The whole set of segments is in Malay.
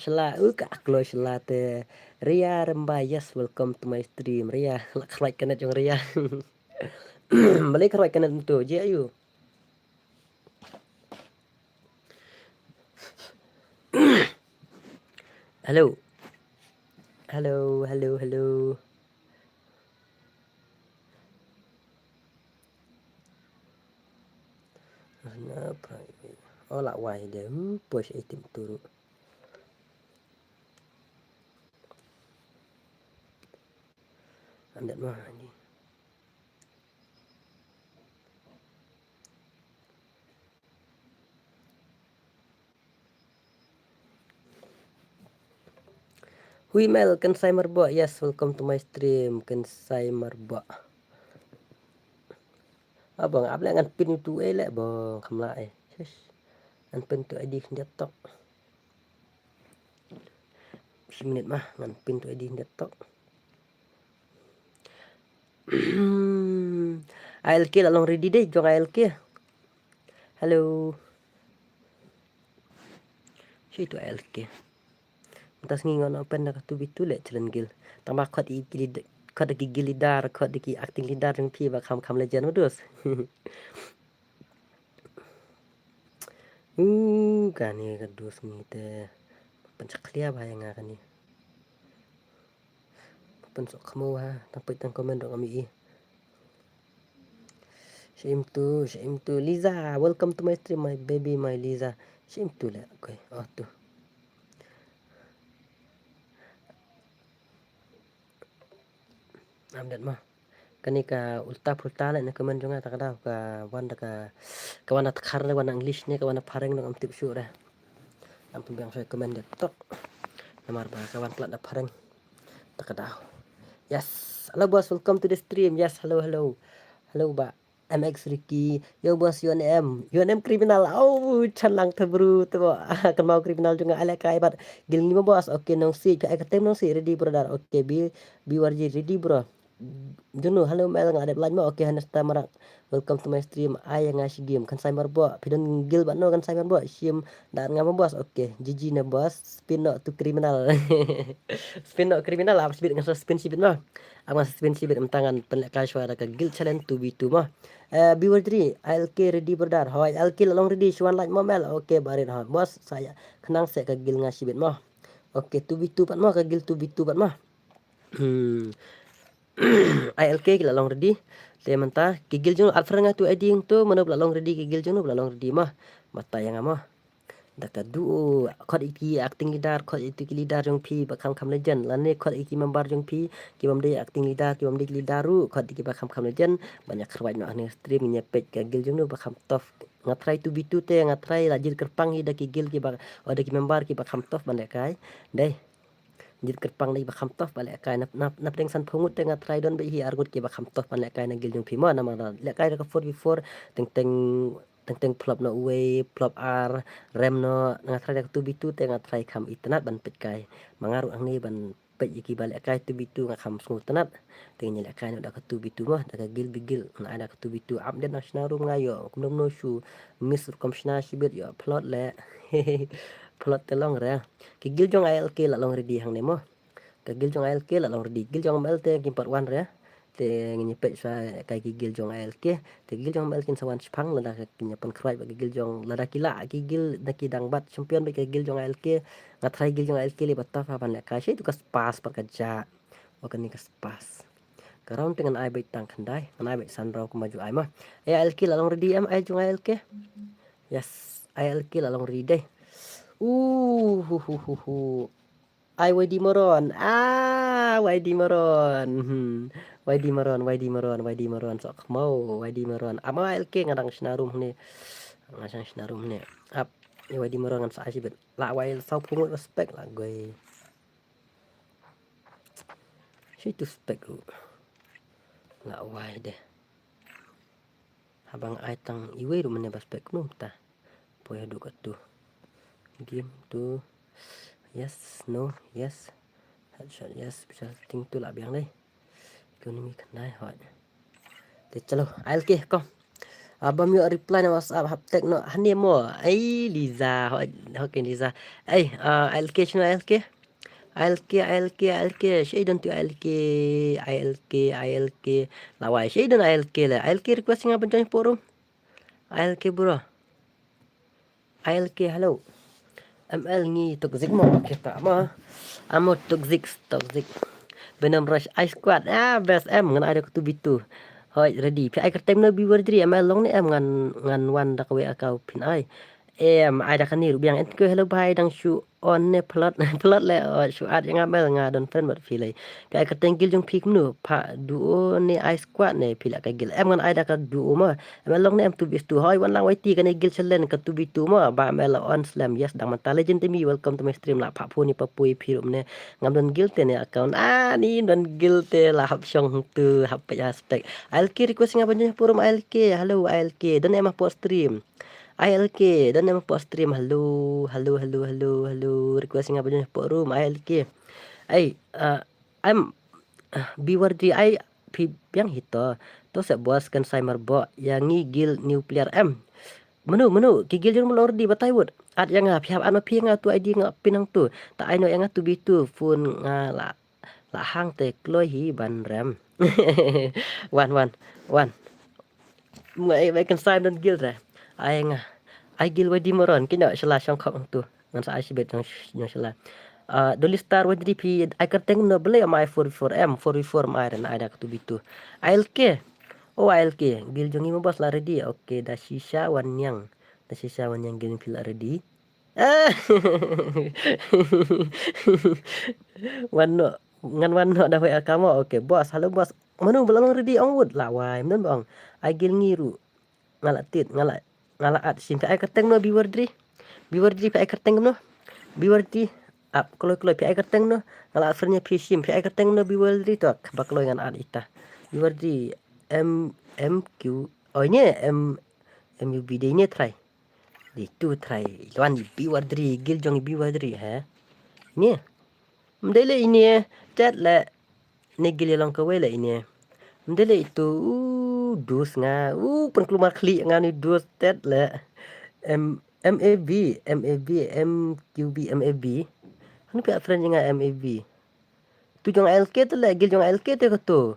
Shla kak klo shla te Ria Remba, yes, welcome to my stream. Ria, kerai kanet yung Ria. Balik kerai kanet tu, je ayu. Hello. Hello, hello, hello. Kenapa? Oh, lak wai dia. Push itim turu. Andat mah ni. Hui Mel, kan saya merba. Yes, welcome to my stream. Kan saya merba. Abang, abang ngan pin tu elek bang, kamla eh. Shush. Ngan pin tu ID dia tok. 10 minit mah ngan pin tu ID dia tok. ALK lah long ready deh, jong ALK. Halo. Siapa itu ALK? Entas ngingon open nak tu bitu lek jalan gil. Tambah kod iki kod gigil lidar, kod iki acting lidar yang pi bak kam legend udus. Kan ni kedus ni teh. Pencaklia bayang kan ni. Pensok kamu ha, tapi tang komen dong kami. Shame to Liza. Welcome to my stream, my baby, my Liza. Shame to lek. Okay, oh tu. Amdat mah. Kani ka ulta pulta lek na komen jonga tak ada ka wan ka wan takhar le wan English ne ka wan pareng dong am tip syuk dah. Am pembiang saya komen dia tok. Namar ba ka wan plat da pareng. Tak ada. Yes. Hello boss, welcome to the stream. Yes, hello, hello. Hello ba. MX Ricky, yo bos UNM kriminal. Oh, canlang terburu tu bo. Kan mau kriminal juga ala kai bat. Gil ni bos. Oke nong si ka tem nong si ready bro dar. Oke bi warji ready bro. Juno halo mel ngade belanja mo. Oke hanesta marak. Welcome to my stream. Ay ngasih game kan saya marbo. Pidon gil bat no kan saya marbo. Sim dan ngam bos. Oke, jiji na bos. Spin no tu kriminal. Spin no kriminal apa sibit ngasih spin sibit mah. Apa spin sibit tangan penlek suara ke gil challenge 2v2 mah. Biwardri, ALK ready berdar. Hoi, ALK long ready. Shuan like momel. Oke, barin ha. Bos, saya kenang saya ke gil ngasih bit mah. Oke, 2v2 pat mah ke gil 2v2 pat mah. ALK kila long ready. Te mentah gigil jung alfra ngatu ID tu mana pula long ready gigil jung pula long ready mah. Mata yang amah. Daka du kod iki acting leader kod iki leader jong pi bakam kam legend lane kod iki member jong pi ki mamde acting leader ki mamde leader ru kod iki bakam kam legend banyak kerwait no ane stream nyepet ke gil jong no bakam tof ngatrai tu bitu te ngatrai lajir kerpang ida ki gil ki bak ada ki member ki bakam tof balik kai deh jir kerpang dai bakam tof balik kai nap deng san pungut te ngatrai don bi hi argut ki bakam tof balik kai na gil jong pi ma na ma lek kai ka 4v4 teng teng plop no way plop r rem no ngatrai dak tu bitu te ngatrai kam itnat ban pet kai mangaru ang ni ban pet iki balik kai tu bitu ngakam sungu tenat te nyelek kai dak tu bitu mah dak gil bigil na ada tu bitu update national room ngayo kumdom no shu miss komshna shibit yo plot le plot telong re ki gil jong al ke la long ready hang nemo ka gil jong al ke la long ready gil jong mel te kim part 1 re te nyepet sa kai gigil jong ALK te gigil jong mel kin sawan spang lada kinya pen krai bagi gigil jong lada kila gigil daki dang bat champion bagi gigil jong ALK ngatrai gigil jong ALK le batta fa ban ka shi tu kas pas pak kerja okan ni kas pas karon dengan ai bai tang khandai ai bai san raw maju ai mah ALK la long ready am ai jong ALK yes ALK la long ready deh hu ai Wadi Moron Wadi Moron Wadi Moron sok mau Wadi Moron ama LK ngadang sinarum ni ngasang sinarum ni ap ni Wadi Moron ngan sa asibet la wail sau pungut respect lah gue si tu spek lu la wai deh abang ai tang iwe ru mene baspek nu ta poya du tu game tu yes no yes headshot yes bisa ting tu lah biang deh ekonomi kenai hot. Thì chalo ALK con Abang yo reply na WhatsApp haptek no hani mo. Ai Liza, okay Liza. Ai LK shino LK. ALK shaydan tu ALK lawai shaydan ALK la ALK requesting apa join forum ALK bro ALK hello ML ni toxic mo kita mo amo toxic benam rush I squad best ngan ada kutu bitu hoi ready pi ai kertem no biwer dri ML long ni ngan wan dak we akau pin ai ada kan ni rubiang et ko hello bye dang shu on ne plot plot le shu at yang amel nga don friend mat filai kai ka tengil jong pik nu pa duo ni I squad ne pila ka gil ngan ai da ka duo ma mel long ne tu bis tu hoi wan lang wai ti ka ne gil chalen ka tu bitu ma ba mel on slam yes dang man ta legend mi welcome to my stream la pa pu ni pa pui phirum ne ngam don gil te ne account ni don gil te la hap shong tu hap ya spek ILK requesting apa nya forum ILK hello ILK don emah post stream ILK dan nama post stream halo requesting apa jenis forum ILK I'm B-word I yang hito to sa bos kan saya marbo yang ngigil nuclear menu gigil jeng melor di batai wud at yang pihak anu pi nga tu ID nga pinang tu ta ai no yang tu bitu fun nga la hang te kloi hi ban ram wan mai kan sai don gil ra ai gil wadi moron kina shala shong khong tu ngan sa ai sibet yang shala doli star wadi pi ai kerteng no bele mai 44 mai ran ada tu bitu ALK gil jongi mo bos la ready okay da shisha wan yang gil fil ready wano ngan wano da wa kamu okay bos halo bos manu belum ready ongwood lawai men bang ai gil ngiru ngala at sim ai kerteng no biwardri ai kerteng no biwardri ap kalau ai kerteng no ngala afernya sim ai kerteng no biwardri to baklo ngan at ita biwardri MQ oh ini MUB de ini try di tu try luan biwardri gil jong biwardri ha ni mdele ini chat la negili long kawela ini mdele itu dus nga pen keluar klik nga ni dus tet la MAB MQB anu pi friend nga MAB tu jong LK tu la gil jong LK te ko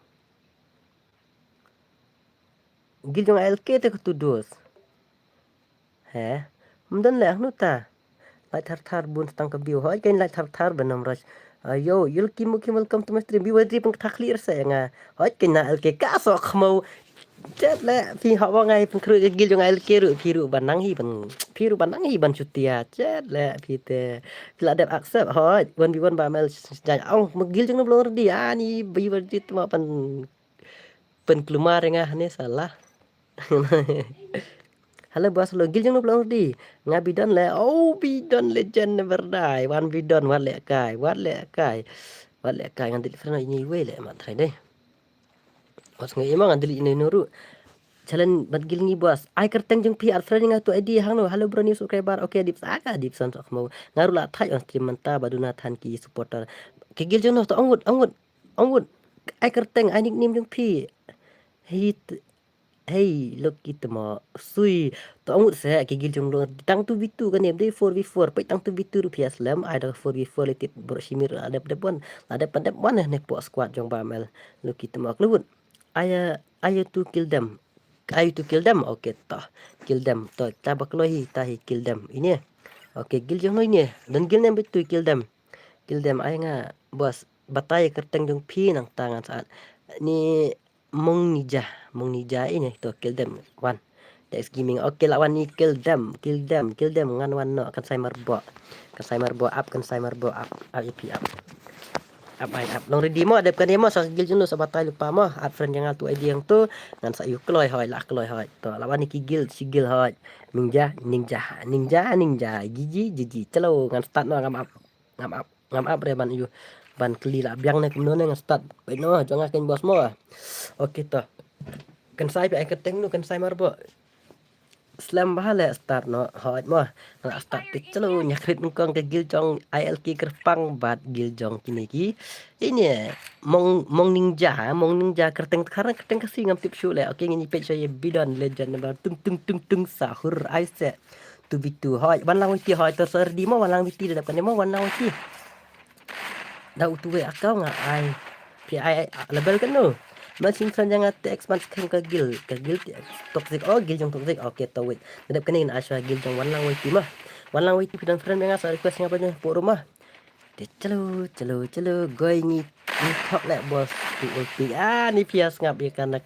gil jong LK te ko dus mdan la anu ta lai thar bun tang ka biu hoi kain lai thar benam ras ayo yul kim welcome to my stream biwadi peng taklir sa nga hoi kain na LK ka so khmo chat la phi họ vào ngày khru gil jong LK ru phiru banang hi ban chutia chat la phi te la dep accept hoi 1v1 ba mel jai ong gil jong no blor di ani biwadi tu ma pen kelumar nga ne salah halo bos lo gil jeng blong di nga bidon le bidon legend never die wan bidon wat le kai ngan dili frena ini we le mat trai deh bos ngai emang ngan dili ini nuru jalan bat gil ngi bos ai kerteng jeng pi al frena nga tu ID hang no halo bro new subscriber okay dip saka dip san sok mau ngaru la thai on stream menta baduna than ki supporter ke gil jeng no to ongut ai kerteng ai nickname jeng pi hit hey look kita mo sui to amut sa kigil jong lo tang tu bitu kan em dei 4v4 pai tang tu bitu rupiah slam ada 4v4 letit bersimir ada depan mana ne po squad jong bamel look kita mo klubut aya to kill them okay kill them to tabak lohi tahi kill them ini okay gil jong lo ini dan gil nem bitu kill them ay nga bos batay kerteng jong pi nang tangan saat ni Mong Nija ini to kill them one that's gaming okay lawan ni kill them ngan wan no kan saya marbo up IP up long ready mo adep kan mo sa gil juno sa batay lupa mo at friend yang tu ID yang tu ngan sa yu kloy hoy to lawan ni sigil hoy ninja jiji celo ngan start no ngam up re ban yu ban keli la biang ne kumno ne start bai no jonga ken bos mo okay to kan sai pi ai keteng nu kan sai marbo Slam bahale start no hot mah na start ti celo nyakrit ngkong ke giljong ILK kerpang bat giljong kini ki ini mong ninja kerteng karena kerteng kasih ngam tip shule oke ngini page saya bidan legend number tung tung tung tung sahur aise tu bitu hot wan lang witi hot to ser di mo wan lang witi dapat mo wan lang witi dah utuwe akau nga ai pi ai label kan no masing sanjang at expand kan ke gil toxic oh gil jong toxic oke to wait dadap kanin aswa gil jong wan lang witi mah wan lang witi pidan friend nga sa request nga pa po rumah de celo goy ni thok lek bos tu ulti ni pias ngap ya kana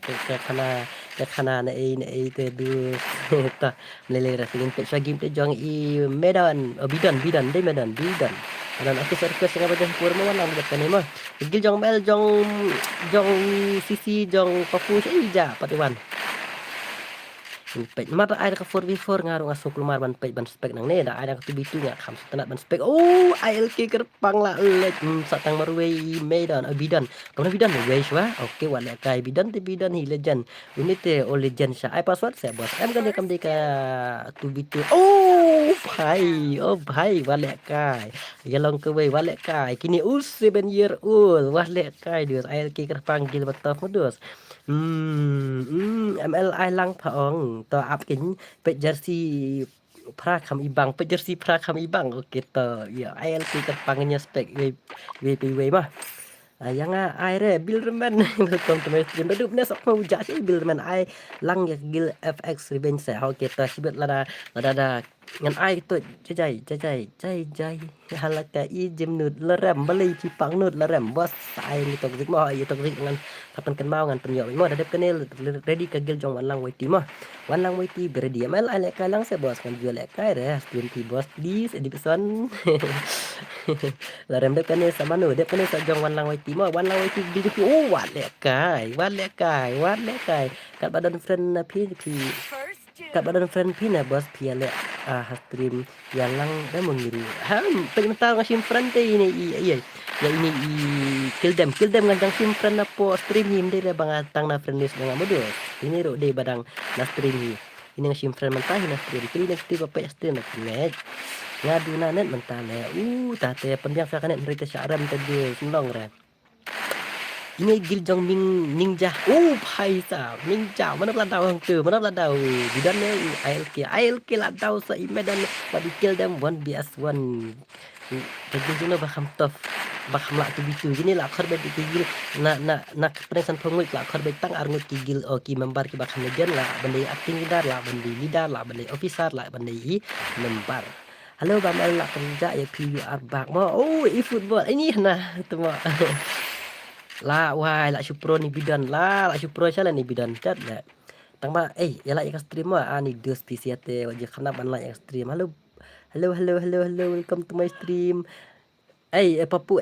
kana na te du ta lele rasingin pe game te jong i medan bidan de medan bidan dan aku request nga pa pur mo wan lang dadap kanin mah gil jong bel jong sisi jong papu ja patiwan page mata ai ka 4v4 ngaru ngasuk lumar ban page ban spek nang ne da ai ka tubitu nga kham setenat ban spek oh ILK kerpang la let satang marwei medan bidan kamu bidan wei shwa oke wala kai bidan te bidan hi legend unit te o legend sha ai password saya bos em kan kam de ka tubitu oh bhai wala kai yalong ke wei wala kai kini 7 year old wala kai dus ILK kerpang gil bataf modus MLI lang paong to up kính pe jersey pra kham ibang pe jersey pra kham ibang oke to ya ILC terpangannya spek WPW mah yang ai re Bilderman welcome to my stream redup na sok mau ja si Bilderman ai lang ya gil FX revenge sa oke to sibet lada ngan ai to jai halaka i jem nut lerem beli cipang nut lerem bos ai ni to zik mo ai to zik ngan kapan kan mau ngan penyo mo dadep kenel ready ka gil jong wan lang waiti mah wan lang waiti ready mel ai lek lang se bos kan jual lek kai re stream ti bos di edipson lerem dep kenel sama nu dep kenel sa jong wan lang waiti mah wan lang waiti gil ju wan lek kai kat badan friend pi kat badan friend pi na bos pi lek stream yang lang dah mengiru pengen ngasim friend te ini iya ya ini kill them ngandang sim friend na po stream him de bang atang na friend list nga modus ini ro de badang na stream ini ngasim friend mentah na stream kili na stream apa stream na match ngadu na net mentah le tate pendiang sa kanet merita syaram tadi senong re ini gil jong ninja bhai sa ninja mana ladau hang tu mana ladau bidan ne ILK ladau sa imedan but kill them 1vs1 jadi jino bakam tof bakam la tu bitu gini la khar be gil na presan phongoi la khar be tang arngut gil o ki member ki bakam legend la bandai acting leader la bandai officer la bandai member halo bamel la kerja ya PUR bak mo football ini nah tu mo la wai la supro ni bidan la supro sala ni bidan chat la tang ma ya la yang stream ni dos PC ate wajah kana ban la yang stream halo welcome to my stream papu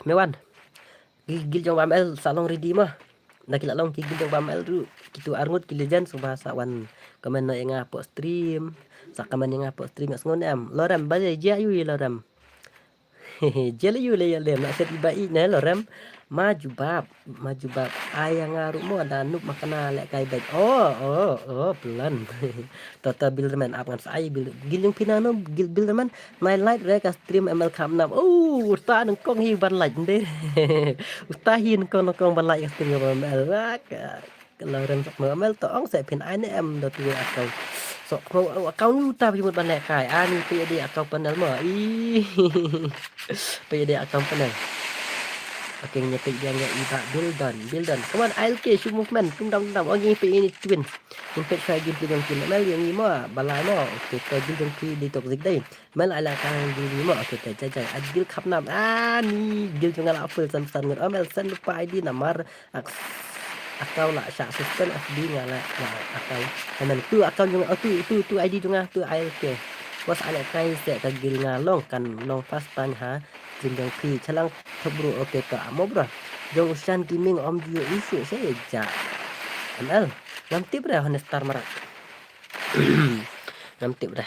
mewan gigil jong bamel salong ready mah nak kila long gigil jong bamel ru kitu arngut kilejan subasa wan komen na nga po stream sakaman nga po stream ngon am loram bale ja yu loram jeli yu le yalem nak set ibai na loram maju bab ayang ngaru mo ada nuk makana lek kai baik pelan total Bilderman apa kan saya giling pinano Bilderman my light reka stream ML kam nam usta nang kong hi ban light de usta hin kong ban light stream ML kalau rem sok ML to ong sẽ pin ai em do tu akau sok mau akau ni uta pimut ban lek kai ani pe dia akau panel mo pe dia akau panel oke nyepik dia nggak iba buildan kawan ILK show movement tundam oke pe ini twin impact saya gitu yang kini mel yang lima balai mo oke ke building ki di toxic day mel ala kan di lima oke ke jajai adil kap nam ni gil jangan apa san mel sen lupa ID nomor akau lah syak system FB ngala akau dan tu akau jangan tu ID jangan tu ILK bos ala kai se ka gil ngalong kan long fast pan ha jindang pi chalang thobru oke ka amobra jong usan gaming om dio isu saya ja ML nanti bre honestar marak nanti bre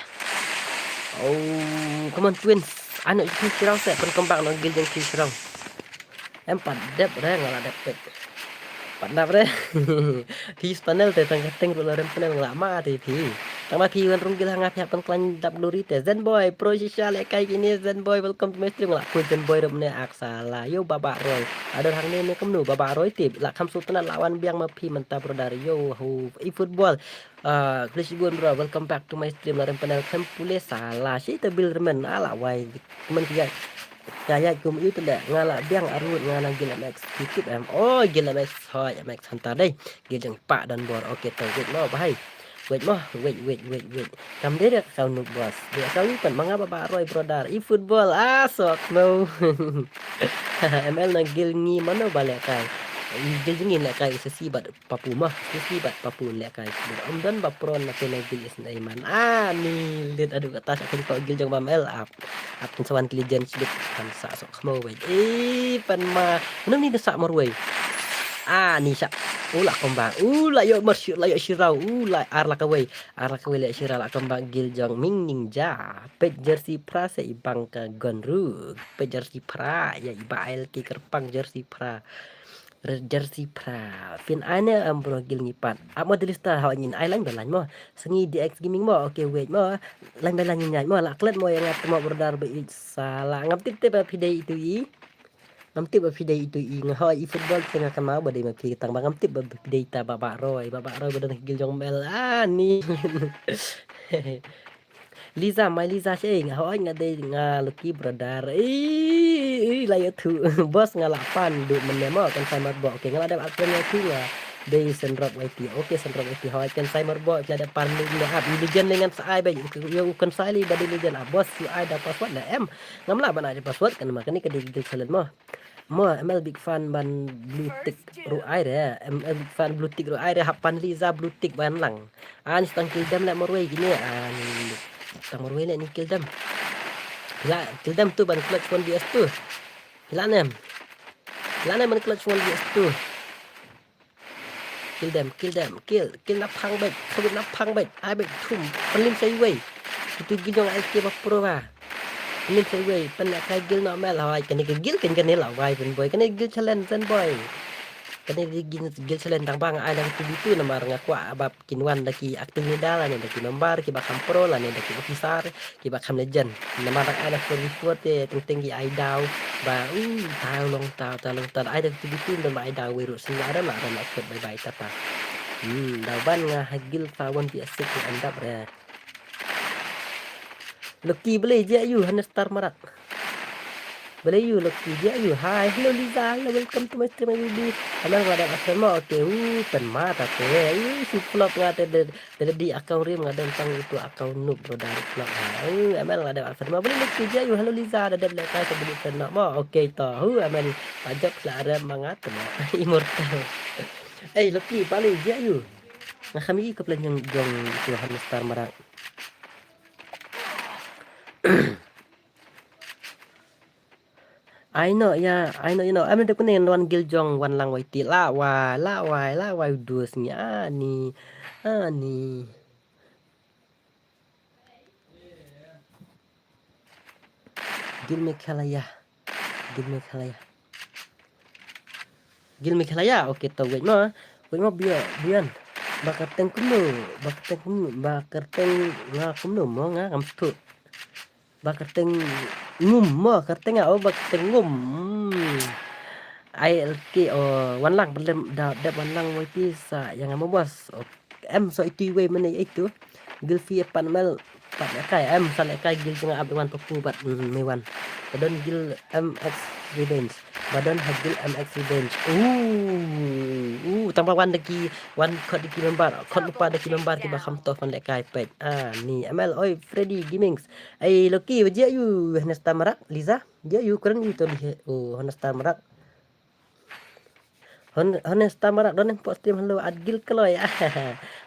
come on twins anak ki sirang se berkembang no gil jeng ki sirang empat dep bre ngala dep Bạn đạp đấy. Thì panel te tang kateng lo rem panel lama thì. Tama ki wan rung gila ngap hap klan dap lori te Zen boy pro shisha le kai kini Zen boy welcome to my stream la ku Zen boy remne aksala yo baba roy. Ada hang ne kamnu baba roy tip la kam sultan lawan biang ma pi manta bro dari yo hu e football. Please bro welcome back to my stream la rem panel kam pule salah si te bil remen ala wai men tiga Kaya kum itu dah ngala biang arut ngala gila max titip em. Oh gila max thôi max hantar đây. Gila jeng pak dan bor. Oke tau wait mo bahai. Wait mo wait. Kam dia dah kau nuk bos. Dia kau ni kan mangapa Pak Roy brother. I football sok no. ML na gil ngi mana balik kai. Gil jengin lek kai sesibat papu mah. Sesibat papu lek kai. Om dan bapron na pina gil is na iman. Ni lihat aduh kata sakit kau gil jeng ML up. Up sawan kilijan sedip kan sa sok mau wait. Pan ma. Nang ni desak marway. Ni sak. Ula kembang. Ula yo masyur la yo shirau. Ula arla kawai le shira la kembang gil jong ming ninja. Pet jersey pra se ibang ka gonru. Pet jersey pra ya iba el ki kerpang jersey pra. Jersey pra. Fin ane ambro gil ngipat. Amo delista hawa nyin ai lang belan mo. Sengi DX gaming mo. Okay wait mo. Lang belan nyin mo la klet mo yang ngat mo berdar be salah ngam tip tip pidai itu i. Ngam tip pidai itu i ngahoy i football tengah kan mau badai maki tang bangam tip pidai ta Bapak Roy badan gil jong mel ni. Liza mai Liza sih ngahoy ngadai ngaluki berdar layak tu bos ngalapan du menemo kan saya marbo oke ngalada artinya tu day senrop IT oke senrop IT hoy kan saya marbo ada parmi lihat legend dengan sai baik yo kan sai li badai legend bos you ada password dah ngamla ban ada password kan makanya ke digil salen mo ML big fan ban blue tick ru air ML big fan blue tick ru air hapan Liza blue tick ban lang ni stang kill dem lek morway gini stang morway lek ni kill dem la kill dem tu ban clutch 1vs tu Lanem ban clutch 1vs tu kill them kill napang bet sabut napang bet ai bet thum palim sai way itu gidong ai ke pro ba palim sai way pan kai gil no mel hawai kan ke gil kan la wai ben boy kan gil challenge sen boy kan gil challenge tang bang ai dang tu namar ngakwa abab kinwan daki akting ni dala ni daki nombar ki bakam pro la ni daki officer ki bakam legend namar ai dak report te tinggi ai daw ba tao long ai dak tu dan ai daw wiru sing ada la ikut bye bye tata dawan nga hagil fawan bi asik ni andap re Lucky boleh je you hana star marak boleh you Lucky je you hi hello Liza hello welcome to my stream baby alang ada asma oke pen mata te si vlog ngate de di account rim ngada tentang itu account noob bro dari vlog amal ada asma boleh Lucky je you hello Liza ada belak kai sebeli tenok mo oke tahu amal pajak lara mangat mo immortal Lucky boleh je you nah kami ke plan yang jong itu hana star marak I know, you know. I'm the one Giljong, one lang waiti la wai dusnya ani. Gil me khalaya. Oke to wait mo bian. Bakar teng ngakumno mo nga kamtu. Bakar teng ngum mo karteng bakar teng ngum. ILK one lang belum dah one lang waiti sa yang amo bos. Em so itu way mana itu. Gil fi pan mel pat kai em sa kai gil tengah abwan papu bat mewan. Badon gil MX Revenge. Badon hagil MX Revenge. Tambah one deki one kod deki member. Kod lupa deki member ki bakam to fan lek kai pet. Ni ML oi Freddy Gamings. Loki wajia you Hanasta Marak Liza. Dia you kurang itu Hanasta Marak. Honesta marak don pot stream halo adgil keloy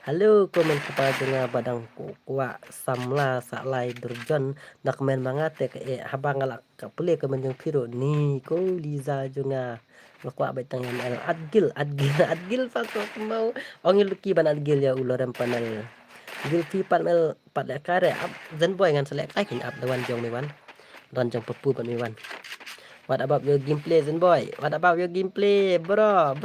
halo komen kepada dengar badang kuwa samla saklai durjon nak men mangat ke habang ngalak kapule ke menjung piro ni ko Liza junga kuwa betang ML adgil fakok mau ongil luki ban adgil ya ulorem panel gil fi panel pat kare zen boy ngan selek kai kin up dewan jong mewan don jong pepu ban mewan What about your gameplay, Zenboy? What about your gameplay, bro?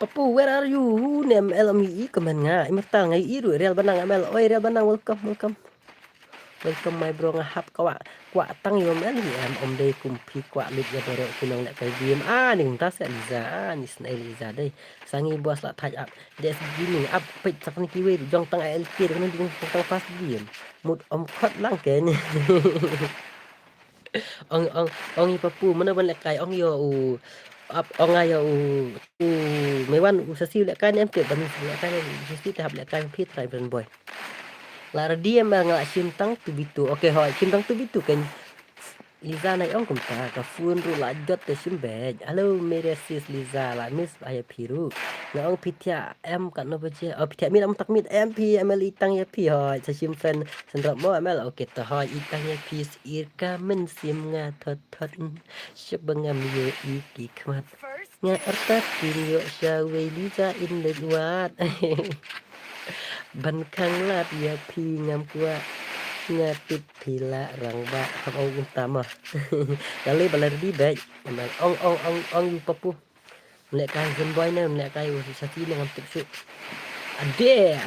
Papu, where are you? Who name LME comment nga? Imertal ngai iru Real Banang ML. Oi, Real Banang, welcome. Welcome my bro ngahap kwa tang yo mel ni om day kumpi kwa lut ya bro kunong lek kai game ning tas Liza ni snai Liza dai sangi bos la touch up des gini up pit sak ni kiwe jong tang LK dengan ding tang pas game mut om khot lang ke ni ong papu mana ban lek kai ong yo up ong ayo mewan sasi lek kai ni em ke ban lek kai sasi tahap lek kai pit try boy Lara dia mga simtang tubitu. Okay, hoy, simtang tubitu kan. Liza na ong kumta ka fun ru la jot te simbej. Hello, mere sis Liza la miss aya piru. Na ong pitya em kan no baje. Oh pitya min am takmit MP ML itang ya pi hoy. Sa sim friend sendrop mo ML okay to hoy itang ya pi irka men sim nga thot. Sebengam yo iki kmat. Nga erta pinyo sa we Liza in the wat. Ban khang lat ya pi ngam kwa ngapit pila rang ba không ông tama kali balar di baik ong papu lek kai Zenboy na lek kai sati dengan tipsu ade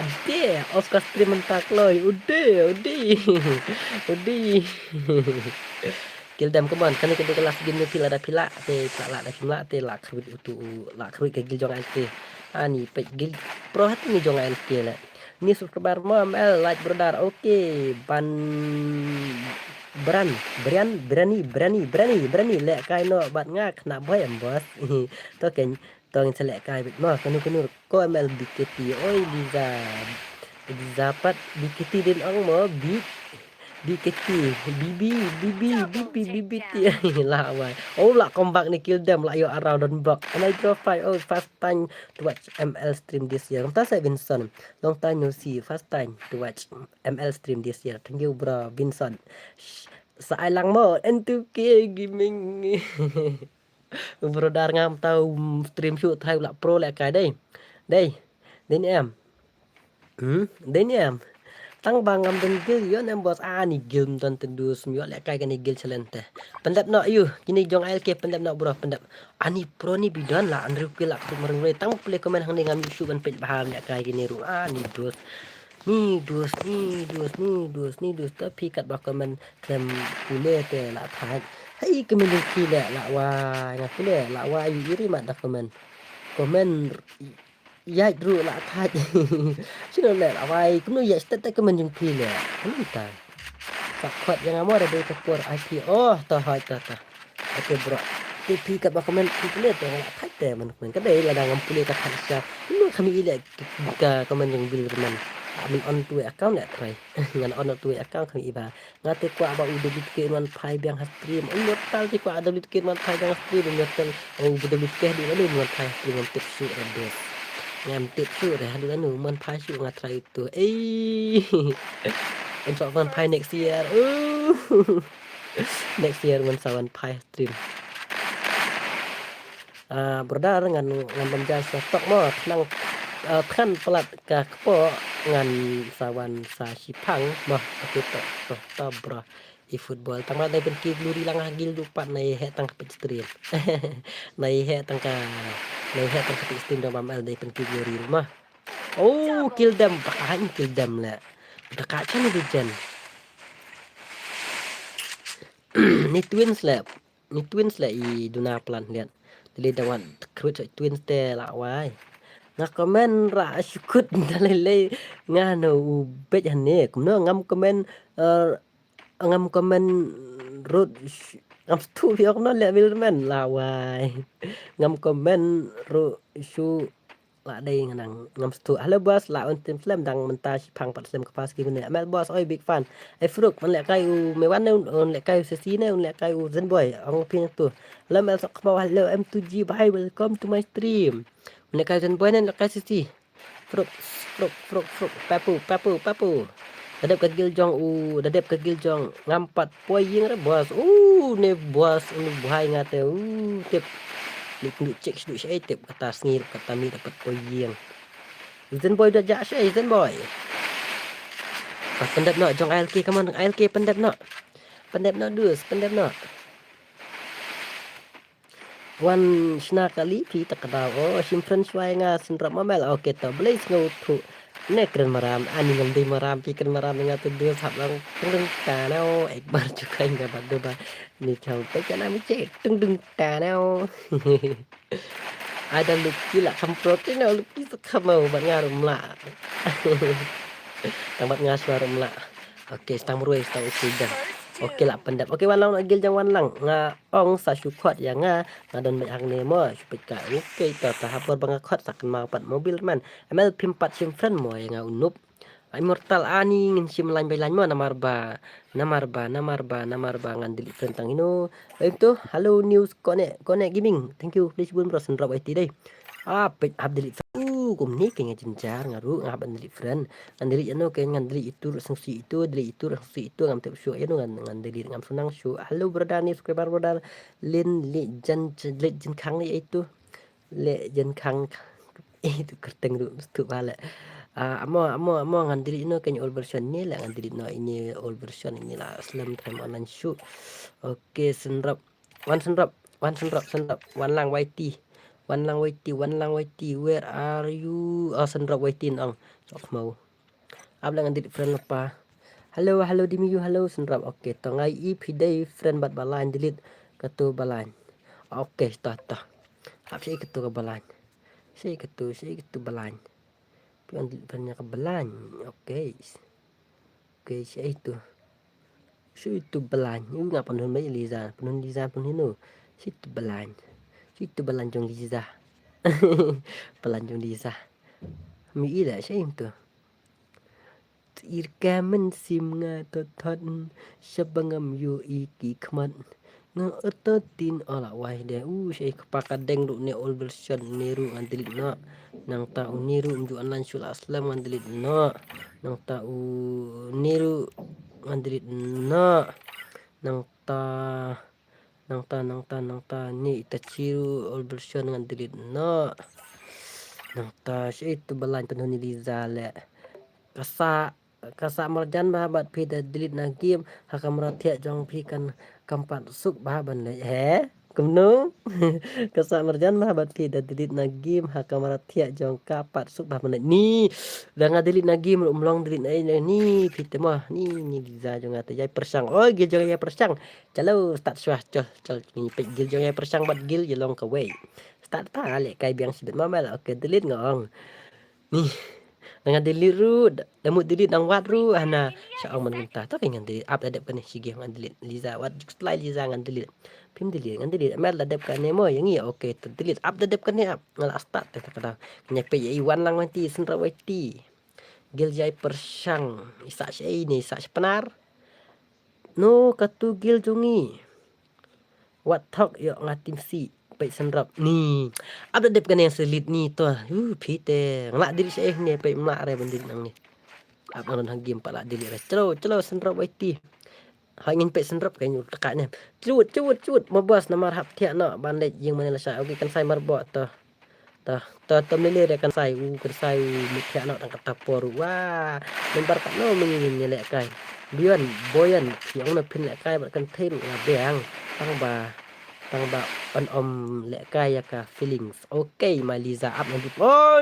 Oscar stream mentak loy udi Kildam come on kan kita kelas game pila te pila te lak khwit utu lak khwit ke gil jong ante ani pe gil pro hat ni jong ante la ni subscriber mo ML like brother okay berani lek kai no bat ngak na boy em bos to ken tong selek kai bit mo kanu ko ML BKT oi Liza pat BKT din ong mo BKT BBT lah why oh lah comeback ni kill them lah yo around and back and I draw 5 oh first time to watch ML stream this year long time Vincent long time no see first time to watch ML stream this year thank you bro Vincent sa lang mo N2K gaming bro dar ngam tau stream shoot thay là pro lại cái đây đến em đến em Tang bangam dan gil yon em bos ani gil dan tendus myo lek kai gani gil celente. Pendap nak you kini jong LK pendap nak bro pendap. Ani pro ni bidan lah andri kil lah tu mereng tang play komen hang dengan YouTube ban page baham lek kai gini ru ani dos tapi kat bak komen klem pule te lah tag. Hai komen ki lek lah wah ngap pule lah wah you iri mat dak komen ya ru la thaj sino le la vai cũng ya stat cái mình dùng phi le không ta tak kuat yang amo ada dari tekor IP oh to hai ta okay bro TP kat bak komen pule te la thaj te mình cái đây là đang pule kat thaj lu kami ile ka komen yang bil teman mình on tu account le try ngan on tu account kami iba ngate kwa ba udah bikin man pai biang stream on tal ti kwa ada bikin man pai biang stream nyotel oh udah bikin di lalu man pai stream on tipsu redes ngam tip su dah ada nu man pai su ngatrai itu em sok man pai next year next year man sawan pai stream berdar ngan banja stok mo nang kan pelat ka kepo ngan sawan sa sipang mah to bro i football tang dai ben ki gluri lang hagil dupat nai he tang pit stream nai he tang ka stream dong mamal dai pen ki gluri rumah oh kill them lah udah kaca nih dejan ni twins lah i duna plan lihat dili dawan krut twins te la wai nga comment ra syukut dalile ngano ubet hane kumno ngam comment road ngam stu yok no le wilman la wai ngam comment ro su la đây ngam stu halo bos la on tim film dang menta phang pat sem kapas ki ne mel bos oi big fan ai fruk man le kai u me wan on le kai se ne on le kai u Zenboy ong pin tu la mel sok bawah hello M2G bye welcome to my stream le kai Zenboy ne le kai se fruk papu dadap ke gil jong ngampat poying re bos ne bos nu bahai ngate tip Nik cek seduk saya tip kata sengir kata mi dapat poying Zenboy dah jak saya Zenboy Pendap nak jong ALK, come on ALK pendap nak dus, pendap nak. Wan shna kali pi tak tahu. Oh simpan suai nga senrap mamel. Oke to boleh ngau tu. Ne keren maram ani ngamdi maram pi keren maram nga tu dia sap lang tung tanau ekbar juga enggak badu ba. Ni kau pe kana mi cek tung tanau. Ada luki lah kamprotin luki sekamau bat ngarum la. Tambat ngasuarum la. Oke stang ruai stang sudah. Oke lah pendap. Oke wan lang nak gil jang wan lang nga ong sa syukot ya nga don mai ang nemo supika. Oke ta tahapor bangakot sakan mapat mobil man. Amel pimpat simfren mo ya nga unup. Immortal ani ngin sim lain bay lain mo namarba ngan delete friend tang ino. Itu hello news connect gaming. Thank you please bun bro senrap IT dai. Page up delete kum ni kayaknya jenjar ngaru ngap delete friend ngan delete ano kayak ngan delete itu sungsi itu ngam tep show ya ngan delete ngam sunang show. Halo brother ni subscriber brother Lin legend kang ni itu legend kang itu kerteng du tu bala. Amo ngan delete no kayaknya old version ni lah ngan delete no ini old version ini lah slam time online show. Oke senrap wan lang YT One lang YT, where are you? Oh, senrap YT ang sok mau. Ablang ngan delete friend apa? Halo Dimiyu, halo senrap. Oke, to ngai day friend bat balan delete ketu balan. Oke, tah. Hap saya ketu ke balan. Saya ketu balan. Pian delete friendnya ke balan. Oke, saya itu. Situ balan. Ini ngapa penuh mai Liza, penuh hino. Situ balan jong Liza. Pelanjong Liza. Mi ida siya itu. Irkaman sim nga toton sabangam yo iki kman nga ototin ola wai de siya kapakadeng do ne old version niru andilit na nang tao niru unju anlan sul aslam andilit na nang tao niru andilit na nang ta ni itachiru old version ngan delete no nang ta siya itu balan penuh ni Liza le kasa marjan bahabat pi da delete na game hakam ratia jong pi kan kampat suk bahaban le kumno kasa marjan bahabat pi da delete na game hakam ratia jong kapat suk bahaban ni da nga delete na game umlong delete na ni pi temah ni Liza jong ata jai persang gil jong ya persang chalo start swah chol ni pe gil jong ya persang bat gil jelong ka way start ta le kai biang sibet mamal oke delete ngong ni dengan delete ru damut delete nang wat ru ana syaong mentah tapi ngan delete up adap kan sige ngan delete Liza wat slide Liza ngan delete pim delete ngan delete mel adap kan nemo yang iya oke delete up adap kan up ngal start kata nyepe iwan lang wanti senra wati gil jai persang isa ini isa penar no katu gil jungi what talk yo ngatim si pe senrap ni ada dep kan yang selit ni to pite nglak diri saya ni pe mlak re bendit nang ni ap nang game pala diri re celo senrap IT hangin pe senrap kan yu tekak ni cut mabas nama hap tiak no bandit yang mana lasa okey kan sai marbo to mele re kan sai kan sai tiak no tang kata por wah lembar tak no mengingin ni lek kai bion boyan yang na pin lek kai kan thêm là beang tang ba on lek kai ya ka feelings okay my Liza up nanti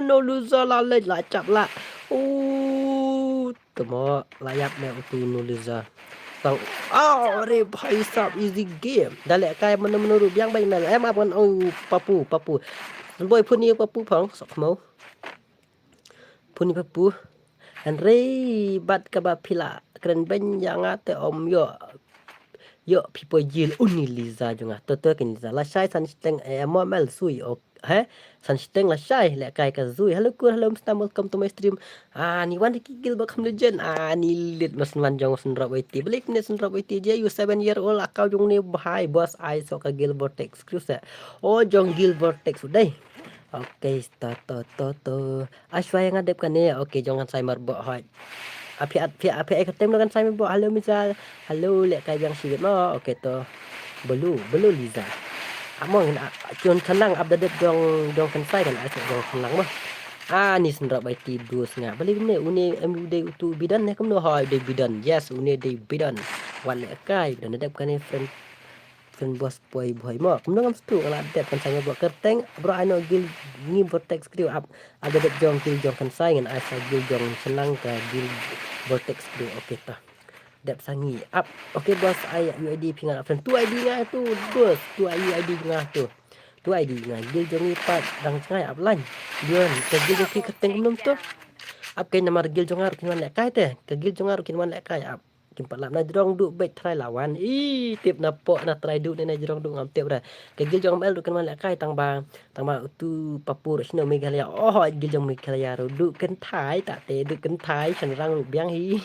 no Liza la le la chap la temo layap me utu no Liza tang re bhai sab easy game dalek kai menuru biang bai mel em apon papu boy pun ni papu phang sok mau pun ni papu an re bat ka ba phila keren ben yang ate yo people jil uni Liza junga toto kin Liza la shai san steng mo mel sui san steng la shai le kai ka zui hello mstam welcome to my stream ni wan kigil bakam legend ni lit mas wan jong sun rawiti balik ni sun rawiti je you 7 year old akau jong ni bahai boss I so ka gil vortex cruise jong gil vortex udai oke to aswa yang ngadep kan ya oke jangan saya marbok hot api ketem dengan saya marbok halo misal halo lek kai yang sibet mo oke to belu Liza among chon kanang update dong kan sai kan asok dong kanang mah Ni sendra bai ti dus nga. Balik ne une de tu bidan ne kumno hai de bidan. Yes, une de bidan. Wan le kai dan dep kan friend bos boy boy mo. Kumno ngam stu kala dep kan saya buat kerteng. Bro ano gil ni vortex crew up. Aga dep jong gil jong kan saya ngan asa gil jong senang ka gil vortex crew. Okey ta. Dep sangi up. Okey bos ai UID pingan friend. Tu ID nga tu bos. Tu UID nga tu. Tu ID nga gil jong ipat dang sangai up lan. Dion ke gil jong kerteng kumno tu. Up kay namar gil jong ar kinwan lek kai te. Ke gil jong ar kinwan lek kai up. Kimpat lap na jrong du bet try lawan. Tip na po na try du na jrong du ngam tip dah. Ke gil jong mel du kinwan lek kai tang ba tu papur sino Meghalaya. Oh gil jong Meghalaya ru du kan thai ta te du kan thai chan rang lu biang hi.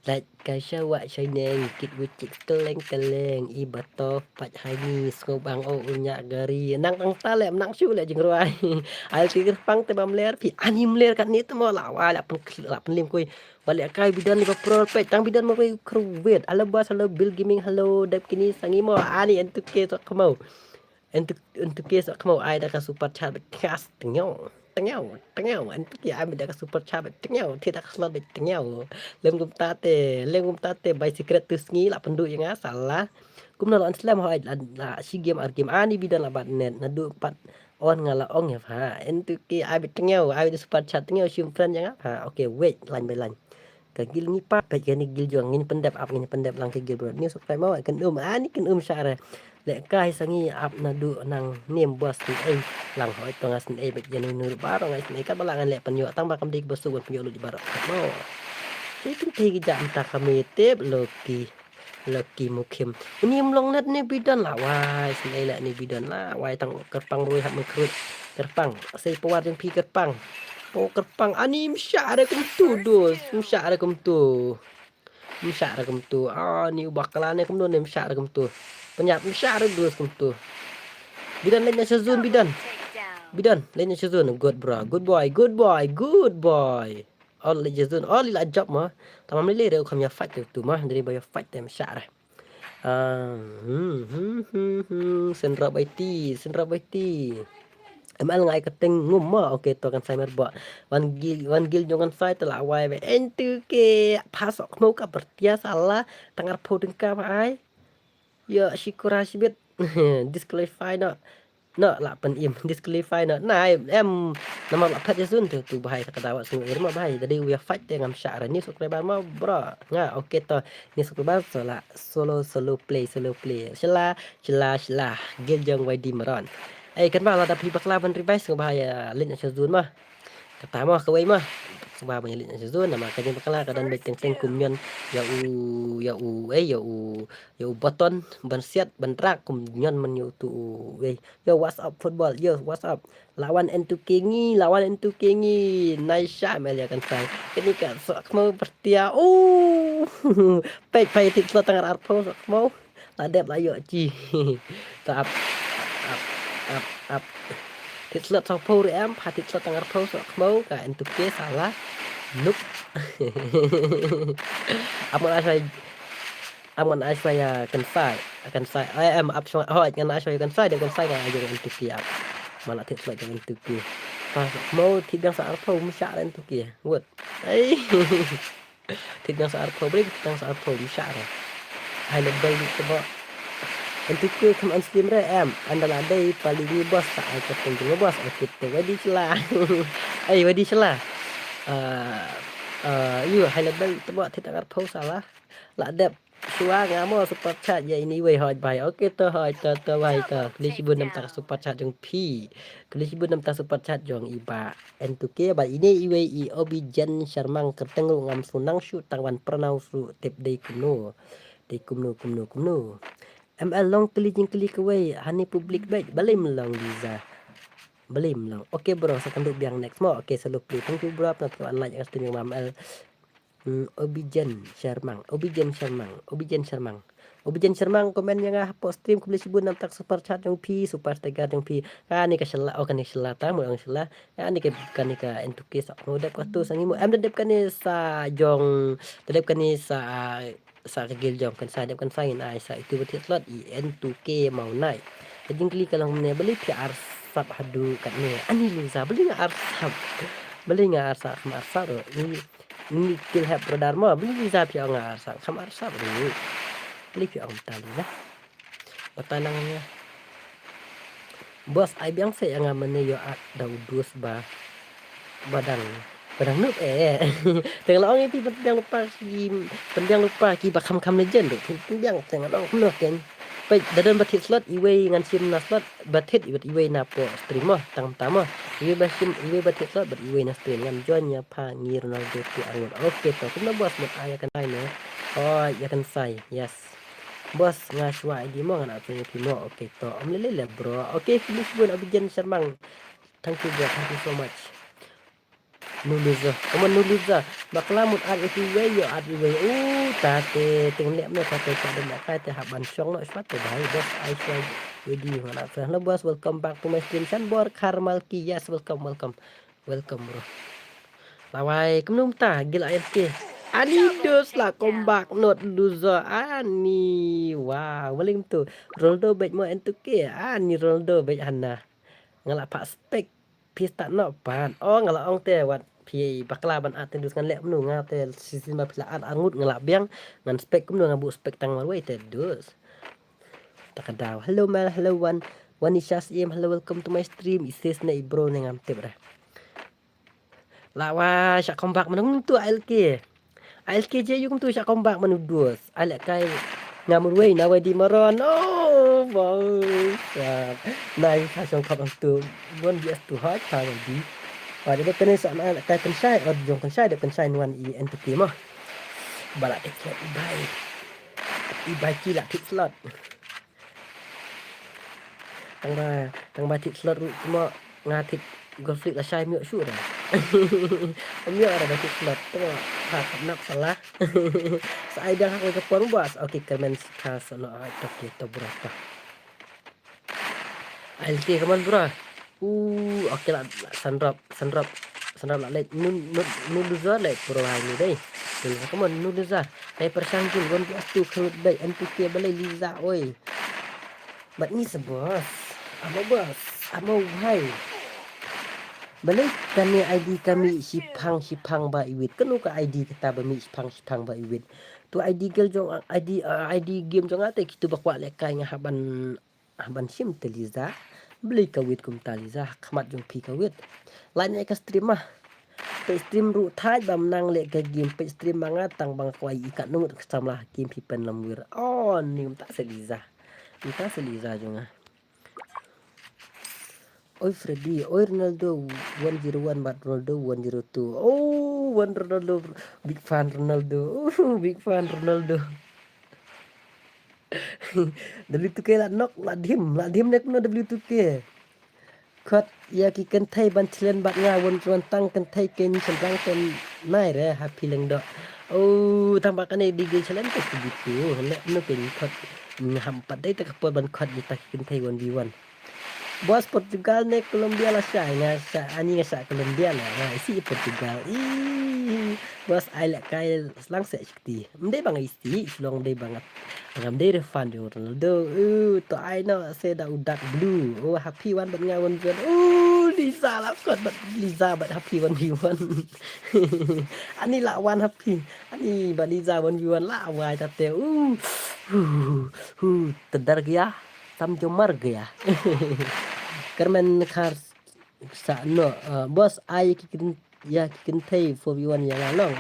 Lại cái sao vậy chơi neng kit wicik keleng ibato pat hani skobang o unya gari nang tang talem nang shu le jeng ruai al tigir pang te bam ler pi anim ler kan ni temo lawa la pen lim koi balik kai bidan li pro pe tang bidan mo koi kruvet ala bas ala bil gaming hello dep kini sangi mo ani entuk ke sok mau untuk kes mau ai dah super chat bekas tengau untuk ya ai dah super chat tengau tidak keslot tengau lem gum tate by secret tu sngi la pendu yang salah kum na lan slam hai la si game ar game ani bidan la bat net na du pat on ngala ong ya ha untuk ke ai tengau ai super chat tengau sim friend yang ha okay wait line by line kagil ni pa pe gani gil juang ngin pendap ap ngin pendap lang kagil bro ni subscribe mau kan ani kan syara le kai sangi ap na du nang nim bos ni lang hoi tongas ni bet jani nur baro ngai ni kan balangan le penyo tang bakam dik bosu gon penyo lu di baro mau itu tegi jam tak kami tep loki mukim ini mlong net ni bidan lah wai sini le ni bidan lah wai tang kerpang rui hak mengkerut kerpang sei pewar yang pi kerpang po kerpang ani msya ada kum tu dos msya ada kum tu ni bakalane kum ne msya ada kum tu penyap msya ada dos kum tu bidan lainnya sezon bidan lainnya sezon good bro good boy all le sezon all la job mah tamam le re khamya fight tu mah dari bayar fight tem msya senra baiti ML ngai keteng ngumma oke to kan sai merba wan gil jongan sai tela wai be entu ke pasok mau ka bertia salah tangar podeng ka ai ya syukur asbit disqualify no la pen im disqualify no nai em nama la phat yasun tu bahai ka dawa sing irma bahai jadi we fight dengan syara ni subscriber mau bro nga oke to ni subscriber solo play sela gil jong wai di meron kan mah la dapat baklaban revise ke bahaya lin sezon mah kata mah kawai mah sebab banyak lin sezon nama kan bakla kadan baik teng kumyon ya u button ban siat ban rak kumyon men yu tu yo what's up football yo what's up lawan entu kengi naisha melia kan sai ini kan sok mau pertia pai tit lo tangar arpo sok mau ladep layo ci tap up thịt lợn sau phô em phá thịt lợn tăng phô sợ mâu cả anh tục kia salah núp aman ai saya kan sai em up so hỏi ngan ai saya kan sai dengan sai ga ayo anh tục kia mana thịt lợn dengan tục kia pas mau thịt yang sa phô misa anh tục kia buat thịt yang sa phô beri yang sa phô misa hai lebih coba untuk ke keman stream em anda ladai paling ni bos tak aku tengok bos kita wadi celah wadi celah you hai lebih tebak tidak arpo salah la dep suang ngamo super chat ya ini we hoi bai oke to hoi to bai to kli sibun nam tak super chat jong pi kli sibun nam tak super chat jong iba entuke ba ini iwe I obijan sharmang kertengu ngam sunang shu tangwan pranau su tip dei kumno ML long keli kawai hani publik baik balim long Liza balim long oke bro saya akan biang next mo oke selalu play thank you bro nanti like yang streaming ML Obijan Sharmang komen yang post stream kembali sibun nam tak super chat yang pi super tegar yang pi kan ni ka sela kan ni sela ta mo ang sela ni kan ni ka entuke sa mo dep tu sangi mo em dep kan ni sa jong dep kan ni sa kagil jong kan sa dep kan sa in ai sa itu betit lot I entuke mau nai jadi klik kalau ne beli PR arsap hadu kat ni. Ani Liza beli nggak arsap. Beli nggak arsap sama arsap tuh. Ini kill have radar mah beli Liza pi nggak arsap sama arsap dulu. Beli pi tali lah. Pertanangannya. Bos ai biang se yang amane yo ada udus badang noob tengok orang itu pendiang lupa ki bakam legend tu pendiang tengok orang penuh kan pai dadan batit slot iwe ngan sim na slot batit iwe na po streamer tama iwe batit slot iwe na stream ngan join nya pa ngir na de tu angon oke to kena bos mut aya kan ai ne oh ya kan sai yes bos ngaswa ID mo ngan apa ni mo oke to om lele bro oke finish bun abijan sermang thank you so much Nuliza, kamu Nuliza, baklamut everywhere yo everywhere. Tate tengok ni tate kat dekat kai haban syong nak swat bahai bos I try video mana hello bos welcome back to my stream Shanbor Karmalki yes welcome bro. Lawai kemnum ta gila AFK. Ani dos lah comeback not loser ani wow paling tu Roldo bet mo entuke ani Roldo bet hana ngalak pak spek pista nak pan oh ngalak ong te wat pi baklaban aten dus ngan lek menu ngate sistem pilaan angut ngelak biang ngan spek menu ngabu spek tang marwai te dus takadaw hello mal hello one Ishas im hello welcome to my stream isis na bro ne ngam te bra lawa syak kombak menung tu ALK je yung tu syak kombak menu dus alek kai ngamurway nawai di maron oh bos nai kasong kapang tu bon bias tu hot tang di Pada dia kena sama nak kai pensai or jong pensai dia pensai nuan entity mah. Balak dia slot ibai kila tip slot. Tang ba tip slot cuma ngatit golf flick lah syai miok syu dah. Miok ada tip slot tu ha nak salah. Sai dah aku ke pon bos. Okey kermen kas no okey to berapa. Alti kaman bro. Okey lah sandrap lah let nuduza let pro hai ni dai come on nuduza dai persangkil gon tu kerut dai NPK balai Liza oi bat ni sebos amo hai balai kami ID kami sipang ba iwit kenu ka ID kita bami sipang ba iwit tu ID gel jong ID game jong ate kitu bakwa lekai haban sim te Liza beli kawit kum taliza khamat jong pi kawit lain ka stream mah pe stream ru thai bam nang le ka game pe stream manga tang bang kwai ikat nung samlah game pi pen lamwir on ni tak seliza jonga oi Freddy oi Ronaldo 101 but Ronaldo 102 oh one Ronaldo big fan Ronaldo W2K lah nok lah dim nek no W2K khat ya ki kan thai ban chlen bat nga won chuan tang kan thai ken sembrang ken nai re happy leng do oh tang ba kan di ge chlen ke begitu nek no ken khat hampat dai tak pot ban khat di tak ken thai 1v1 bos Portugal ne Colombia lah syai nga sa ani nga sa Colombia lah isi Portugal bos ai lek kai lang se chikti mdai bang isi long dai banget ngam dai refund Ronaldo to ai no se da udak blue oh happy one bat ngawon jon Liza lah kot bat Liza bat happy 1v1 ani la one happy ani bat Liza 1v1 la wai ta te tedar gya tam jomar gya kermen kar sa no bos ai kikin thai 4v1 yang long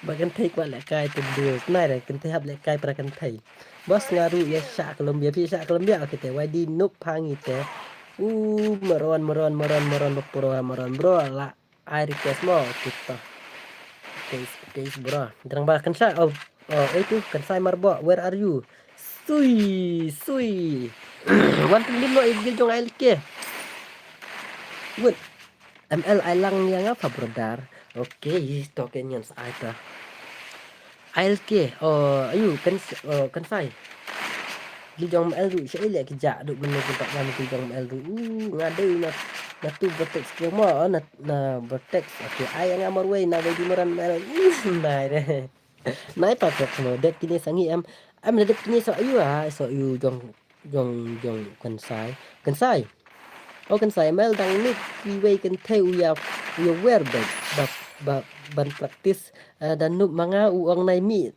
bagan thai kwa lek kai tu dus nai re kan thai hab lek kai pra kan thai bos ngaru ya sa Colombia kita wadi nuk pangi te maron bro la I request mo kita case bro terang ba kan sa itu kan sai marbo where are you sui wan lim no igil jong ALK good ML ailang yang apa brodar oke token yang saita ALK ayu kan sai di jong ML du saya lihat kijak duk benda tempat kami di jong ML du ngade na tu vertex kemo na vertex oke ai yang amar way na di meran ML nai pa kok no det kini sangi am det kini so ayu jong Jong kan sai kan sai mel dang ni kiway kan te uya wer ban praktis dan nup manga uang nai mi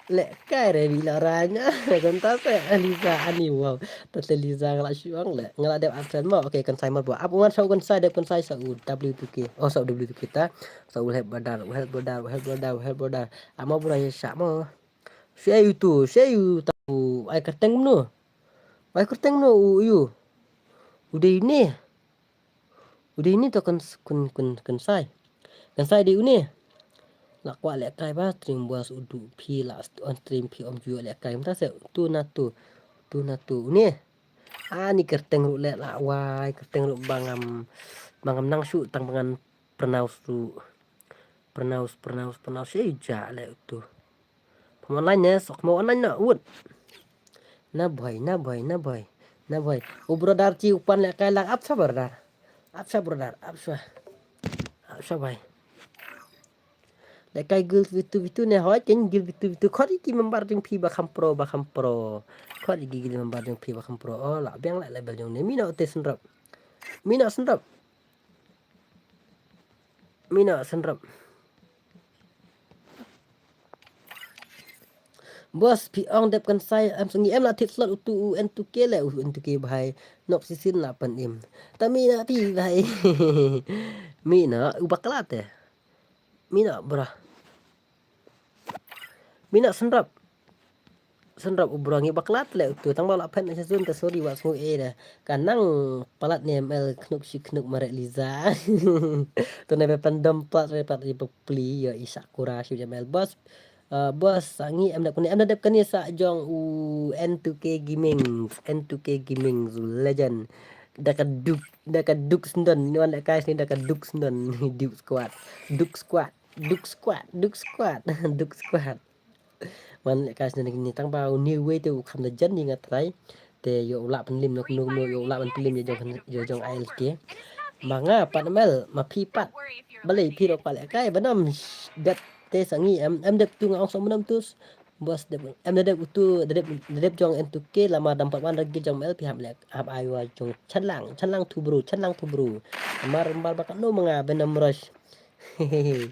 lek kai re bila ranya kan ta se Liza ani wow ta Liza ngala syuang le ngala dep absen mo okay kan sai mo bo ap wan sau kan sai dep kan sai sa W2K oh sa W2K ta sa ul heb badar amo burai sa mo share you tahu ai kerteng no udah ini to kan sai di ini la kwa le kai ba stream buas udu pi la on stream pi om ju le kai mta se tu na tu ni ni kerteng ru le la wai kerteng ru bangam nang su tang bangan pronounce ja le tu online ne sok mo online na ut na boy ubrodar ci upan le kai lang ap sa brodar ap sa boy le kai gul vitu ne hoy ken gul vitu khot iki membar jeng pi ba kham pro khot iki gil membar jeng pi ba kham pro oh la beng la label jong ne mina te senrap bos pi ong dep kan sai am sengi em la tit slot utu n2k le n2k bahai nok sisin la pan im tamina pi bahai mina ubaklat mina bra mina senrap ubrangi baklat le tu tang bala pen sa zun ta sorry wa smo da kanang palat ne mel knuk mare Liza to ne pendam plat repat di pli ya isakura shu jamel bos bos sangi em dap kani sa jong u N2K gaming legend daka duk sendon ni wan guys ni daka duk sendon duk squad man guys ni tang bau new way tu kham da jan ni ngatrai te yo la pen lim nok no yo la pen lim yo jong ALK manga pat mel ma pi pat balai pi ro pale kai banam dat te sangi em dep tu ngong som banam tus bos dep em dep tu dep jong N2K lama dampat wan lagi jong mel pi hab aywa jong chanlang tu bro mar bakat no manga benam rush hehe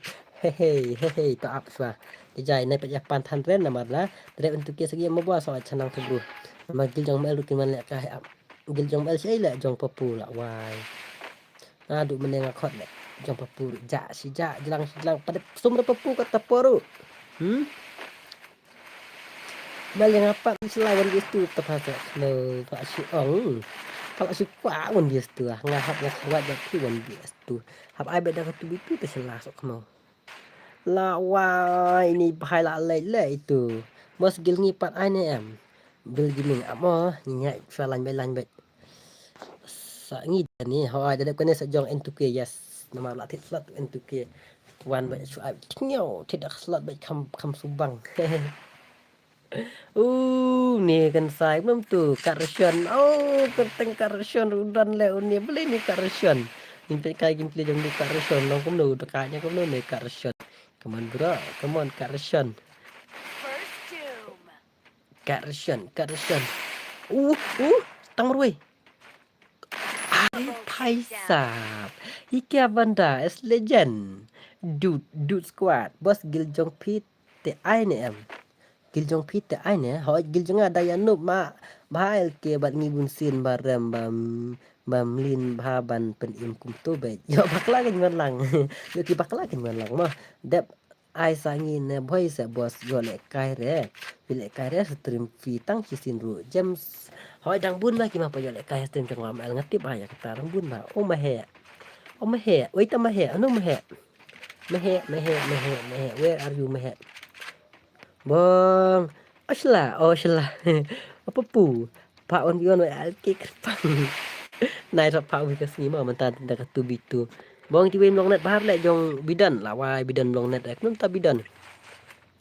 to up swa jai nai pe pan than ren na mar la dep N2K sagi mo bos so chanlang tu bro ma gil jong mel rukin man le ka gil jong mel sei le jong papu la wai du menengah khot le jong papu ja jelang pada sum papu kata poru bal yang apa selawan itu terhadap no pak si ong kalau si kwa wan dia tu ngahap kuat jadi wan dia tu hab ai beda tu itu terselah sok mau la wah ini bahai la le itu bos gil ngipat ai ne em bil giming amo nyai salan belan bet sa ngi ni hawa ada kene sa jong N2K yes nama la tit slot N2K wan ba su ai tinyo tidak slot ba kam subang ni kan sai belum tu karsyon kerteng karsyon udan le ni beli ni karsyon ni kai gim pli jong ni karsyon long kum nu dekatnya kum nu ni karsyon come on karsyon tang ruai Paisap Ike Banda S Legend Dude Squad Bos Giljong Pit Te ai ne em Giljong Pit te ai ne Ho Giljong ada yang nup ma Bahal ke bat ngibun sin barem bam lin baban pen im kum tu be yo bakla kan lang yo ki bakla kan lang mah dep ai sangin ne boy se bos yo le kai re stream fi tang kisin ru James hoi dang bun ba ki ma pa yo le kai stream jang ma el ngatip aya kita rang bun ba ma he oi ta ma he anu ma he where are you ma he bong asla apa pu pak on yon wa al ki kerpang nai ra pak wi kasni ma man ta da tu bitu bong ti wem long net bahar le jong bidan lawai bidan long net ek nun ta bidan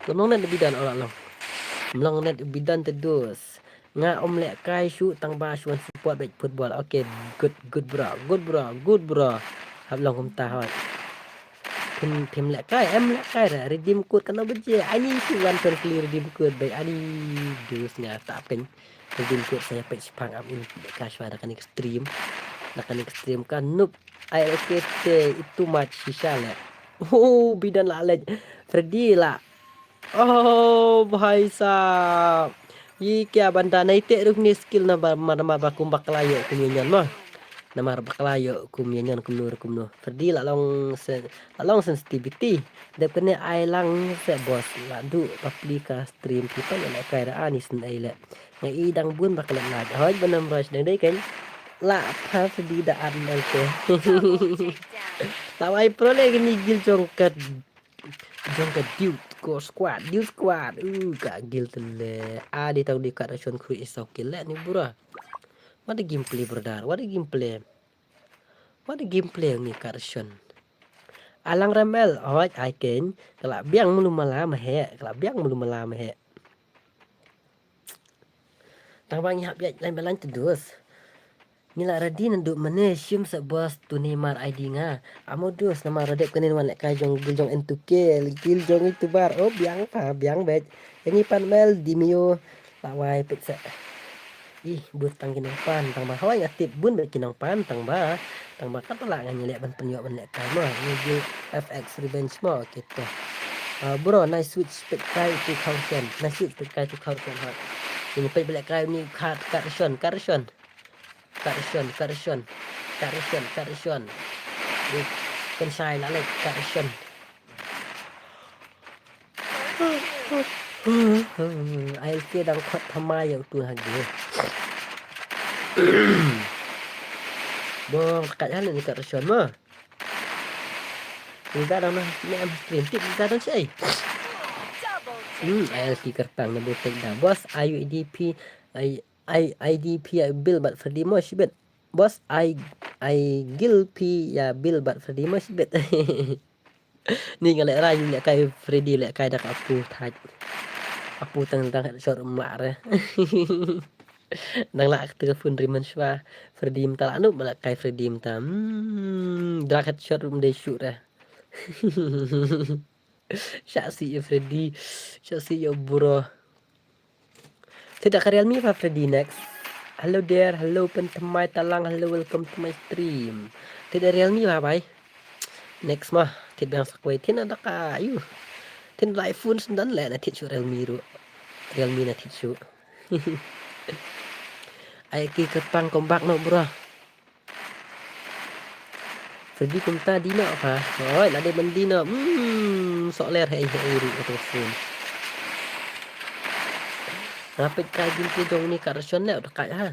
long net bidan ola long net bidan terus nga om le kai shu tang ba shuan support baik football okay good bro hab long kum ta hot phim lại cái em lại cái là redeem code kan beje ani si one per clear redeem code baik ani dus ngata pen redeem code saya pe spang am in cash pada kan extreme kan noob I itu match sisa le oh bidan lalaj Freddy lah oh भाई साहब ये क्या बंदा नहीं ते रुकनी skill na ba marama kumbak layo kunyan mah namar baklayo kumyanyan kumno Ferdi la long sensitivity de kene ai lang se bos la du paplika stream kita ya la kai ra anis nai le ngai idang bun bakla la hoj banam rush dai kan la pa Ferdi da an nal ke la wai pro le ni gil jongkat dude squad ka gil tele di tau di karation crew isok le ni bura. What a gameplay, brother. What a gameplay ni karsyon. Alang ramel, alright, I can. Kalau biang mulu malam he. Tang ihap ya lain balan terus. Nila radi nanduk magnesium sebos tu Neymar ID nga. Amo dus nama radep kenin wan lek kajong giljong entuke, giljong itu bar. Oh biang bet. Ini pan mel dimio lawai peksa. Ih, buat tangkin pan, tang bah hawai ngatip bun bek kinang pan, tang bah kan pelak nganyelek ban penyok ban lek kai mah, ngejil FX revenge mah gitu. Bro, nice switch spek kai to caution. Ha. Ini pe belak kai ni karsyon. Di kan sai la lek karsyon. ALK dang khot thamai yang tu hagi. Bong kat jalan ni kat restoran mah. Kita dah nak ni am stream tip kita dah sei. ALK kertang na betek dah. Bos IUDP IDP bill but Freddy mo sibet. Bos I gil P ya bill but Freddy mo sibet. Ni ngalek rayu lek kai Freddy lek kai dak apu thaj. Apu tang short mak re. Nang lak telepon riman shwa Freddy mta anu balak kai Freddy mta. Dak short de shoot re. Syasi ya Freddy. Syasi ya bro. Tidak ke Realme apa Freddy next. Hello there, hello pentemai talang, hello welcome to my stream. Tidak Realme apa next mah tidak yang sakwai tin ada kayu. Tin iPhone 9 lah na tisu Realme na tisu. Ai ki ketang kombak no bro. Freddy kumta dino apa? Oi, ada mendino. Sok ler hei uru telepon. Ngapit kajin ki dong ni karsyon le udah kaya ha.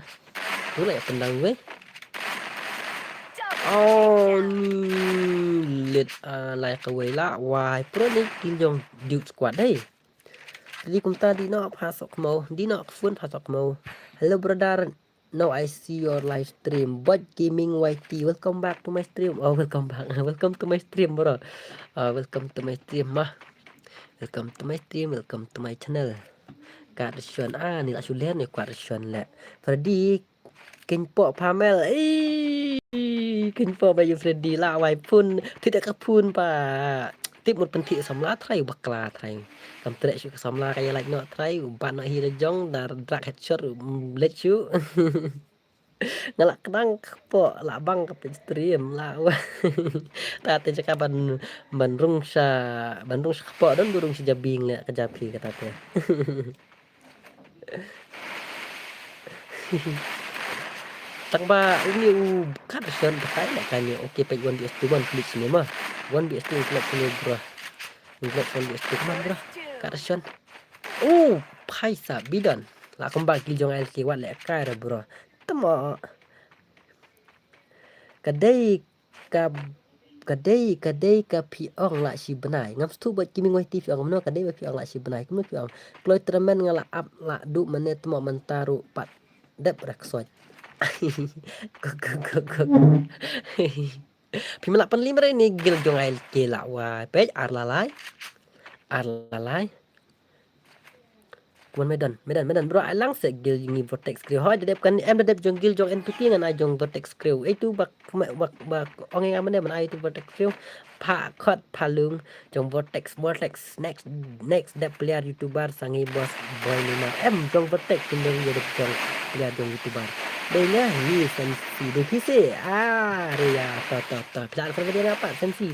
Tu lah pendang we. Oh ni let like away la why pro ni kiljong dude squad dai. Jadi kumta dino pasok mau, dino phone pasok mau. Hello brother. Now I see your live stream. Bot Gaming YT. Welcome back to my stream. Oh, welcome back. Welcome to my stream, bro. Welcome to my stream mah. Welcome to my channel. Karsyon ni lah sulen ni karsyon le. Freddy kenpo pamel. Kenpo bayu Freddy lah wai pun tidak kapun pa. Tip một penthi samla trai bakla trai. Kam trek syuk samla kaya like not trai ban nak hira jong dar drag headshot let you. Ngalak kenang po la bang ke stream la. Tate cakap Bandung sa po dan burung si jabing le ke japi kata te. Tang ba ini kat sen pakai lah kan ni. Okey pay 1BS2 1 klik sini mah. 1BS2 klik sini bro. Klik 1BS2 kemana bro? Kat sen. Paisa bidan. Lah kembali jong LK wat lek kai bro. Temo. Kadai ka piong la si benai. Ngam stu buat kimi ngoi TV ong no kadai ba piong la si benai. Kemu piong. Kloi tremen ngala up la du mene temo mentaru pat dep reksot. Pimela penlimre ni gil jong LK la wa pej arlalai Kuman Medan bro ai lang se gil ni vortex crew hoi dedep kan em dedep jong gil jong entuki ngan ai jong vortex crew itu bak ong ngam ne man ai tu vortex crew pa khot palung jong vortex next dep player youtuber sangi bos boy ni ma em jong vortex kindong dedep jong player jong youtuber Denya ni sensi devise area to plan dia apa sensi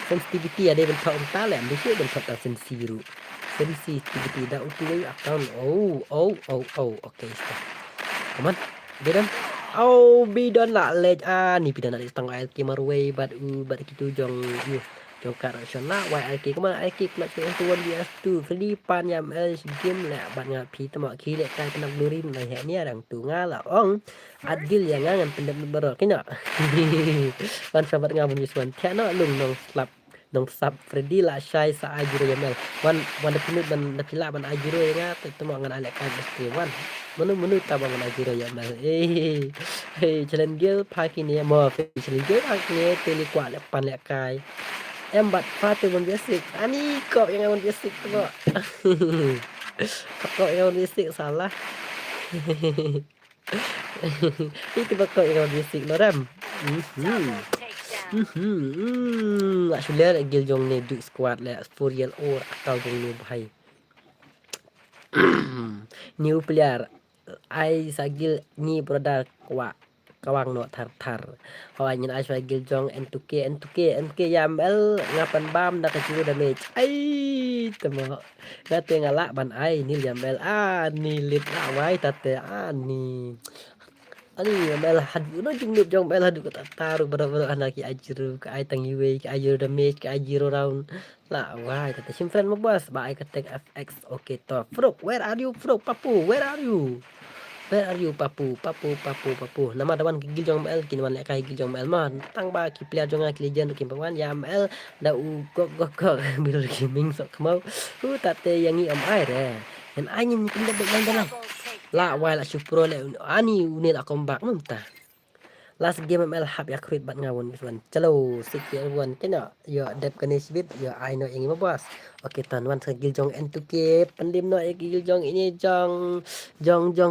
sensitivity ada bentuk entah lah mesti bentuk sensi ru sensitivity dah utuh account okay stop come on bidon bidon lah lej ni bidon nak setengah LK marway but gitu jong jong correction lah LK kemana LK nak cek tuan dia tu Filipan yang game lah banyak pi temak kiri kai penak durim lah ni orang tu ngalah ong adil yang ngan pendem berok kena kan sahabat ngabun yuswan tiana lung nong slap nong sub Freddy lah Syai sa ajiro yamel wan da pinut ban da pila ban ajiro yang ngata temo ngan alek kan mesti wan menu tabang ngan ajiro yamel challenge gel paki ni mo challenge gel paki ni teli kwa lek pan lek kai em bat patu ban basic ani kok yang ban basic tu kok yang basic salah itu bakal yang basic lo ram Nak sulia nak gil jong ni duit squad lah 4 year old atau jong ni bahai new player ai sagil ni produk kawang no tar hawa nyen ai sagil jong N2K yamel ngapan bam dak kecil damage ai temo ngate ngala ban ai ni yamel ni lit la wai tate ni ani mel hadu no jong mel hadu kata taru berat anak ki ajru ka ai tang yue ki ajru damage ki ajru round la wai kata simpan mo bos ba ai kata FX okay to Frog where are you Frog Papu where are you Papu nama dawan gigil jong mel kin wan lek kai gigil jong mel mah tang ba ki player jong ki legend ki pawan ya mel da u gok bil gaming sok mau tate yang ni am ai re en anyin kin da dalam la wai la supro le ani unil akombak mumta last game ML hab ya kruit bat ngawon biswan chalo sikir wan kena yo dep kanis bit yo I know yang bos oke tan wan segil jong N2K pendim no gil jong ini jong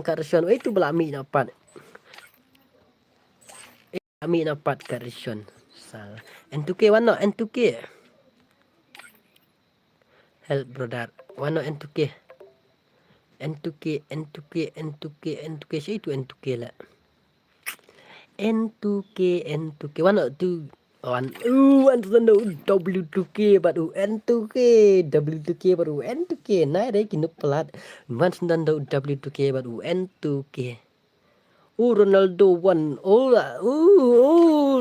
karsyon itu belami dapat ami dapat karsyon sal N2K wan no N2K help brother wan no N2K siapa itu N2K lah N2K one W2K baru N2K W2K baru N2K naik deh kini pelat one sundan W2K baru N2K Ronaldo one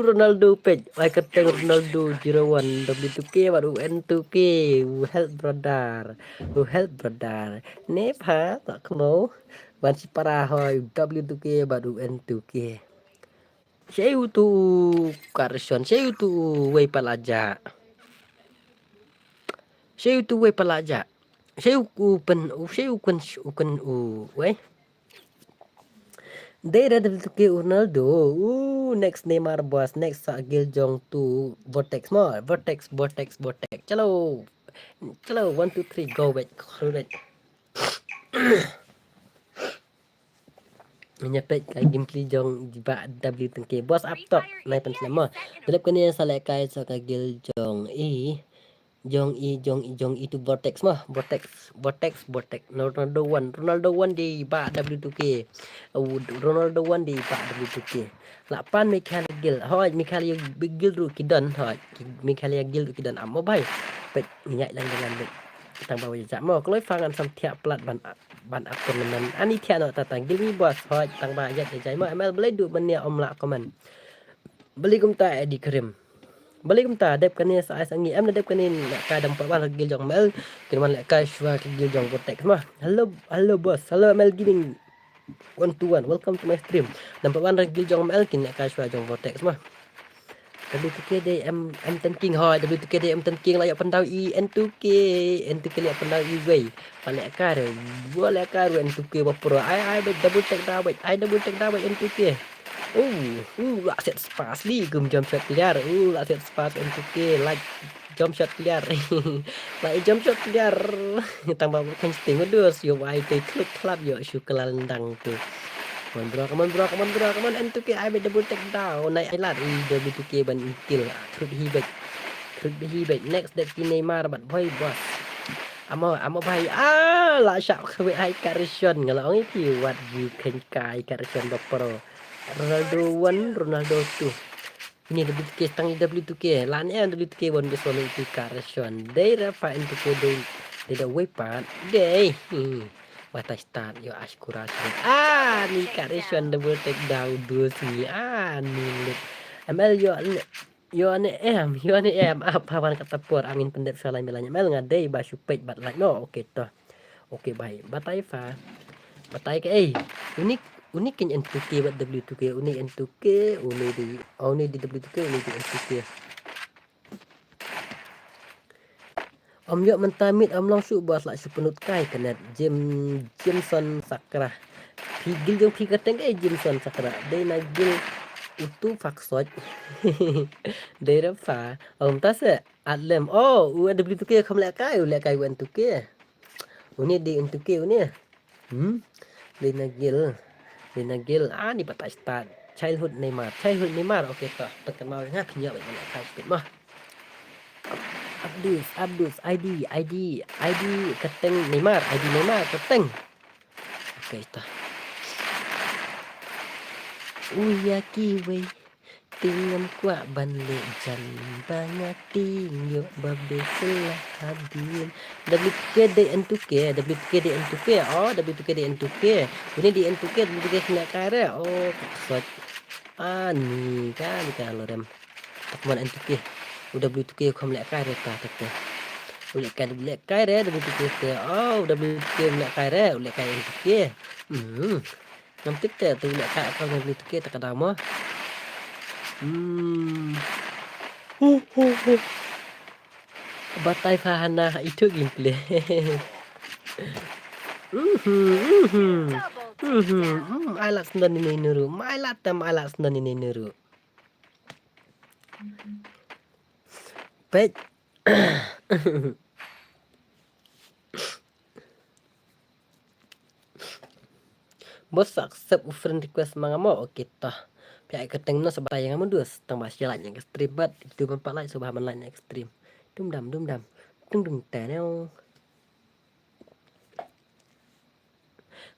Ronaldo page I kata Ronaldo 01 W2K baru N2K help brother Nepa tak mau bansi parah hoy W2K baru N2K saya tu karson saya tu way palaja saya ukan way Dera W2K Ronaldo next Neymar bos next Gil Jong tu Vortex chalo 1 2 3 go back nyepet kai gameplay jong ba W2K bos up top naik pen selama delep kini salah kai so ka Gil Jong itu Vortex Ronaldo 1 di ba W2K Ronaldo 1 di ba W2K 8 Michael Gil hoi Michael Gil ru kidan hoi Michael Gil ru kidan amo bai pet nyai lang dengan bet tang bawa jam mo kloi fangan sam tiap plat ban up tournament ani tiap no tatang Gil ni bos hoi tang ba jat jai mo ML boleh du benia omla komen beli kumta edi krim balik kumta dep kani sa sangi em dep kani nak ka dam pa gil jong mel kirman lek ka shwa gil jong Vortex mah hello boss hello ML gaming 121 welcome to my stream dam pa gil jong mel kin lek ka shwa jong Vortex mah W2K day em tanking hoi W2K day em tanking layak pandau N2K layak pandau way palek ka re boleh ka N2K pro ai double tag dah N2K lah set spas li gum jam set liar lah set spas N2K like jump shot liar. Lại jump shot liar. Tambah bukan setting udus. Yo ai tây club club yo syukelandang tu. Come on bro, N2K I made double take down. Naik ailat W2K ban kill. Krut hibek. Next that Neymar bat boy boss. Amo bhai la shot khwe ai Carson ngalong itu what you can kai Carson pro. Ronaldo 1, Ronaldo 2. Ini W2K stang W2K. Lan W2K bon bis solo itu Carson. They rafa N2K they the weapon. They. What I start yo akurasi. Ni Carson double take down dua sini. Ni ML yo ane em apa wan kata por angin pendek salah belanya mel ngadai ba supet bat like no okay toh. Okay baik. Batai ke unik kan N2K bat W2K unik N2K unik di W2K unik di N2K. Om yo mentamit om langsung buat lah sepenut kai kena Jameson Sakra. Pigil jong pikateng Jameson Sakra. Dai nagil itu faksot. Dai rafa. Om tase adlem. W2K kam lek kai N2K. Uni di N2K uni. Dai nagil. Ni patah start. Childhood Neymar. Okay toh. Tekan mau ngah kinyo ba kai speed mah. Abdus ID keteng Neymar keteng. Okay ito. Uya kiwe tingam kwa banle jan banyak tingyo babe selah hadin. W2K di N2K. W2K ini di N2K kena kare. Maksud ni kan kalau rem takman N2K W2K không lẽ cái ta thật lẽ cái đấy W2K W2K lẽ cái đấy lẽ cái N2K ngắm tích từ lẽ cái không W2K tak ada mah batai fahana itu gameplay alat sendan ini nuru alat sendan ini nuru Pet Bos accept friend request mga mo okay ta. Pihak keteng no sabay nga mo dus tang mas jalan yang ekstrim bat itu mempat lain subahan lain ekstrim. Dum dam dung teneo.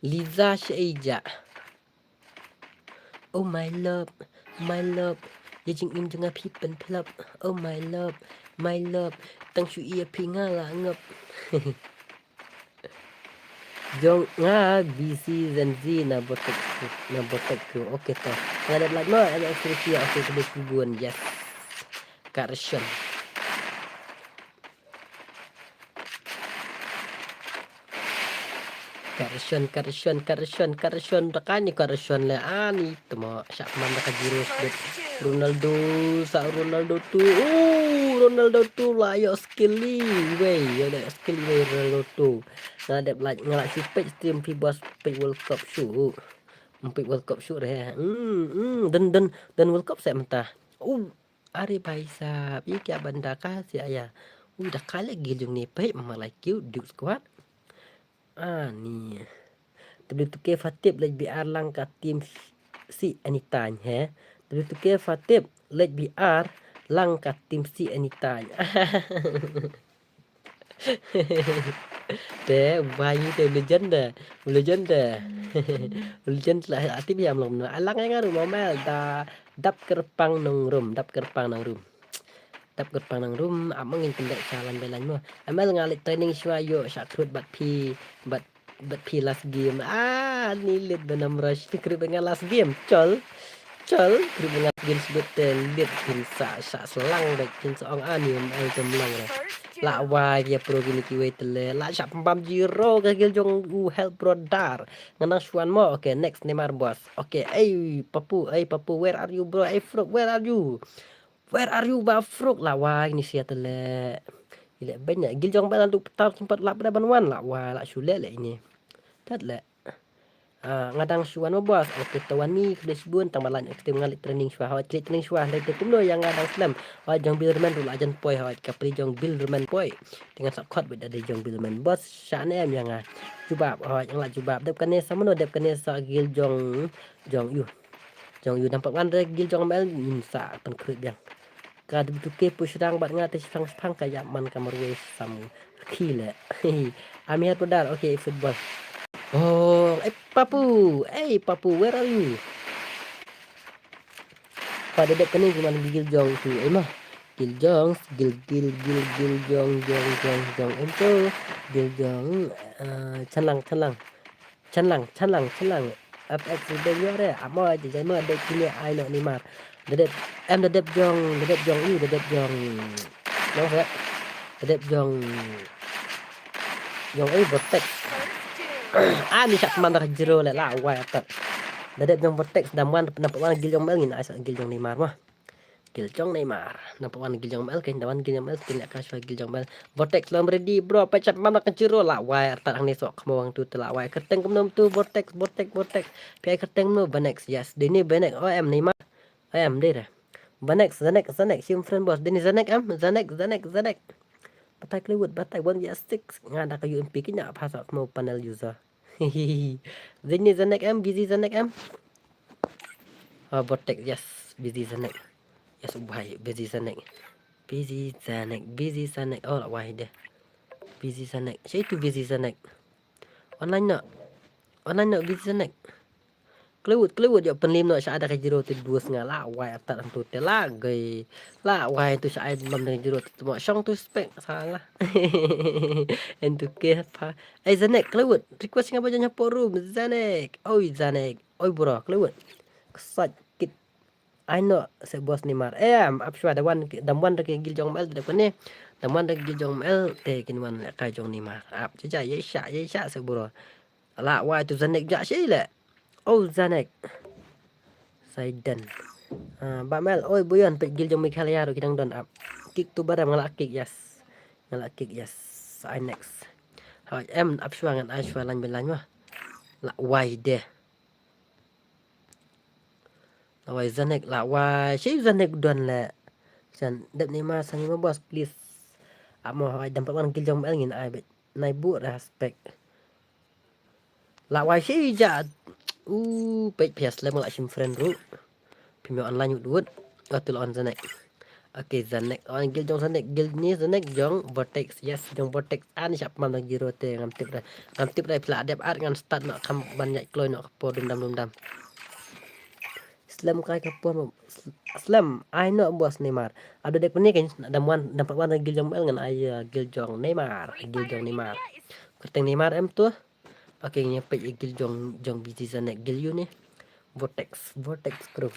Liza Sheija. Oh my love Yajing im jeng api pen pelap. Oh my love tang shu ia pinga la ngap. Jong nga BC Zenzi na botek ku. Okay to. Ngadat lag no ada ekspresi okay sebut kubuan yes. Carson. Dakani Carson le ani temo sak man ka jirus Ronaldo tu lah yo skilly way Ronaldo tu ngadep like ngalak si page stream FIBA page World Cup shoot deh dan World Cup saya mentah ari baisa pi kya banda ka si aya dah kale gilung ni page mamalai kiu Duke squad ni W2K Fatib let BR lang ka team C anytime W2K Fatib let BR lang ka team C anytime. Te bayi te legend lah aktif ya belum alang yang ngaru momel dap kerpang nang room amang in pendek jalan belan mo amal ngalit training shwayo shakrut bat pi last game ni lit benam rush fikri dengan last game col fikri dengan game sebetul lit kinsa selang dak kinsa ong anium ai jemlang la wai ya pro gini kiwe tele la syak pam jiro gagil jong help brodar nganang swan mo okay next Neymar boss okay papu where are you bro Frog where are you ba Frog la wai ni sia tele ile banyak gil jong balan tu petar sempat lap dah banwan la wai la sule le ini tat le ngadang syuan mo bos oke tawan ni kedes bun tang malan kita mengalit training syua hawat klik training syua le te kumno yang ngadang slam hawat jong bilderman dulu ajan poi hawat kapri jong bilderman poi dengan sakot beda de jong bilderman bos syane em yang jubab hawat yang la jubab dep kane samono dep kane sa gil jong yu nampak kan gil jong mel insa pen krut yang kad butuke pusrang bat ngate sang kayak man kamar wes sam kile ami hat podar oke football. Oh, Papu, where are you? Pada dek kening gimana gigil jong tu, mah gil jong, gil jong, itu gil jong, canlang, FX sudah nyore, amo aja jadi mah dek kini ai nak ni mar, dedep jong, no saya, dedep jong botek. Ni sak mandar jero le la wai atat. Dadep jong vortex daman nampak wan gil jong mel ngin asa gil jong Neymar mah. Gil jong Neymar nampak wan gil jong mel kain dawan gil jong mel tidak kasih gil jong mel. Vortex lam ready bro pecat mandar jero la wai atat ang ni sok kemawang tu telak wai keteng kemnom tu vortex. Pi keteng no banex yes. Dini banex em Neymar. Em dia dah. Banex zanek sim friend bos. Dini zanek. Batai Hollywood, batai 1vs6 ngada kayu MP kenya pasal mau panel user. Zini zanek em, busy zanek em. Vortex yes, busy zanek. Yes, why busy zanek. Oh, why dia. Busy zanek. Saya itu busy zanek. Online nak busy zanek. Keluar ya penlim nak ada ke jero tu 2,5 lah wai atat tu te lagi. Lah wai tu saya mam dengan jero tu mak syong tu spek salah. Entu ke apa? Zanek keluar. Request ngapa jangan forum Zanek. Zanek. Bro keluar. Kesat kit. I know se bos Neymar. Apswa dawan ke gil jong mel depan ni. Dawan de gil jong mel te kinwan kai jong Neymar. Ap jaja ye sya se bro. Lah wai tu Zanek jak syi le. Zanek Saidan Mbak Mel buyon pegil jong Michael Yaro kidang don up kick tu barang ngalak kick yes I next how em up swangan I swalan belan mah la wai deh la wai Zanek la wai si Zanek don le san dep ni ma sang bos please amo hai dampak wan gil jong Mel ngin ai bet nai bu respect la wai si ja page PS le mulai sim friend ru. Pimio online duit. Atul on Zanek. Oke Zanek on gil jong Zanek gil ni Zanek jong vortex yes jong vortex an siap mam lagi jero te ngam tip dah pila adep art ngan start nak kam banyak kloy nak po dendam. Slam kai kapon Slam I know bos Neymar. Ada dek ni kan dapat wan gil jong mel ngan ai gil jong Neymar. Keteng Neymar em tu. Oke nyampe gil jong busy Zanek gil you ni vortex crew.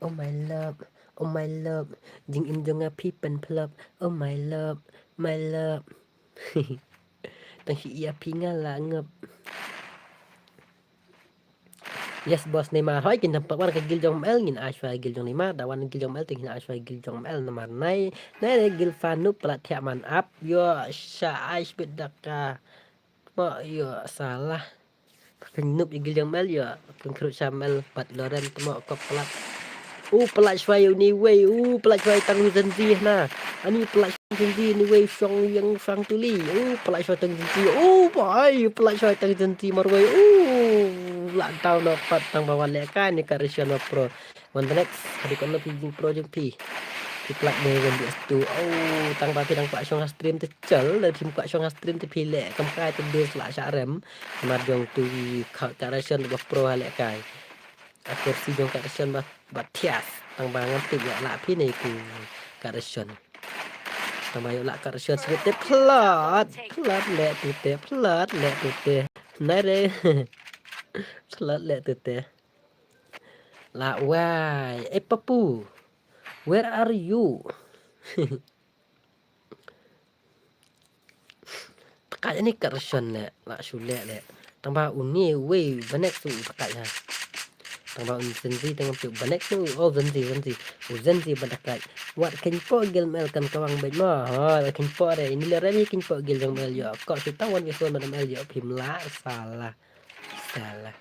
Oh my love jing im jong a people plug. Oh my love tang si ia pinga la ngep. Yes bos Neymar hoi kin tampak war ke gil jong mel ngin aswa gil jong Neymar dawan gil jong mel tingin aswa gil jong mel namar nai gil fanu plat man up yo sya ais bedaka. Mak yo salah penup gil jong mel yo pengkerut samel pat loren temo kop plat plat swai ni wei plat swai tang zenzi na ani plat zenzi ni wei song yang sang tuli plat swai tang zenzi bai plat swai tang zenzi marwei la tau no pat tang bawan lekan ni karisyan pro one the next hari kon pijing project pi plat ni wen dia tu tang ba tang pak song stream te chal le tim pak song stream te pile kam kai te des la sharem mar jong tu karisyan ba pro hale kai akhir si jong karisyan ba tias tang ba ngam tik ya la pi ni ku karisyan tang ba yo la karisyan sebete plat le tu te nai re plat le tu te la wai Papu where are you? Pakai ni karisyan le la sule le tang ba uni wei banek tu pakai ha tang ba zenzi tang tu banek tu zenzi badakai wat kin po gil mel kan kawang bai ma kin po re ini le re kin po gil jong mel yo ko kita wan vi so madam el yo pim la salah Salah.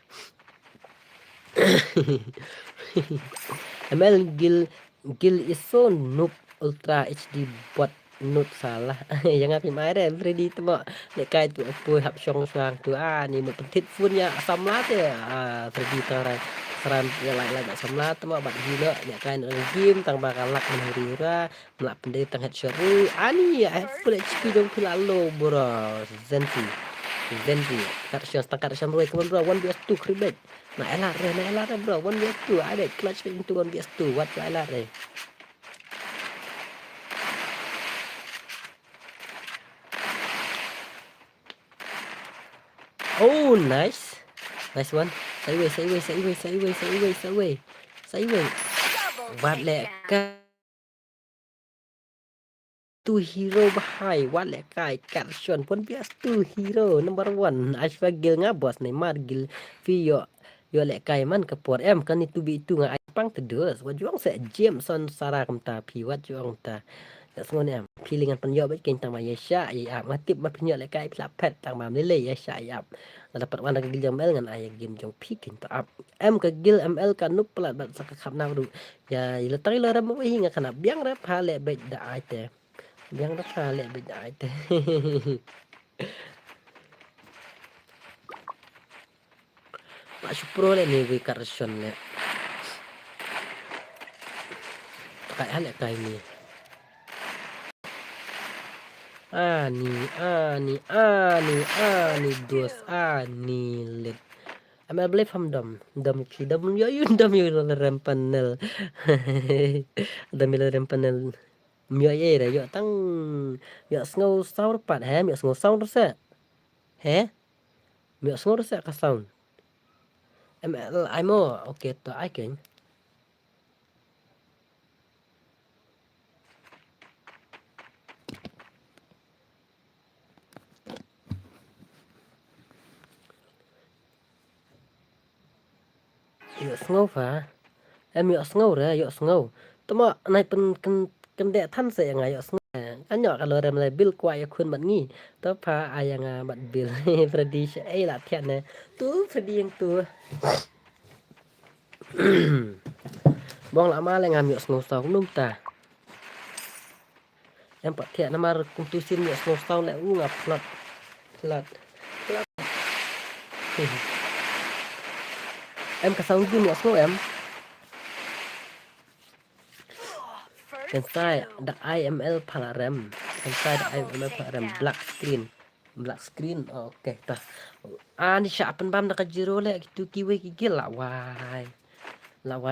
ML Gil is so noob ultra HD bot noob salah. Yang ngapi mai deh Freddy tu mak. Lek kai tu apa hap syong sang tu ni mak pentit phun ya samlat ya. Freddy tu orang seram ya lai nak samlat tu mak bat gila nek kai nak game tang bakalak menhuri ra melak pendai tang headshot ani ya full HP dong pilalo bro. Zenzi kat syam roy kawan bro 1vs2 kribet. Nak elat bro 1vs2 ada clutch into 1vs2 what tu elat re. Oh nice one. Sideways. What lẹ ka tu hero bahai what lẹ kai kat syon 1vs2 hero number 1 Ashfa gil ngabos Neymar gil Vio yo lẹ kai man ke por em kan itu bi itu ngai pang terus wat juang se Jameson Sarah kem ta pi wat juang ta tak semua ni am pilingan penyo bet ken tang ya sya ya matip ma penyo lẹ kai plapet tang mam lele ya sya ya dapat warna gil jamel ngan ayah game jong pikin ta up em ke gil ml kan nup plat bat sak khap na du ya ilo tari lo ram wi nga kana biang rap ha lẹ bet da ai te biang rap ha lẹ bet da ai te Pak Supro lẹ ni wi karson lẹ kai ha lẹ kai ni ani dos ani let am I believe ham dom ki dom yo yun dom yo rem panel dom yo rem panel myo ye re yo tang yo sngo sound pat he myo sngo sound se he myo sngo se ka sound ML imo okay to I can yo sngo fa em yo sngo re yo sngo tama nai pen ken de than se yang yo sngo kan yo kalau rem le bil kwa ya kun bat ngi to pa ayang bat bil Freddy ai la thian ne tu Freddy yang tu bong la ma le ngam yo sngo song num ta em pat thian namar kum tu sim yo sngo song le ngap lat em ka song dim yo sngo em inside the IML palarem inside the IML palarem black screen okay ta ni sya pen bam nak jiro le tu kiwe gigil la wai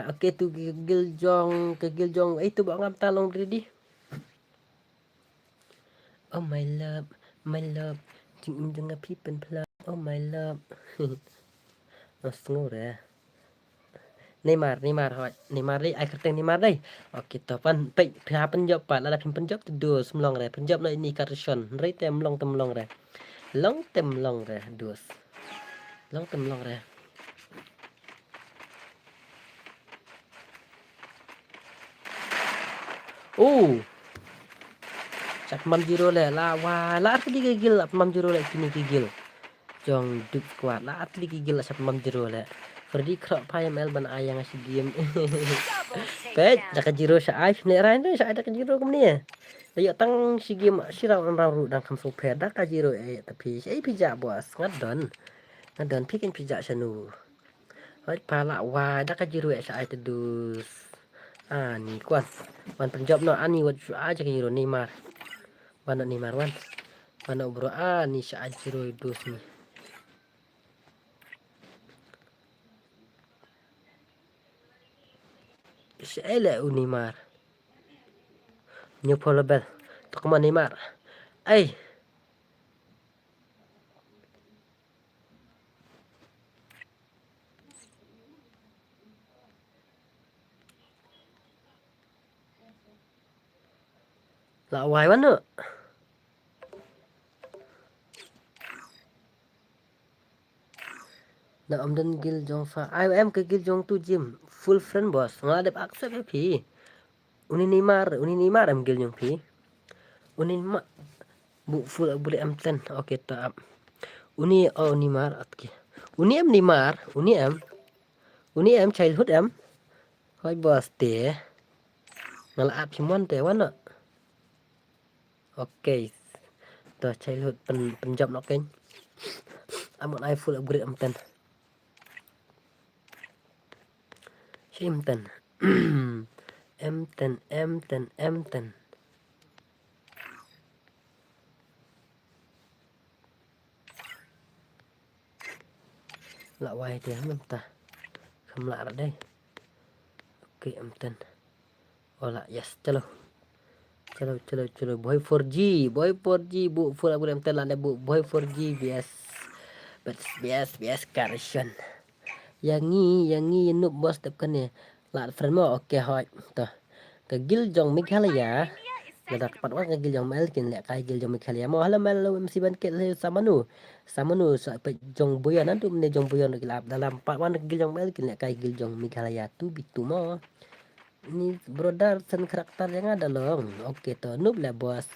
okay tu gigil jong itu bang ngam talong ready oh my love jing dengan people plan oh my love ngore Neymar hỏi Neymar đi ai kerteng Neymar đây kita pan pe pha penjop pat la penjop tu dos mlong re penjop la ini karson re tem long re long re dos long re chặt mâm zero le la wa la atli gigil mâm zero le kini gigil jong duk kuat la atli gigil chặt mâm zero le Freddy krok pai ML ban ayang asi game. Pet dak jiro sa ai ne rain de sa dak jiro kum ni. Yo tang si game si rang ru dang kam so pet dak jiro tapi ai pizza bos ngadon pikin pizza sanu. Hoi pala wa dak jiro sa ai tedus. Ni kuat wan penjob no ani wat aja jiro Neymar. Wan Neymar wan. Wan bro ni sa jiro dus ni. Ele Neymar new polabel to come on Neymar ay la wai wan no na amdan gil jong fa em ke gil jong tu gym full friend boss ngadep accept pi uni Neymar am gil jong pi uni ma bu full boleh am10 okay ta uni Neymar atki Uni em Neymar, uni em childhood em. Hoi bos te. Ngalaap Simon te wan. Okay. Tuh childhood penjob nok keng. Amon I full upgrade am ten. Sim ten. M10. Lạ hoài thì hắn ta. Không lạ rồi đây. Ok M10. Olah yes, chalo. Boy 4G bu full upgrade M10 lah bu boy 4G bias correction. Yang noob bos tekan ni. Lạ friend mo okay hoi. Tuh. Ke gil jong Meghalaya. Ada dapat wang ke gil jong Melkin lek kai gil jong Meghalaya mo hala melo mesti banket le samanu sa pe jong boyan antu mene jong boyan gilap dalam pat wan gil jong Melkin lek kai gil jong Meghalaya tu bitu mo. Ini brodar sen karakter yang ada long. Oke to noob lah bos.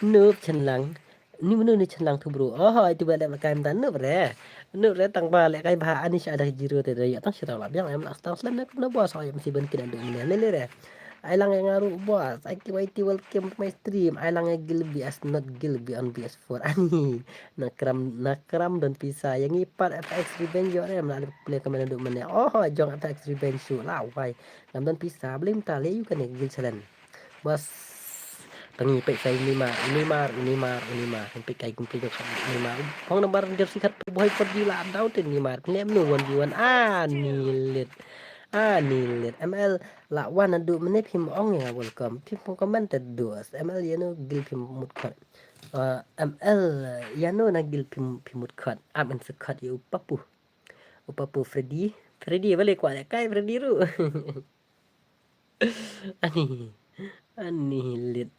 Noob cenlang. Ini mana ni cenlang tu bro. Oh itu balik kai mtan noob re. Noob re tang balik kai bah ani ada jiru te ya tang sira lah biang em nak tang slam nak bos oh mesti banket andu mene le re. I lang yang ngaruh bos. I KYT welcome to my stream. I lang yang gilbi as not gilbi on PS4. Ani nakram dan pisah. Yang ipat FX Revenge yo rem lah play kemana duk mana. Oh jong FX Revenge show lah wai. Ngam dan pisah beli mta le you kan gil challenge. Bos tangi pe sai Neymar. Sampai kai kumpul jok Neymar. Pong nomor jersey kat boy pergi lah dau te Neymar. Nem nu 1v1 nilit. Nilit ML lawan adu meneh phim ong ya welcome phim komen terus ML yano gil phim mut khat ML yano na gil phim mut khat amen sekhat ya upapu Freddy balik kwa kai Freddy ru ani lit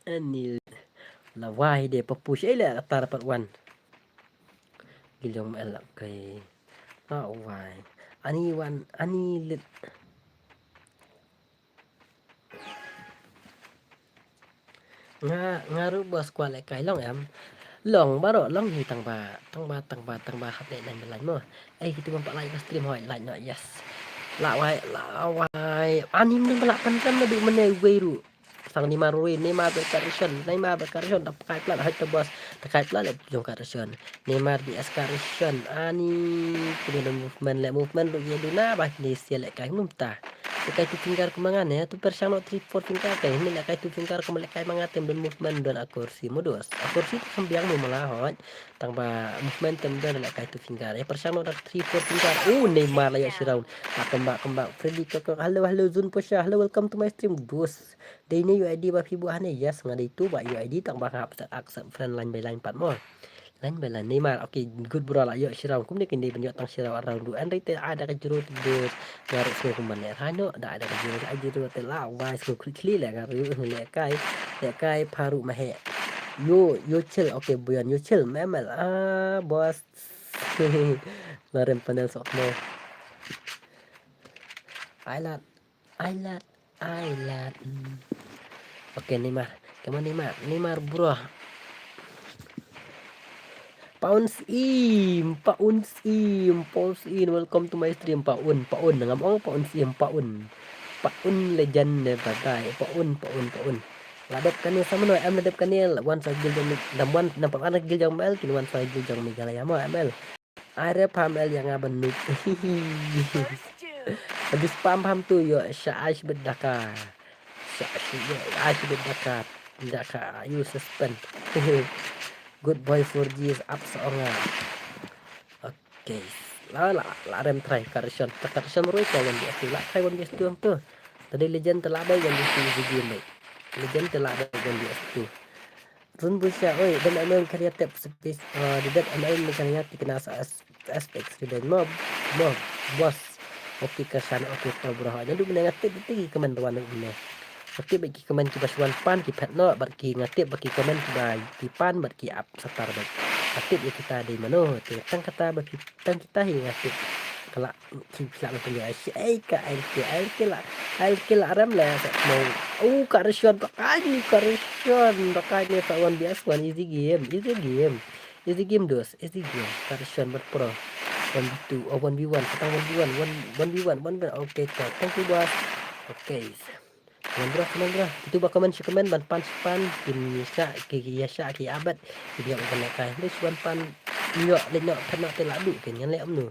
lawai de papu sai la tar pat wan gil yom ML kai lawai ani lit ngaru bos kwa lại cái lòng em lòng ba độ lòng thì tầng ba hấp lệ lạnh lạnh mà ấy thì tôi lại cái stream hỏi lạnh nói yes lạ hoài anh em đừng lạ pan pan lebih menewiru sang Neymar berkarision tak pakai plat hai bos pakai plat lek jong karision Neymar di escarision ani kemudian movement lu ya duna bah ni sia lek kai mumta kai tu tinggal kemangan ya tu persang no 3-4 tinggal kai ni lek kai tu tinggal kemelek kai mangatem dan movement dan akursi modus akursi tu sembiang mu malahot tang ba movement tem dan lek kai tu tinggal ya persang no 3-4 tinggal Neymar layak si round kembak Freddy kakak halo Zun Posha halo welcome to my stream bos day ni UID ba fi buah ni yes ngada itu ba UID tang ba hap accept friend line by line 4 mo line by line Neymar okay good bro lah yuk sirau kum ni kini banyak tang sirau around du and rate ada ka jero tidur ngaru semua kuman ya hano da ada ka jero te la wise ko quickly lah ngaru le kai paru mahe yo chill okay buyan yo chill memel bos larem panel sok mo Island. Oke Neymar. Kemana Neymar bro. Pounds in. Welcome to my stream Paun. Ngomong Pounds in Paun legend bagai. Paun. Ladap kan sama no em ladap kan one side gil jong damwan nampak anak gil jong mel kin one side gil jong Meghalaya mo ML. Are pamel yang aben nuk. Habis pam tu yo Syaish berdaka. Daka you suspend. Good boy 4G is up seorang. Okay. La rem try correction. Correction roi ka wan dia la try wan dia tu tu. Tadi legend telah ada yang di game. Legend telah ada yang dia tu. Run busya oi dan amel karya tap space dedat amel karya tikna aspek dan mob bos. Oke kesana oke bro jadi mengatip tinggi komen tuan ini oke bagi komen ki basuan pan ki pet no bagi ngatip bagi komen ki pan bagi up setar bagi ngatip ya kita di mana tentang kata bagi tentang kita ngatip kelak kita macam ya ka LK lah ram lah mau correction pakai biasa one easy game dos correction berpro 1v2 oh 1v1 petang 1v1 1v1 okay thank you bos. Okay Come on bro itu ba comment ban pan span kin sa ki sa ki abat dia ban kai this one pan nhọ lên nhọ thật nọ tên là đủ cái nhân lẽ nu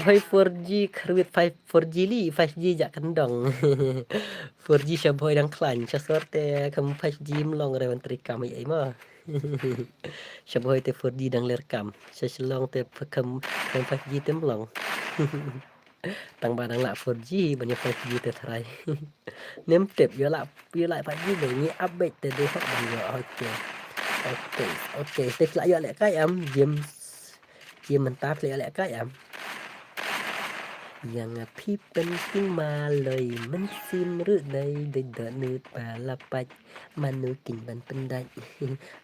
Vai 4G kerwit 4G li 5G jak kendong 4G syaboy dang klan cha sorte kam 5G mlong rewan trikam ai ma syaboy te 4G dang lerkam sa selong te kam 5G te mlong tang ba dang la 4G banyak 5G te thrai nem tep yo la 5G be ni update te de hok ban yo okay te lại yo lại cái em James mentah lại cái em Yang api penting malay mensim rudai dedanut palapaj manukin ban pendai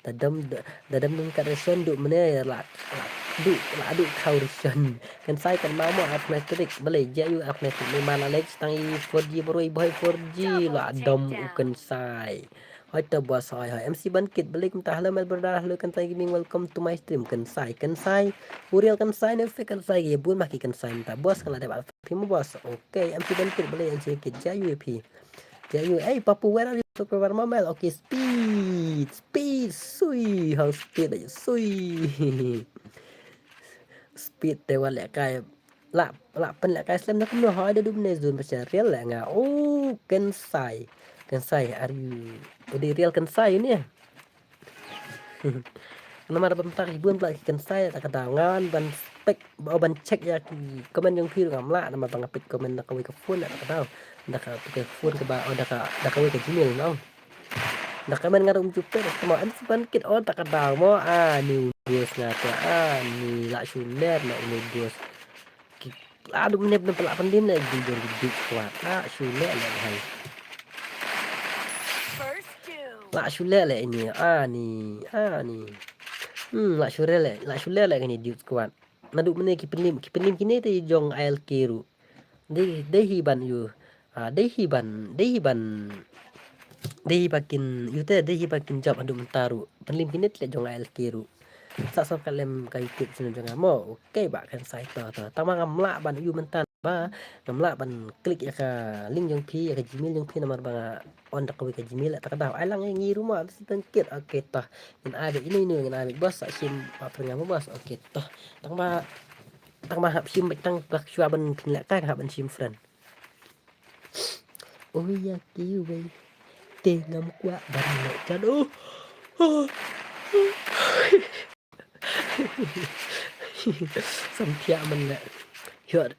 dadam nung karason duk mana la du kaurisyon kan sai kan mau apnetik balai jayu apnetik memang alex tangi 4G boroi boy 4G la dom kan sai Hoi tờ bò sòi hỏi MC Bắn Kịt balik ta hello Melbourne hello kan sai gaming welcome to my stream kan sai Uriel kan sai ne fe kan sai bun maki kan sai ta bos kan ada phim bos okay MC Bắn Kịt balik MC Kit jayu hey papu where are you to cover mamel okay speed sui how speed aja sui speed te wala kai la pen la kai slam nak no hỏi được ne zone pasal real la nga kan sai are you di real kan sai ni nomor bentar ribuan pula kan sai tak kedangan ban spek ban cek ya komen yang phi ngam la nama bang pek komen nak ke phone tak tahu dak ke phone ke ba dak ke Gmail no dak komen ngarum jupe sama an ban kit on tak kedang mo ni bos ngata ni la suler na ni bos aduh menep pelak pendim na di kuat suler la hai la suler la ini ni la suler la ni di kuat naduk mene ki penlim kini te jong al kiru de hiban yu de hibakin yute de hibakin job adu mentaru penlim kini te jong al kiru sa so kalem kai kit sinu jong mo okay ba kan sai to tama ngamla ban yu mentan ba ngamla ban klik ya ka link jong pi ya ka Gmail jong pi nomor bang on dak ka Gmail tak dah ai lang ngi rumah si tengkit okay tah in ada ini ngin ada bos sim apa ngam bos okay tah tang ma hab sim tang bak shua ban kin la ka hab ban sim friend oh ya ki we te ngam kwa ban le kan sampai mana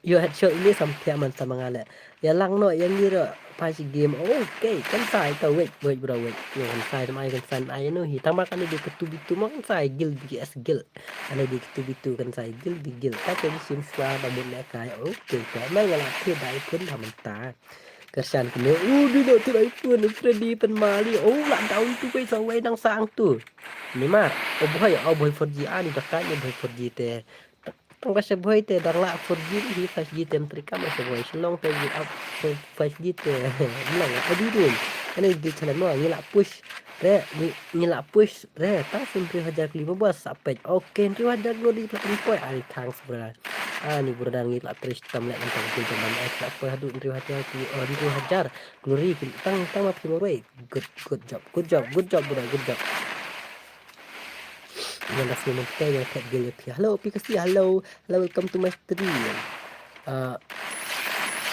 yo headshot ini sampai mana sama ngala ya lang no yang ni ro pas game okay kan sai tau wait bro wait yo kan sai mai kan san ai no hi tama kan di ketu-bitu mak kan sai gil BS gil ana di ketu-bitu kan sai gil ta kan sim swa ba mun le kai okay ka mai ngala thi dai pun tha kersan kene di no tu iPhone Freddy pen mali la daun tu kai sawai nang sang tu ni ma boy 4G ani dak kan boy 4G te tang ka boy te dang la 4G hi 5G tem trika ma boy selong te up 5G te lang adi dun ani di channel no ni la push ta sim 3,500 sampai okay 3,000 lo di platform poi ali thanks bro ni bro ngit la tris tam lek tang tin teman apa hadu 3,000 glory tang ma pimoroi good job bro good job yang dah semua mentai yang kat gil hello Pikasi hello welcome to my stream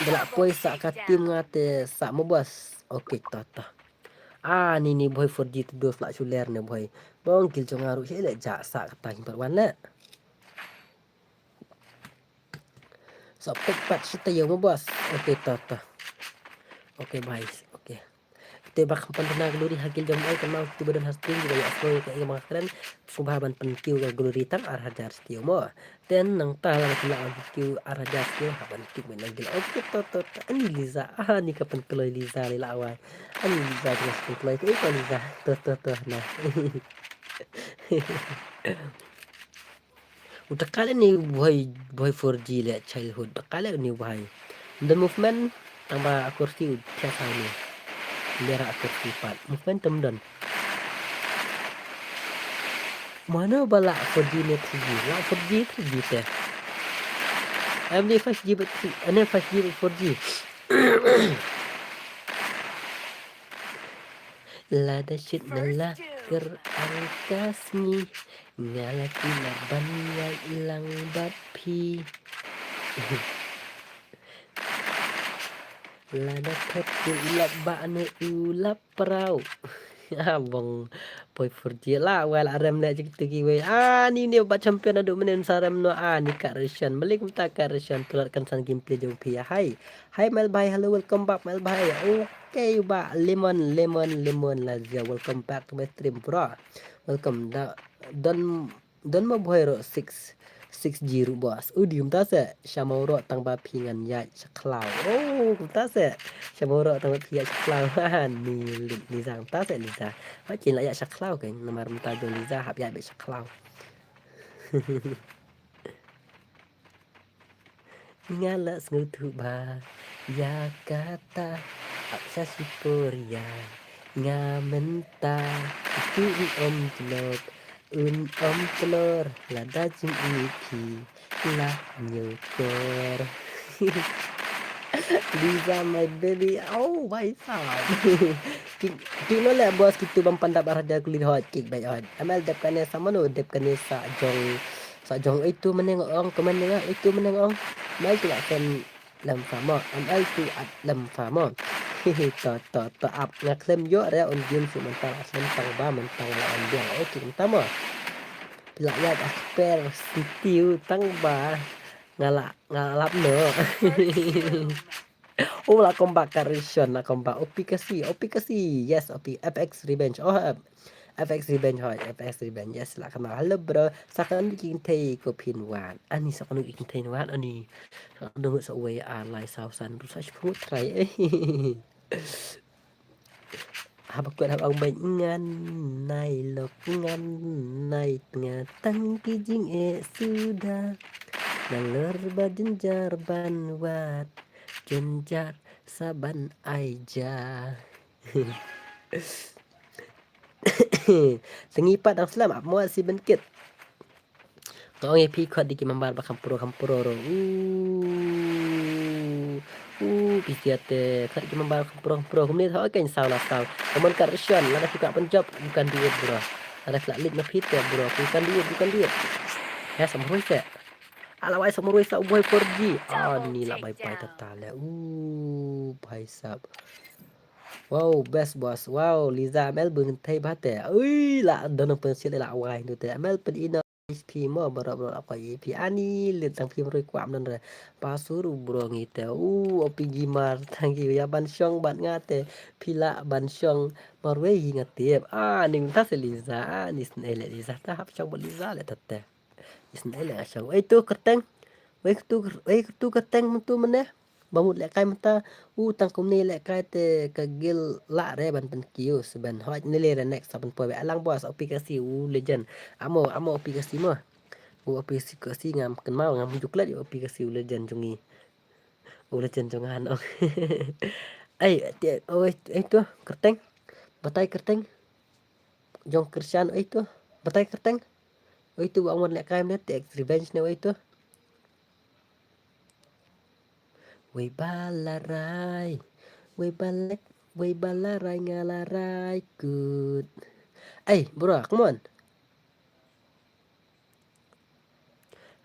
belak poi sak katim ngate sak mo bos okey tata ni boy 4G tu dos lak suler ne boy bong gil jong aru hele jak sak katang perwan le so pat kita yo mo bos okey tata okey bye okey tebak pandana glori hagil jom ai kan mau tu badan hasting juga ya flow ka mga kren subaban pentiu ka glori tang arhajar stio mo ten nang talang kila kiu arhajar stio haban kik men lagi oke to ani liza ni kapan keloi liza lila awai ani liza jelas keloi ko liza to nah udah kali ni boy 4G le childhood kali ni boy the movement tambah kursi biasa ni Lera aktif sifat movement dan Mana bala 4G ni 3G? Lah 4G 3G teh. Am ni 5G but 3, ane 5G but 4G. Lada syit ngelah kerangkasni ngalaki laban yang ilang bapi. Lada tepu ulap bakne ulap perau. Abang boy furji lah wal aram nak cerita kiwe. Ni obat champion aduk menen saram no ni Kak Reshan. Balik minta Kak Reshan tularkan san gameplay jom pia. Hai. Hai Melbai, hello, welcome back Melbai. Okay, ba lemon lazia. Welcome back to my stream, bro. Welcome. Don mo boy ro 6 bos. Dium ta se. Shamoro tang ba pingan ya saklau. Ta se. Shamoro tang ba pingan saklau. Ni Liza ta se Liza. Chỉ lại saklau cái mà ta do Liza hab ya be saklau. Ngala ngutu ba. Ya kata aksa siporia. Ngamenta itu om jelok. Om telur lada jim iki lah nyukur. Liza my baby. Why sad? Kino le bos kitu bang pandap arada kulit hot kick baik hot. Amal depkane sama no depkane sa jong itu meneng ong kemana itu meneng ong. Mal tu akan lam famo. Amal tu at lam famo. To up ngaklem yo re on game su mentang asem tang ba mentang la on dia. Tama. Pila ya asper sitiu tang ba ngalap no. Lah kompak Karishon lah kompak aplikasi yes FX Revenge FX Revenge FX Revenge yes lah kenal halo bro sakan bikin teh kopin wan ani sakan bikin teh wan ani dengar sawai alai sausan rusak semua try habak kuat habang baik ngan nai lok ngan nai tengah tang kijing sudah nalur bajenjar banwat jenjar saban aja. Sengipat ang selam mo si Benkit. Kau ngi pi kod diki mambar ba kampuro ro. Pisiate kod diki mambar kampuro. Kumni thaw kan saw. Kaman Karishon lada suka penjob bukan duit bro. Ada flat na fit ya bro. Bukan duit. Ya sampai se. Alawai samurui sa boy 4G. Ni lah bye-bye total ya. Bhai sab. Wow, best boss. Wow, Liza Melbourne thay bát ya. Lah dono pensil la awai tu te. Mel pen ino HP mo bro apa IP ani le tang phim roi kwam non re. Pasuru bro ngite. Opi gimar thank you ya ban syong ban ngate. Pila ban syong marwe ngate. Ning ta se Liza. Ni snele Liza ta hap syong Liza le tete. Isna'ila siya. Tu kerteng. Tu kerteng tu mana? Bamut lek kai mata. Tang kum ni lek kai te kagil la re ban pen kiu seben. Hoi ni le next saben poe alang bos aplikasi legend. Amo aplikasi mo. Aplikasi ngam ken mau ngam juk la aplikasi legend jungi. Legend jongan ong. Tu kerteng. Batai kerteng. Jong kersian tu. Batai kerteng. Itu awan lek kai net X Revenge ne itu. Wei balarai. Wei balarai ngalarai good. Bro, come on.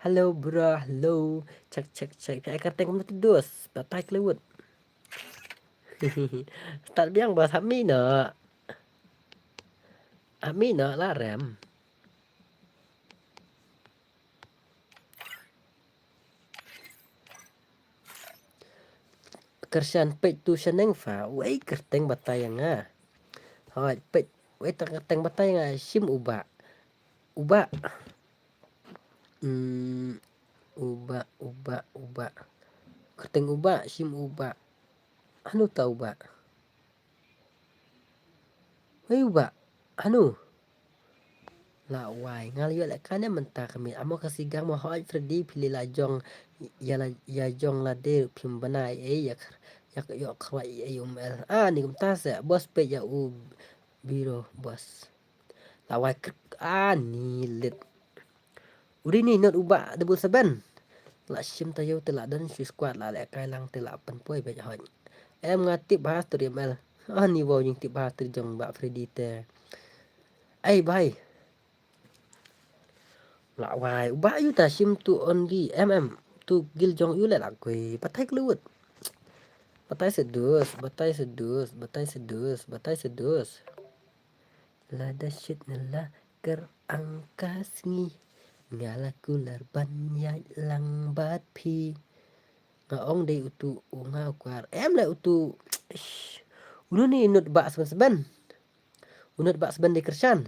Hello bro, hello. Cek. Kayak kateng kamu tidur. Batai kelewut. Tak biang bahas Amina lah rem. Kersian pet tu seneng fa. Wei kerteng batai yang Hoi pet. Wei kerteng batai yang sim uba. Uba. Kerteng uba sim uba. Anu tahu uba. Wei uba. Anu. La wai ngal lek kan mentah kami amo kasih gang mo hoi Freddy pilih la jong ya jong la de pim banai ya yo khwai umel ni kumta se bos pe ya biro bos lawai ni lit uri ni not ubah double seven la sim tayo tela dan si squad la le kai lang tela pan poi be hoi em ngatip bahas tu mel ni wo yung tip bahas tu jong ba Freddy te ai bai la wai ubah yu ta sim tu only tu gil jong yu le la koi patai kluut batai sedus lada shit nela ker angkas ngi ngala kular banyai lang bat pi ngaong dei utu unga kwar em le utu unu ni nut ba seben unut ba seben de kersan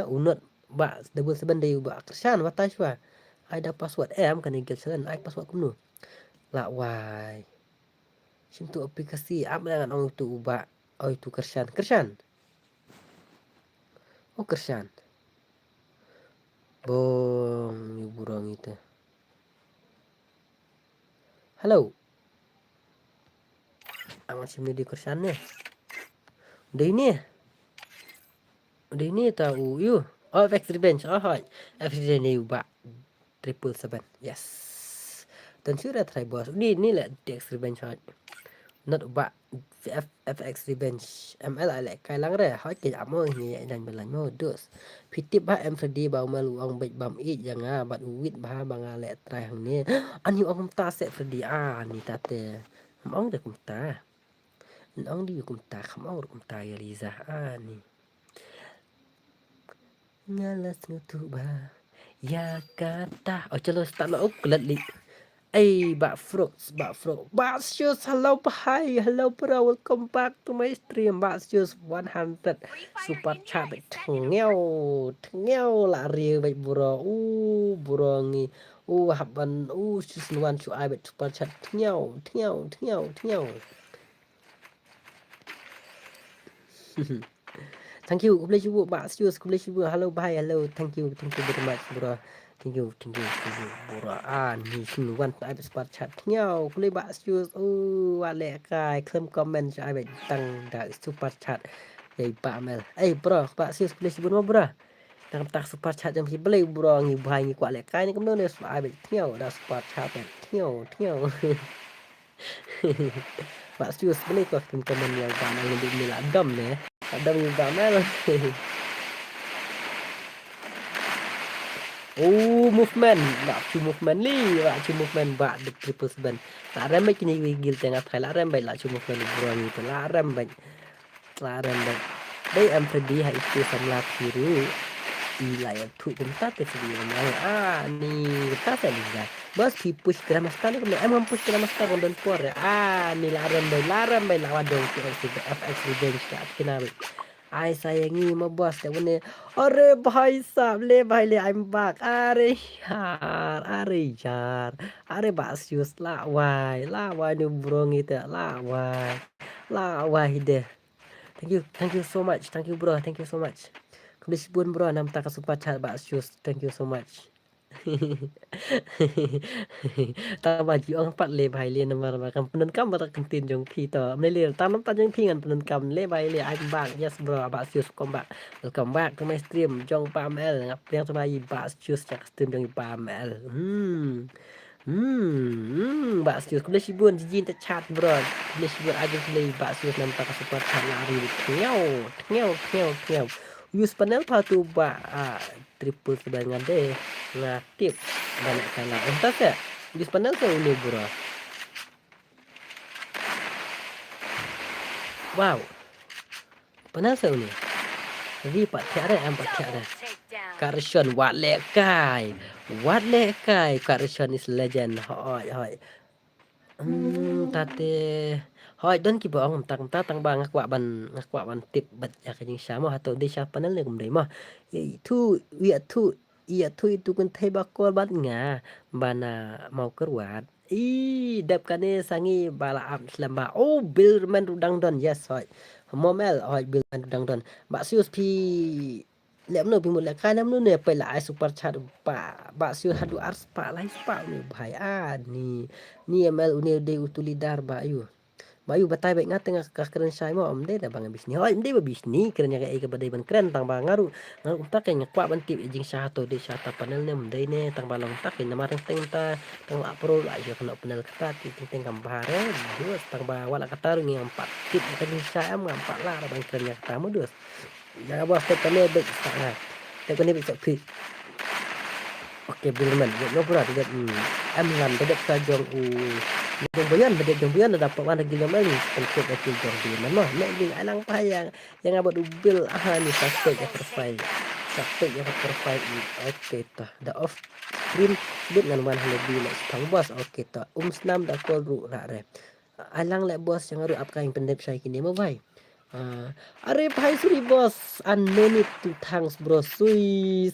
unut ba double seben de ba kersan watai shwa ai da password em kan igel selen ai password kumnu la wai sim tu aplikasi am dengan ong tu ubah oi tu kersan oh kersan bong ni burung itu halo amat sim di kersan nih udah ini tahu yuk oh FX Revenge hai FX Revenge ni ubah 777 yes dan sudah try bos ini lah FX Revenge hai not ubah FX Revenge ML lại cái lăng rồi hỏi cái ẩm ơi thì dành mình là mô được pitip ba em Freddy bao mà lu ông bệnh bầm ít yang bạn uwit ba bang lẹ trai hàng nè anh yêu ông ta sẽ Freddy ni ta te ông được cùng ta ông đi cùng ta không ông được cùng ta ya Liza ni ngalas ngutuba ya kata chalo start na kelat li Bak Fruits, Bak Shoes, hello hi, hello bro, welcome back to my stream, Bak Shoes 100 super chat, thengeo lari baik bro, bro ni, haban, shoes nuan cu ai baik super chat, thengeo. Thank you, kublai cuba, Bak Shoes, kublai cuba, hello bye, hello, thank you very much bro. Thank you bro ni xin quan ai bị spot chat nhau kublai Bak Shoes wa le kai klem comment cho ai bị tăng đại super chat dei ba mel bro Bak Shoes kublai cuba bro tăng tak super chat jam si blai bro ngi bai ngi kwa le kai ni kemno ne ai bị nhau da super chat nhau Bak Shoes blai ko klem comment yang ba mel ni la dom ne adam ni ba mel movement nak cu movement ba de triple seven la rem baik ni gil tengah thai la rem baik la cu movement bro ni tu la rem baik đây em Freddy hai itu samla biru di layar tu tempat tersebut ni kita lihat bos pi push gramastar ni em push gramastar dan por ni la rem baik la wadong FX Revenge kat kenal ai sayangi ma bos te wone अरे भाई साहब ले भाई ले I'm back अरे Bak Shoes la wai nu bro gitu la wai deh thank you so much bro thank you so much kulis bun bro nam tak super chat Bak Shoes thank you so much tambah jiong pat le bai le namar kam penun kam barak kentin jong pi to me le tam nam ta jong pi ngan penun kam le bai le I'm back yes bro Bak Shoes welcome back to my stream jong pa ml ngap yang sama Bak Shoes cak stream jong pa ml Bak Shoes kulis sibun jin ta chat bro kulis sibun aja le Bak Shoes nam tak super chat lari ngeu use panel patu ba triple sebangan deh ngaktif banyak kala entas ya use panel ke ini bro wow panel ke ini jadi pak tiada Karishon wat lekai Karishon is legend hoi tate hoi don ki bong tang bang ngakwa ban tip bat ya kajing sama atau de siapa panel ne kumdai mah itu itu kan thai bakol bat nga bana mau keruat dap kane sangi bala am selamba Billman rudang don yes hoi momel hoi Billman rudang don Bak Shoes pi lem no pi một là khai nam no ne pe la super chat Bak Shoes hadu arspa lai spa ni bhai ni ml une de utulidar ba yu Bayu batai baik ngateng ka keren sai mo amde da bang bisni hoi amde ba bisni keren nya ka badai ban keren tang ba ngaru ngaru ta kay nyakwa ban tip jing sha to de sha ta panel ne amde ne tang ba long ta kay namar teng ta tang la pro la jo kana panel kata ti teng gambare dus tang ba wala kata ngi empat tip ka jing sha am empat la bang keren nya ta mo dus jangan bos te panel baik sa te panel baik sa oke Bilman no berat dia em làm cái đẹp sa jong u jong bian ada dapat mana gila mali untuk itu jong bian mah nek gil alang pa yang abad ubil ni suspect ya perfect oke tah da off screen bit ngan wan lebih nak sepang bos oke tah snam da kol ru ra re alang lek bos yang ru apka yang pendep saya kini mau bai अरे भाई सुरी boss unmanaged to thanks bro sui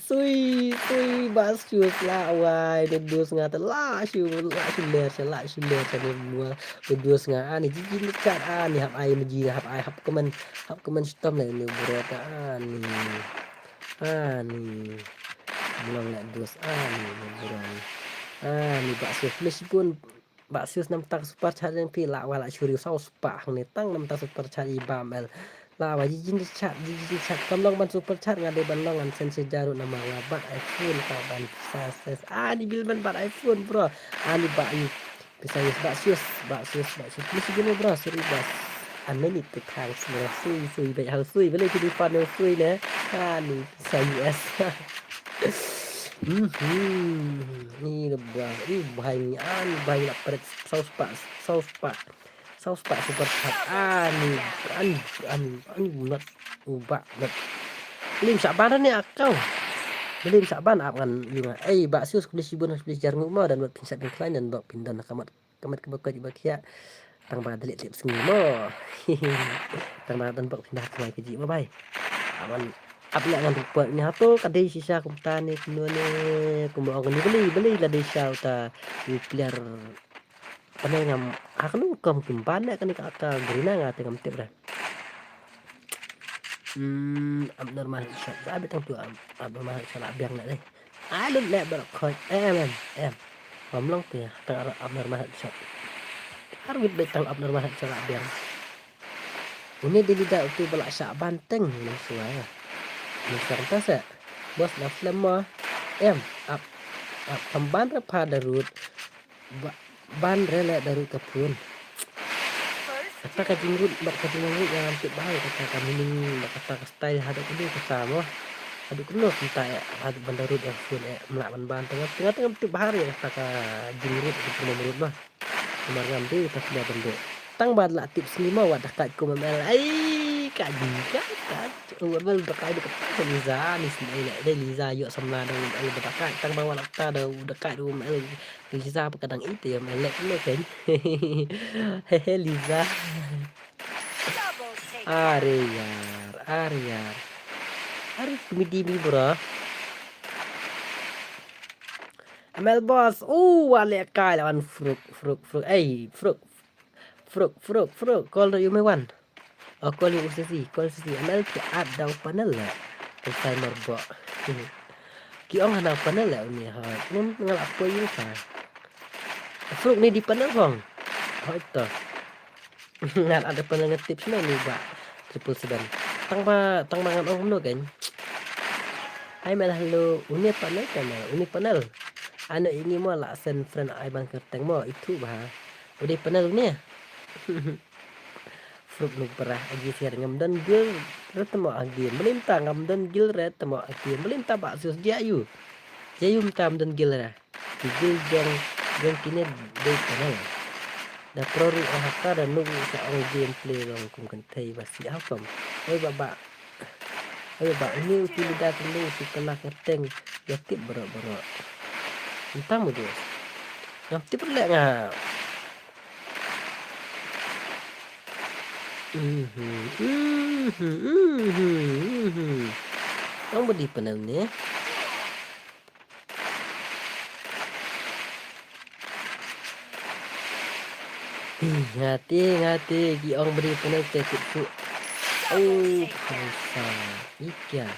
bas chus la wai de dus nga ta la shu le cha ne mua de dus nga ani ji ji chat ani hap ai meji hap komen stom le ne bro ta ani belum le dus ani bro ani bakso flash pun bakso nam tak super chat yang pi la wala churi sau spa hang ne tang nam tak super chat i bamel la wa jin chat kam long ban super chat ngade ban long an sen sejaru nama ngaba iPhone ka ban ses di bil ban ban iPhone bro ani ba ni bisa yes bakso please gini bro suri bas ane ni tu kang bro sui ba hal sui bele ki di fan sui ne ani bisa US ini lebah ini bahaya lah perit saus pak super chat ani bulat ubak bet lim sabaran ni akau belim saban ap ngan lima bakso kulis sibun kulis jarang mo dan buat pinsat yang lain dan buat pindah kamat kebuka di bakia tang ba delik tips ni mo tang ba dan buat pindah ke lagi ji bye aman apla ngan rupa ni hato kadai sisa kumta ni kuno ni kumo ang ni beli la desa uta nuclear panai ngam aknu kam kimpan kan ka gerina ngate ngam tip dah abnormal shot abi tang tu abnormal salah biang nak deh alun le ber khoi em ngomong tu ya tang abnormal shot arwit betang abnormal salah biang ini di lidah tu balak sak banteng ni suai Misal tasa bos na flama up tamban pa darut ban rela darut kapun kata kajingut yang antik bahaya kata kami ning kata style hadap ini kesama aduk kena kita hadap bandarut yang pun melak ban tengah antik bahaya kata jingut itu menurut mah kemar ngambil kita sudah bentuk tang bad la tips 5 wad dekat ku memel kak jika kan bel dekat dekat Liza ni sini le Liza yuk samla dong le dekat tang bawa lakta do dekat du mel Liza kadang itu ya melek lo kan hehe Liza Arya komedi bro Mel boss wale kai lawan fruk call you me one call you sesi Mel ki ada panel la timer bo ki ong hana panel la ni ha nun ngal apa yu ka fruk ni di panel bang itu ngal ada panel ngetip semua ni ba triple sedan tang mangan ong no kan hai mel hello uni panel ano ini mo la send friend ai bang kerteng mo itu bah udah panel ni fruk nu perah agi siar ngam dan gil retemo agi melinta ngam dan gil retemo agi melinta bakso jayu tam dan gil ra gil jang kini de panel da pro ru haka dan nu sa ong gameplay long kum kan thai basi hakam baba ini utilidad ni setelah kerteng ya tip bro entah mo dos ngam tip le nga Ang budi panel ni ngati gi ong beri panel ke tu paisa ikia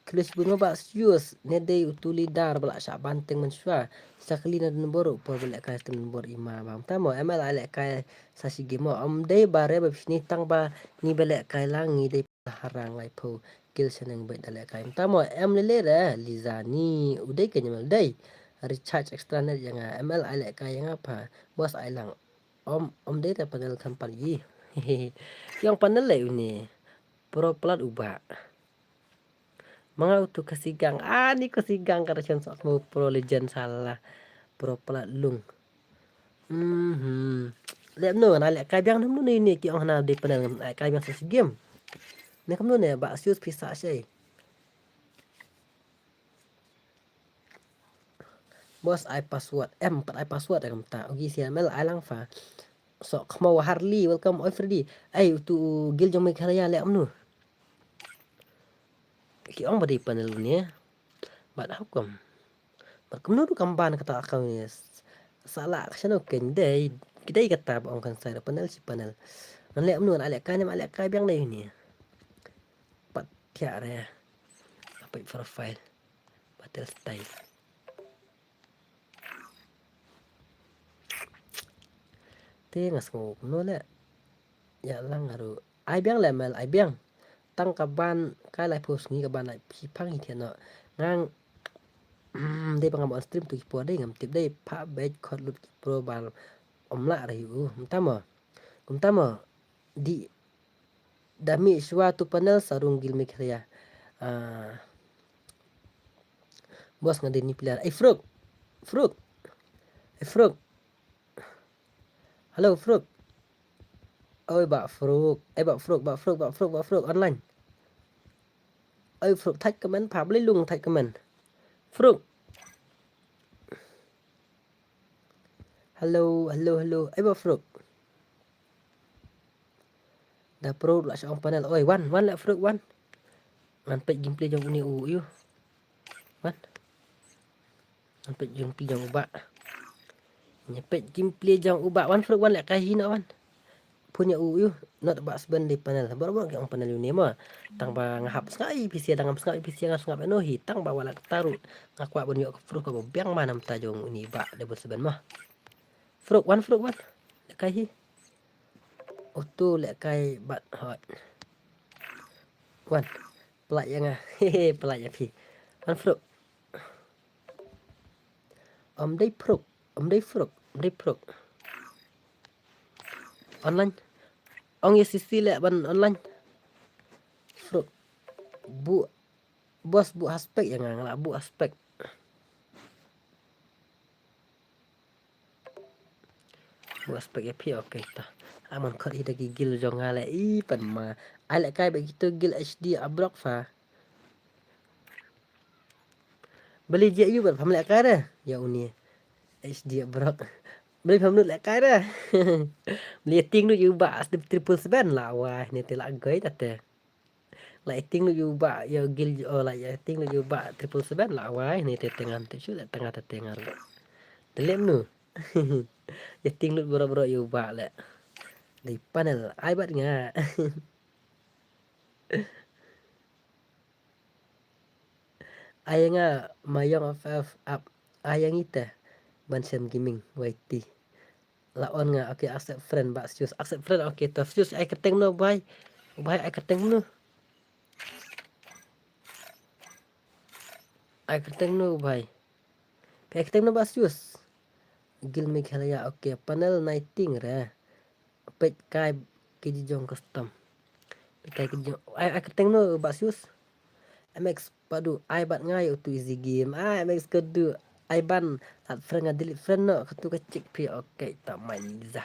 Tulis bunga bak sius nedei utuli dar balak syak banteng mensua sakli na nombor por balak kai nombor ima bang tamo emal alek kai sasi gimo dei bare ba bisni tang ba ni balak kai langi dei harang lai po gil seneng bet alek kai tamo lele re lizani udai kenyamal dei recharge extra net yang ml alek kai yang apa bos ailang dei ta panel kampanye yang panel le ini pro plat ubah mga utu kasigang ni kasigang karasyan sa mo pro legend salah pro plat lung lep no na lek kai biang no ni ki ong na de panel kai biang sa game ne kam no ne ba sius pisa shay bos I password pat I password kam ta ogi CML alang fa so kamo Harley welcome everybody ay utu gil jong me khalaya lek amnu ki ong ba de panel ni bat hukum bat kam no kam ban kata akau ni salah kasano ken dei kidai kata ba ong kan sa panel si panel nan lek amnu alek kai biang dei ni pat kya re apa profile batel style ngas ngok no le ya lang haru ai biang le mel ai biang tang ka ban kai lai post ngi ka ban lai pi phang hi thian no ngang dei bang am stream tu ki po dei ngam tip dei pha be khot lut ki pro ban la rai u tama di dami suatu panel sarung gil mikria bos ngade ni pilar frog halo frog oi bak frog online oi frog thách comment phá lấy luôn thách comment frog hello oi bak frog da pro lại sang panel oi one lại frog one ngan pet gameplay jong uni u yu one ngan pet gameplay jong ubak nyepet gameplay jong ubak one frog one lại kai hina one punya uyu not bak seban di panel baru yang panel ini mah tang ba ngahap ngai PC dangam ngai PC ngap no hitang ba wala taru ngakwa bon yo fruk ko biang manam tajong ini ba de seban mah fruk one kai hi auto lek kai bat hot one pelak yang hehe pelak ya pi one fruk dei fruk online ong ya sisi lek ban online fruk bu bos bu aspek yang ngalak bu aspek ya pi oke ta aman khot ida gigil jong ngale pan ma alek kai begitu gil HD abrok fa beli je yu ber pamlek kai dah ya uni HD abrok beli pamlut lek kai dah beli ting nu yu ba 777 lah wah ni telak gai tate lại tiếng nó dù bạ giờ gil lại tiếng nó dù bạ 777 là why này te tengan te chu tengah te tengan telem nu ya tiếng nó bro dù bạ lẹ di panel ai bắt nga ai nga mayong of up ayang ita bansem gaming waiti laon nga okay accept friend ba accept friend okay to sus ai keteng no bye ai keteng no ai keteng no bye kai keteng no ba sus gil me khalaya okay panel nighting re pet kai kiji jong custom kai kiji ai keteng no ba sus MX padu ai bat ngai tu easy game MX kedu ai ban at friend delete friend no ketu kecik pi okay ta Maliza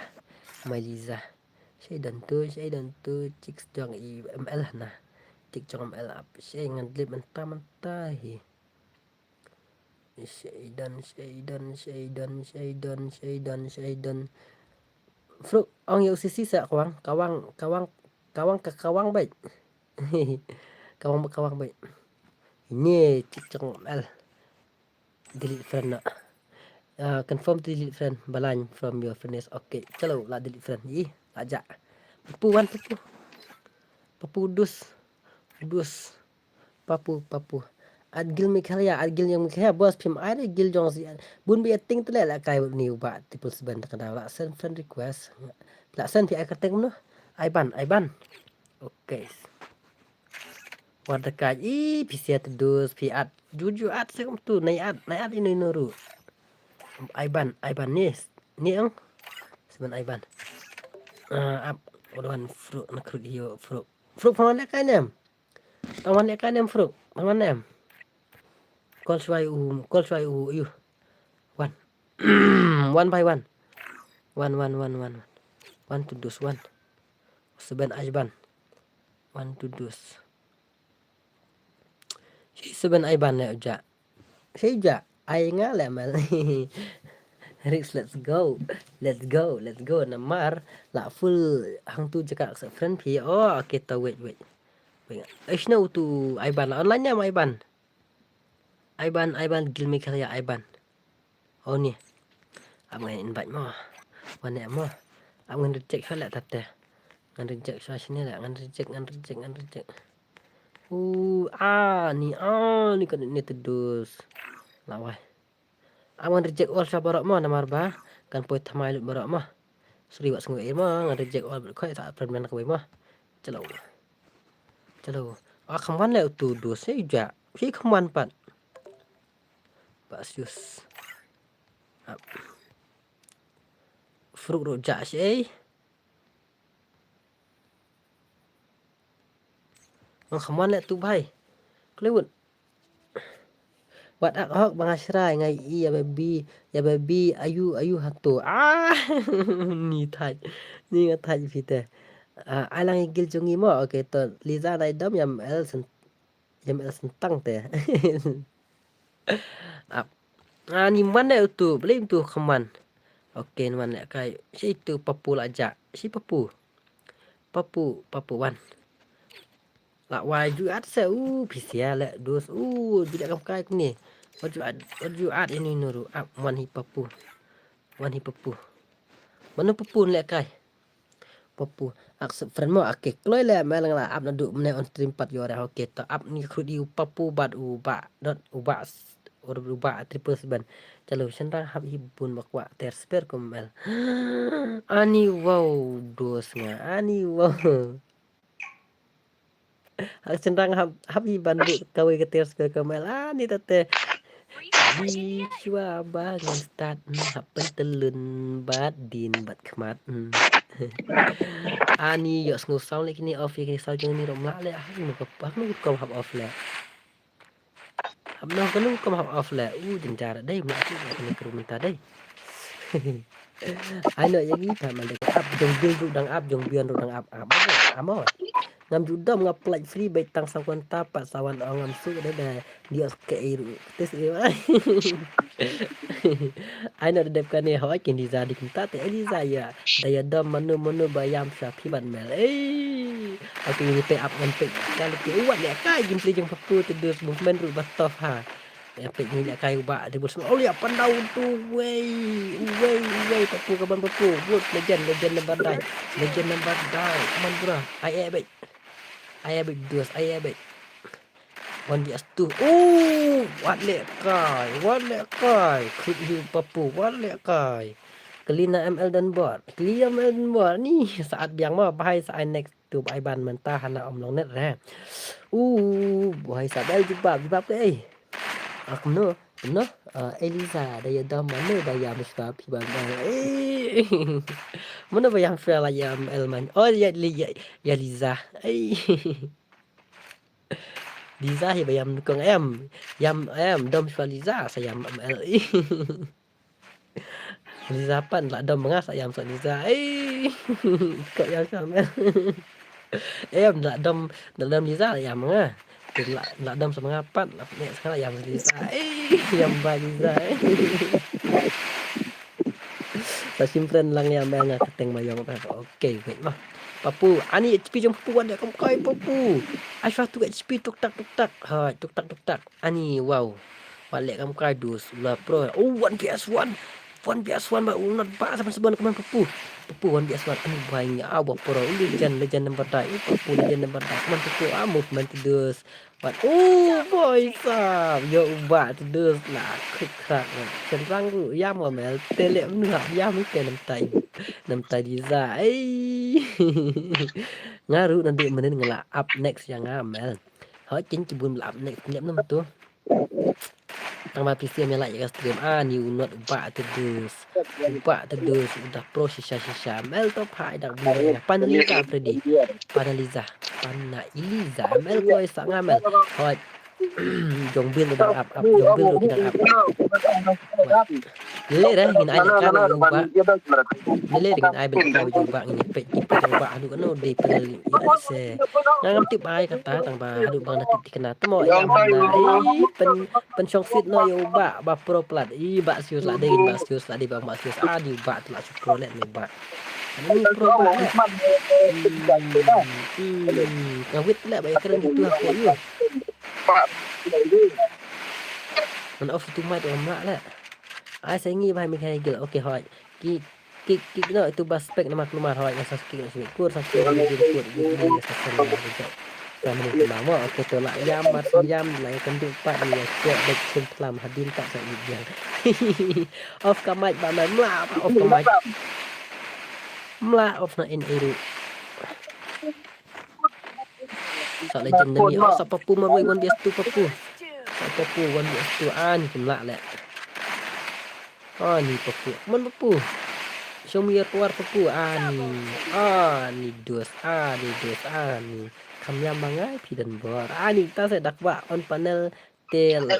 Shaydan tu cik jong ML nah cik jong ML up shay ngan delete mentah hi Shaydan Fruk ong yo sisi sa kawang baik kawang baik ini cik jong ML delete friend nak confirm to delete friend balan from your friends okay chalo lah delete friend ajak pupu dus papu at gil mikhalia at gil yang mikhalia bos pim ada gil jong si bun bi ting tele la kai ni ba tipul seban tak la send friend request la send pi akatek no aiban okay warta kaj pisia tedus pi at juju at sekum tu nai at ini nuru aiban ni ang seban aiban ap odan fruit nak hiyo fruit paman le kai nem fruit paman nem call swai you one one by one one to dos one seban aiban one to dos seban aiban le uja ai nga le mal Rix, let's go namar la full hang tu jaka sa friend pi okay ta wait ish no tu aiban online nya aiban gilmi kaya aiban ni am ngai invite mo wane mo am ngan reject hala tate ngan reject sa sini la ngan reject ni kan ni tedus lawai aman reject all sa barok mo namar ba kan poit thamai lut barok mo sri wat sngwe mo ngan reject all khoi ta permen ka mo chalo khamwan le tu do se ja fi khamwan pat basius fruit ro ja se khamwan le tu bhai klewut wat ak hok bangasrai ngai ya baby ayu hatu ni thai ni nga thai pite alang igil jungi mo okay to liza dai dom yam el sentang te ni man le tu blim tu khaman okay man le kai si tu papu la ja si papu wan la wai ju at se pisia le dos bila kam kai ni what you add ini nuru one hi papu mana papu le kai papu ak friend mo ak kloi le melang la ap na du mne on stream 4 yore okay to ap ni khudi papu bat uba triple seban chalo sendang hab hibun bakwa ter sper komel ani wow dos nga ani wow ak sendang hab hiban bu kawe ke ter sper komel ani tate di chua ba ngan start hab pentelun bat din bat khmat ani yo sngu sound like ni off ni sound jeng ni rom la le nu ko hab off le hab no kan ko hab off le jeng jar dai ma ni kru minta dai ai no yang ni ta man de ap jong bil du dang ap jong bian du dang ap amo ngam judam ngap like free bai tang sawan tapat sawan ngam su de dia ke iru tes ai no de kan ni hawa kin diza di kinta te diza ya daya dam manu bayam sha phi ban mel aku ni pe up ngan pe kali ke uat le kai jim play jeng papu te dus movement ru batof ha ya pe ni le kai uba de bos oh ya pandau tu wey papu kaban papu good legend number 9 man bro ai abek dus ai abek one yes tu wat le kai khut hiu papu wat le kai kelina ml dan bot ni saat biang ma bahai sa next tu ai ban mentah hana om long net re bahai sa bel jibab ke aku no Eliza daya dam mana daya mustaf hiban mana bayang fela ya elman ya Liza Liza hi bayam nukong yam dom Liza sayam ml Liza pan la dom mengas ayam sa Liza kok yang sama la dom Liza ayam mengas la dom sama ngapat la nek sekarang ayam Liza yam ba Liza sa simpen lang yam nga keteng mayong apa okay wait mah papu ani HP jom papu ada kam kai papu asfa tu HP tuk tak ani wow balik kam kai dus la pro 1 PS1 One BS1 ba unat ba sa sebuan keman Papu. Papu One BS1 banyak awak pro legend number die. Papu legend number die. Keman Papu movement terus. But boy sab yo ubah terus lah kekrak. Cenderang ru ya mel tele menua ya mungkin nam tai di za. Ngaru nanti menen ngela up next yang ngamel. Hỏi chính chỉ buồn là up next nhậm năm tu. Tang ma PC yang like stream ni unot ubah terus udah pro sisa mel top high dak bulan paneliza Freddy paneliza mel koi sak ngamel hot jong bil udah up jong bil udah up lele dah ngin ai nak kan ubah lele dengan ai bel ai ubah ngin pek ubah anu kan de pel ya se ngam tip ai kata tang ba adu bang na tip kena temo ya mana pen chong sit no yo ubah ba pro plat ba sius la de ba sius la de ba ma sius adi ubah tu la pro let ni ubah ini pro ba ngawit la ba keren gitu aku yoมันออฟtu mai tu mak lah ai saya ngi bai mechanical okey hoi kik no itu bas spek nama keluar hoi yang sakit nak kur sakit ni kur ni sakit ni kami ni lama okey tu lah jam lai kan tu pat ni cek dek sim kelam hadin tak sak ni dia off kamai ba mai mla off kamai mla off na in eru sak legend ni sak papu marwai wan dia tu papu Papu One BS2 ni pula lah. Ni Papu. Man Papu. Show me your power Papu. Ni dos. Ni. Kamya mangai pidan bor. Ni ta saya dakwa on panel tel.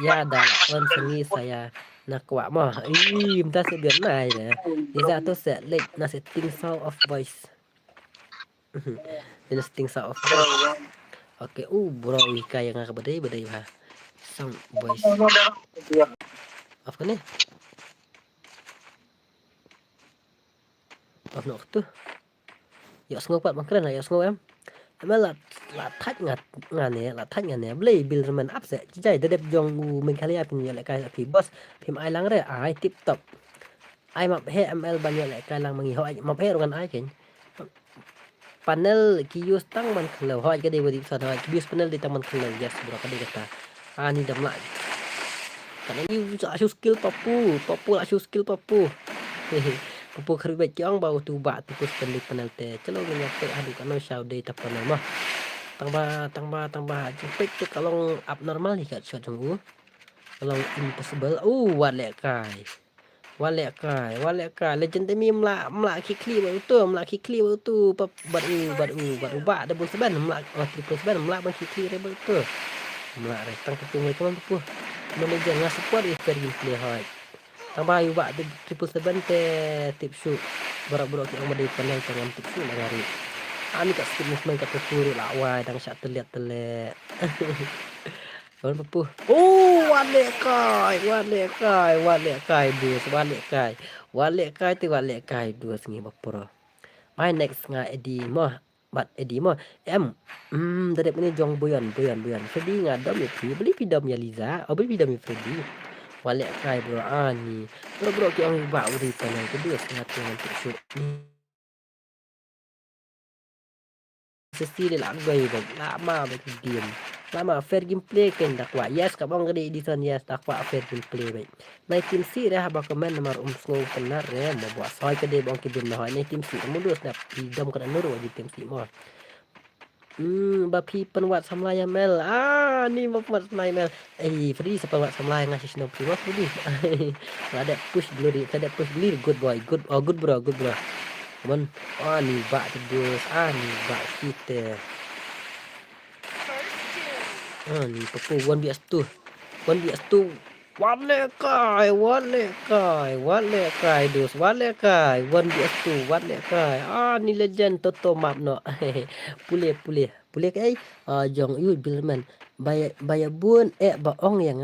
Ya dah on sengi saya nakwa mah. Minta saya biar naik ya. Dia tu set like na setting sound of voice. Dia setting sound of voice. Okey, bro Wika yang agak bedai ha. Sound voice. Apa ni? Apa nak tu? Ya semua pat makanan ya semua em. Em là thách ngặt play bill mình up sẽ chạy tới đẹp dòng mình khai lên mình lại cái thì boss phim ai lắng đấy ai tiếp tục ai mập he ml bao nhiêu lại cái lăng mình hỏi mập he rồi ai kìa panel kios tang man kalau hoi cái điều gì sao kios panel di taman kalau yes bro cái kata ni dah mulai karena ni show skill papu lah show skill papu kerja jong bau tu bak tu panel te celo ni nyampe aduh kan show day tak panel mah tambah cepet tu kalau abnormal ni kat shot tunggu kalau impossible walek kai legend mi mla kikli baru tu baru ba double seban mla triple seban mla bang kikli rebel tu mla retang ketung kawan tu manager ngas support fair gameplay hoi tambah yu ba triple seban te tip shoot baru ki ang panel tengam tip shoot ngari ani kat skip movement kat turu la wai dang syak terlihat Kawan Papu. Walek kai dua sengi bapura. My next nga Edi mah em dari ni jong boyan. Freddy nga dam ni beli pidam ya Liza, beli pidam ya Freddy. Walek kai bro ani. Bro ki ang ba uri panel kedua sengat dengan shoot. Sesi lah gai lama bagi game. Lama fair gameplay kan dakwa yes kabang gede edition yes dakwa fair gameplay baik na team si dah ba komen nomor sngo benar ya mau buat soy kede bang kibim nah na team si modus na pidam kada nuru di team si mo ba pi penwat samlaya mel ni mau penwat mel free sepenwat samlaya ngasih snow prima free ada push dulu good boy good bro Cuman ni bak terus ni bak kita ni Papu One BS2 walek kai dus walek kai One BS2 walek kai ni legend toto map no pulih kai jong yu bilman bayar bun baong yang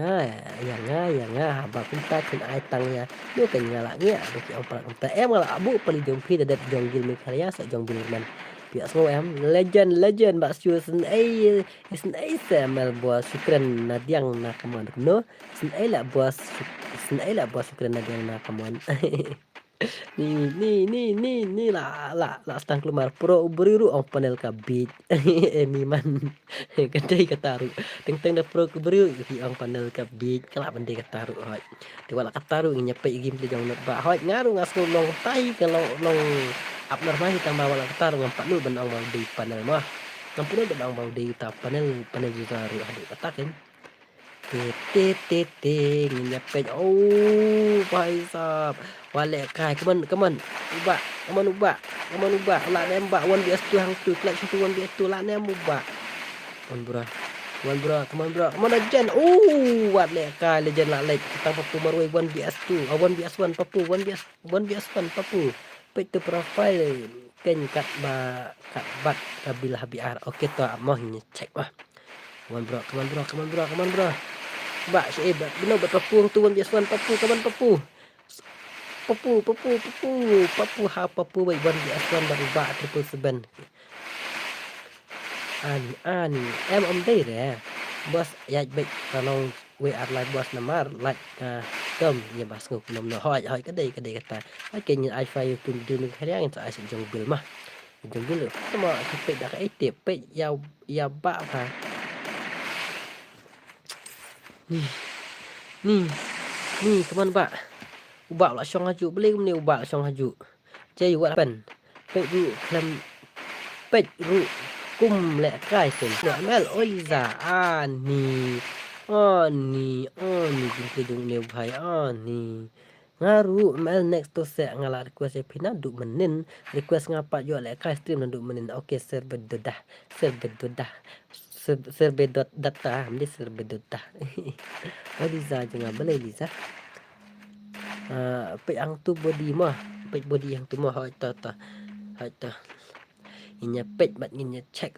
ba kunta kun ai tang ya lu kan ngala ngia do ki opera kunta ngalak abu pali jong pi dadat jong gil mi karya sa jong bilman Biasa em legend bak siu sen ai ML buat syukran nadiang nak kaman no sen ai la buat syukran nadiang nak kaman. Ni la stang keluar pro beriru ong panel kabit emiman kedai kataru teng da pro beriru ong panel kabit kala bende kataru hot de wala kataru nyepe game le jong not ba hot ngaru ngas long tai kalau long up normal hitang bawa kataru ngampak lu ben ong di panel mah ngampun ben ong di ta panel jugaru hadu kataken tete nyepe oh bhai sab wale kai kaman ubah la nembak 1vs2 hang tu clutch tu 1vs2 la nem ubah on bro come on legend wale kai legend la like kita papu marwai 1vs2 1vs1 papu 1vs1 papu pet tu profile ken kat bat kabilah biar oke to mau cek mah come on bro Bak syai benar berpapu tu 1vs1 papu kaman papu papu baik 1vs1 baru bak 777 ani em om đây re bos ya baik kalau we are live bos namar like kem ya bas nguk nom no hoi cái đây kata cái như iPhone tu dulu khariang ta asik jong bil mah jong bil sama pe dak ai tip pe ya ba pa ni kaman ba ubak la syong haju beli ni ubak syong haju chơi what happen pe ru klam pe ru kum le kai sen mel oi za ani jin dung ne bhai ani ngaru mel next to se ngala request e pina du menin request ngapa jo le kai stream du menin oke server data amde server data oi za jangan beli liza pe ang tu body mah pe body yang tu mah hoi ta inya pet bat inya check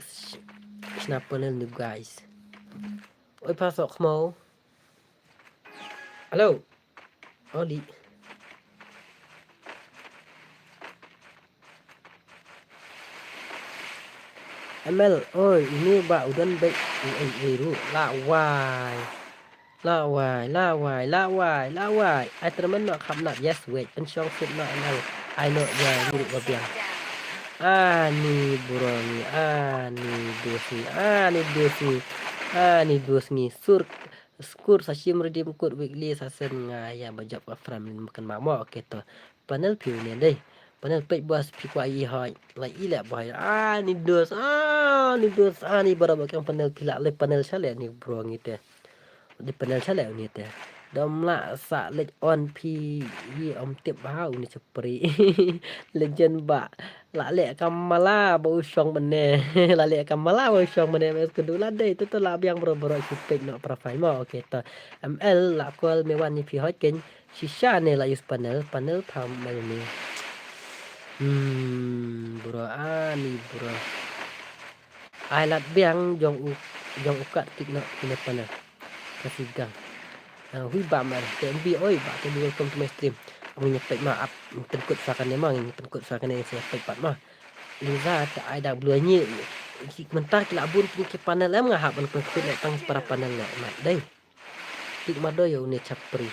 snapper ni guys oi pasok mau halo oli ML oi ini ba udan baik ru la wai I termen nak kham nak yes wait pen syong fit nak ML I know ya ni ba biang ani buroni ani dosni skur sashim redeem code weekly sasen ngaya bajak frame makan mamo oke to panel view ni deh panel page bos pikwa i hoi lai ila boy ani dos ani barabar kan panel pila le panel chale ni bro ngite di panel chale ni te dom la sa let on pi om tip bau ni sepri legend ba la le kamala bau syong bene la le kamala bau syong bene mes kedula deh tu la biang bro supek no profile mo oke to ML la kol mewan ni pi hot ken shisha ne la use panel pam ni bro ai lat biang jong ukat tik no kine panel kasih gang hui ba mar TMB oi ba tu welcome to my stream punya pet maaf penkut sakan memang ini penkut sakan yang saya pet pat mah liza tak ada bluanya mentar kila bun ke panel em ngahap penkut nak tang para panel nak mat dai tik mado yo ne chapri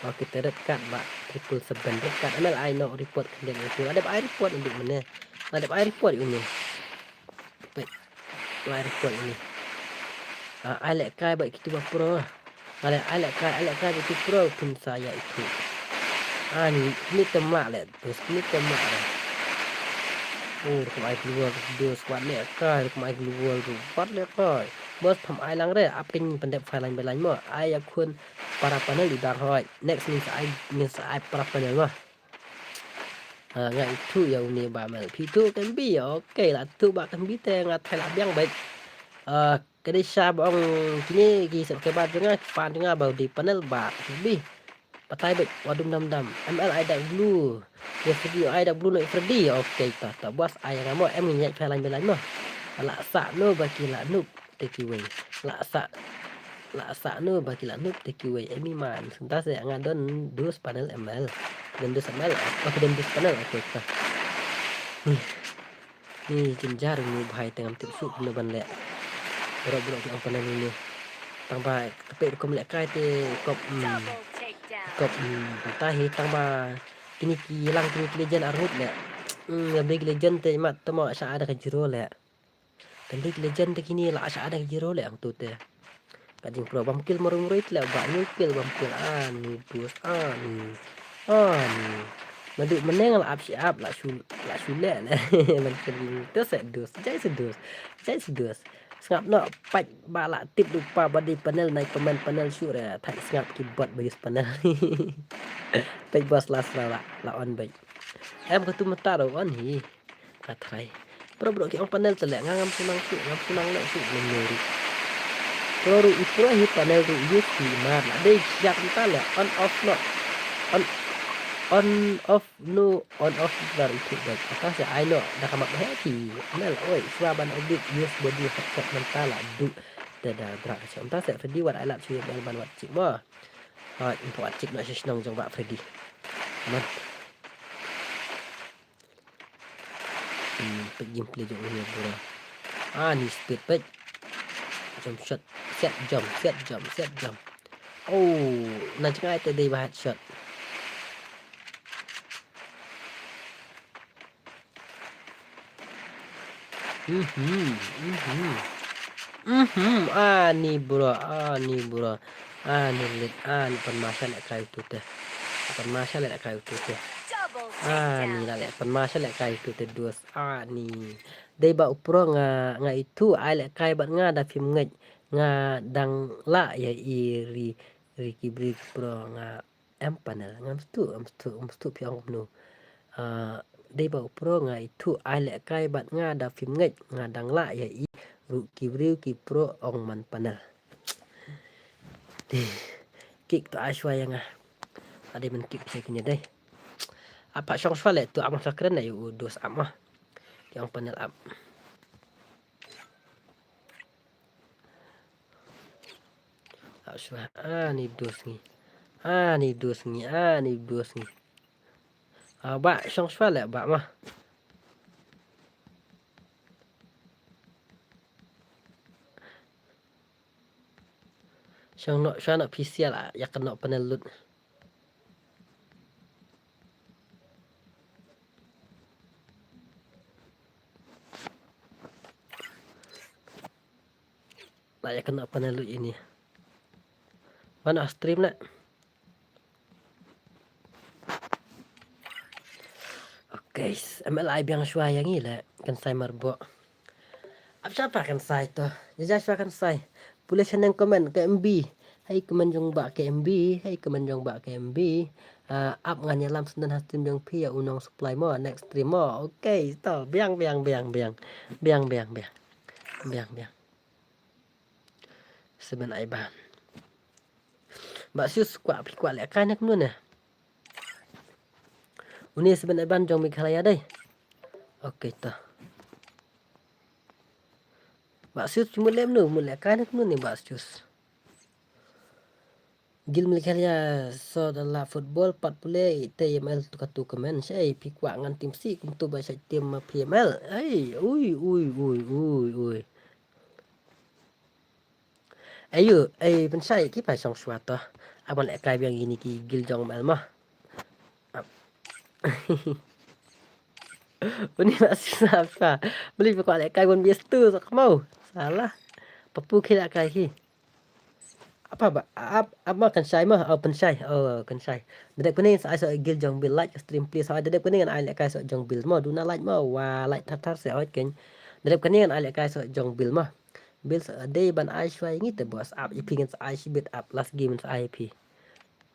oke teret kat ba 777 dekat ML I know report kendeng itu ada air report untuk mana ada air report ini pet air report ini I like kai baik kita pro I like kai itu pro pun saya itu ni temak le terus ni temak le kemai keluar video squad le kai kemai keluar tu pat le kai bos tham ai lang re up kin pendep file lain mo ai akun para panel di bang hoi next ni I para panel mah ngai tu ya ni ba mal pitu kan bi oke lah tu ba kan bi te ngat thai la biang baik kedai syab ong kini gi subscriber jangan pan jangan bau di panel ba bi patai baik wadum dam ML I dak blue ya video I dak blue no Freddy oke ta bos ai ngamo em nyai file lain mah la sa no baki la noob take away la sa no baki la noob take away emi man sebentar saya ngadon dus panel ML dan dus ML apa dan dus panel oke ta Ni jenjar ni bahai tengam tip su bener ban lek. Borok-borok ki angpan ni. Tang ba kepek kom lek kai te kop kop tahi tang ba kini ki hilang kini ki legend arut lek. Lebih legend te mat temo sa ada ka jero lek. Tadi legend te kini la sa ada ka jero lek ang tu te. Kading pro bamkil murung-murung itu lek ba nyukil bamkil ani bos ani. Madu meneng la ap siap la sule le. Man kering tu sedus. Jai sedus. Sengap no pat bala tip lupa body panel naik panel syur ya. Tak sengap keyboard bagi panel. Pai bos las la on baik. Em ketu mata ro on hi. Katai. Bro ki on panel telek ngam sunang lek su menyuri. Pro ipro hi panel ru USB mar la dei siap ta le on off no. On off no on off dari itu baik. Atas ya I know dah kamak happy. Nel oi swaban obit use body headset mental du dah berak macam entah saya Freddy wat alat cuy ban wat cik mo. Ha info wat cik nak senang jong bak Freddy. Man. Pergi play jong ni bro. Ni speed baik. Jump shot set jump. Oh, nak cakap itu dia bahat shot. Ni bro. Ni lit. Ni penmasa lek kai tu teh. Penmasa lek kai tu teh. Ni la lek penmasa lek kai tu teh dus. Ni. Dei ba upro nga itu ai lek kai bat nga da film ngej. Nga dang la ya iri kibri pro nga panel ngam stu piang nu. Dei ba upro nga itu ai lek kai bat nga da film ngej nga dang la ya i ru kibriu ki pro ong man panel. Kik tu aswa yang ada men kik saya kena deh. Apa syong swale tu amah sakren na yu dos amah. Yang panel up. Aswa ni dos ni. Ni dos ni. Ba syong swale ba mah. Syong nak PC lah ya kena panel lut. Lah ya kena panel lut ini. Mana stream nak? Guys, MLI biang syua yang ni lah kan saya marbok. Apa siapa kan saya tu? Jajah syua kan saya. Boleh senang komen ke MB. Hai komen jong ba ke MB. Up ngan nyalam sendan hastim jong pi ya unong supply mo next stream mo. Okay, to biang. Seben aiban. Mbak Sius kuat lek kan nak nun. Uni seben aiban jong Meghalaya deh. Okay to. Mbak Sius cuma lem nu mulai kan nak nun ni Mbak Sius. Gil Meghalaya so dalam football 40 TML tu komen saya pi kuat ngan tim si kum tu ba saya tim PML. Ui. Ayo, pensai ki pa song suatu. Abang lek kai biang gini ki gil jong mal mah. Ini masih apa? Beli pokok lek kai bon bias tu sok mau. Salah. Papu kira kai ki. Apa ba? Apa kan sai mah? Pensai. Kan sai. Dedek kuning saya sok gil jong bil like stream please. Ada dedek kuning ai lek kai sok jong bil mah. Duna like mah. Wah, like tar se oi ken. Dedek kuning ai lek kai sok jong bil mah. Bil day ban ai shwai ngi te bos up ipingin ai shibit up last game sa IP.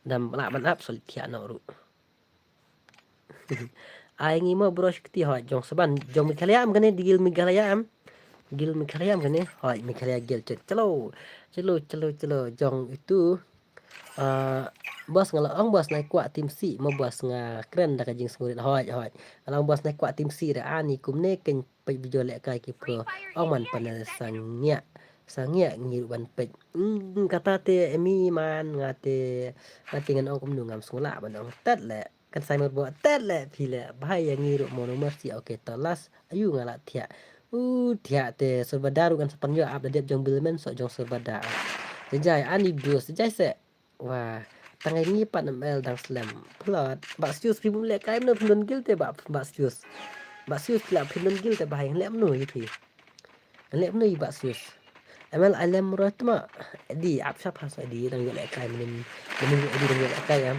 Dan la ban up sol tia no ru. Ai ngi mo bro shkti ha jong saban jong Meghalaya am gane digil Meghalaya am. Gil Meghalaya am gane ha Meghalaya gil celo jong itu bos ngalaong bos naik kuat tim si mo bos nga keren dak jing sengurit hoi alang bos naik kuat tim si ra ani kumne ken pe video lek kai ki pro ong man panel sangnya ngiru ban pe kata te emi man ngate ngan ong kum nu ngam sula ban ong tat le kan saya mau buat tele pila bahaya ngiru monomer si oke tolas ayu ngalat tiak tiak te serbadaru kan sepanjang ab dia jong bilmen so jong serbadaru sejai ani bus sejai se wah tangai ni pat ml dang slam plot bak sius pribum lek kai no pindon gil te bak sius la pindon gil te bahaya lek no yipi lek no bak sius ML alam murah tu mak di ap siapa so di dang lek kai menin di dang lek kai am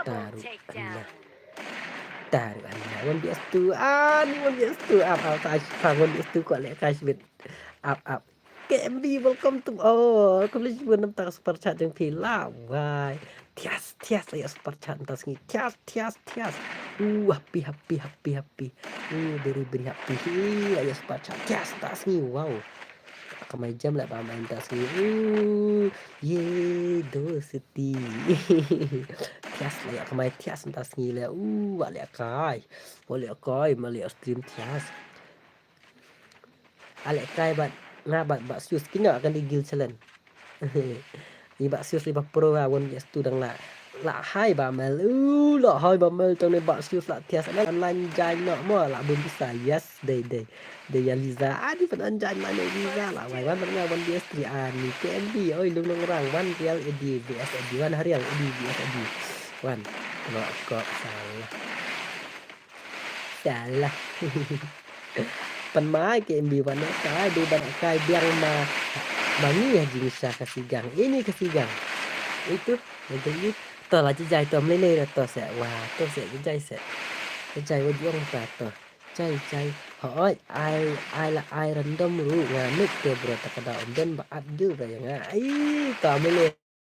taruh Allah taruh Allah 1 PS2 ni 1 PS2 up tak fang 1 PS2 kok lek kaiชีวิต up KMB welcome to kembali menentang super chat yang pila why tias saya super chat entas ni tias happy beri happy ayo super chat tias tas ni wow kamay jam lah ba main tas ni ye dosti tias lah kamay tias tas ni lah wale kai mali stream tias ale kai bat ngabat bak sius kena akan digil challenge ni bak sius 5 pro lah 1 PS2 dang la hai ba mel la hai ba mel trong ni bak sius la tias online jai nak mo la belum bisa yes day Yaliza di pen anjay mana Yaliza lah wai wan pernah 1 PS3 ni KMB oi lung orang wan real edi BS edi wan harial edi BS edi wan kok salah penmai KMB wan kai di ban kai biang Bangi ya jinsa kasigang. Ini kasigang. Itu jadi to là chạy to lên là to sẽ wow to sẽ chạy vào vuông cả to chạy hỏi ai là ai random ru ngamuk ke bro tak ada dan ba adil ra yang ai to lên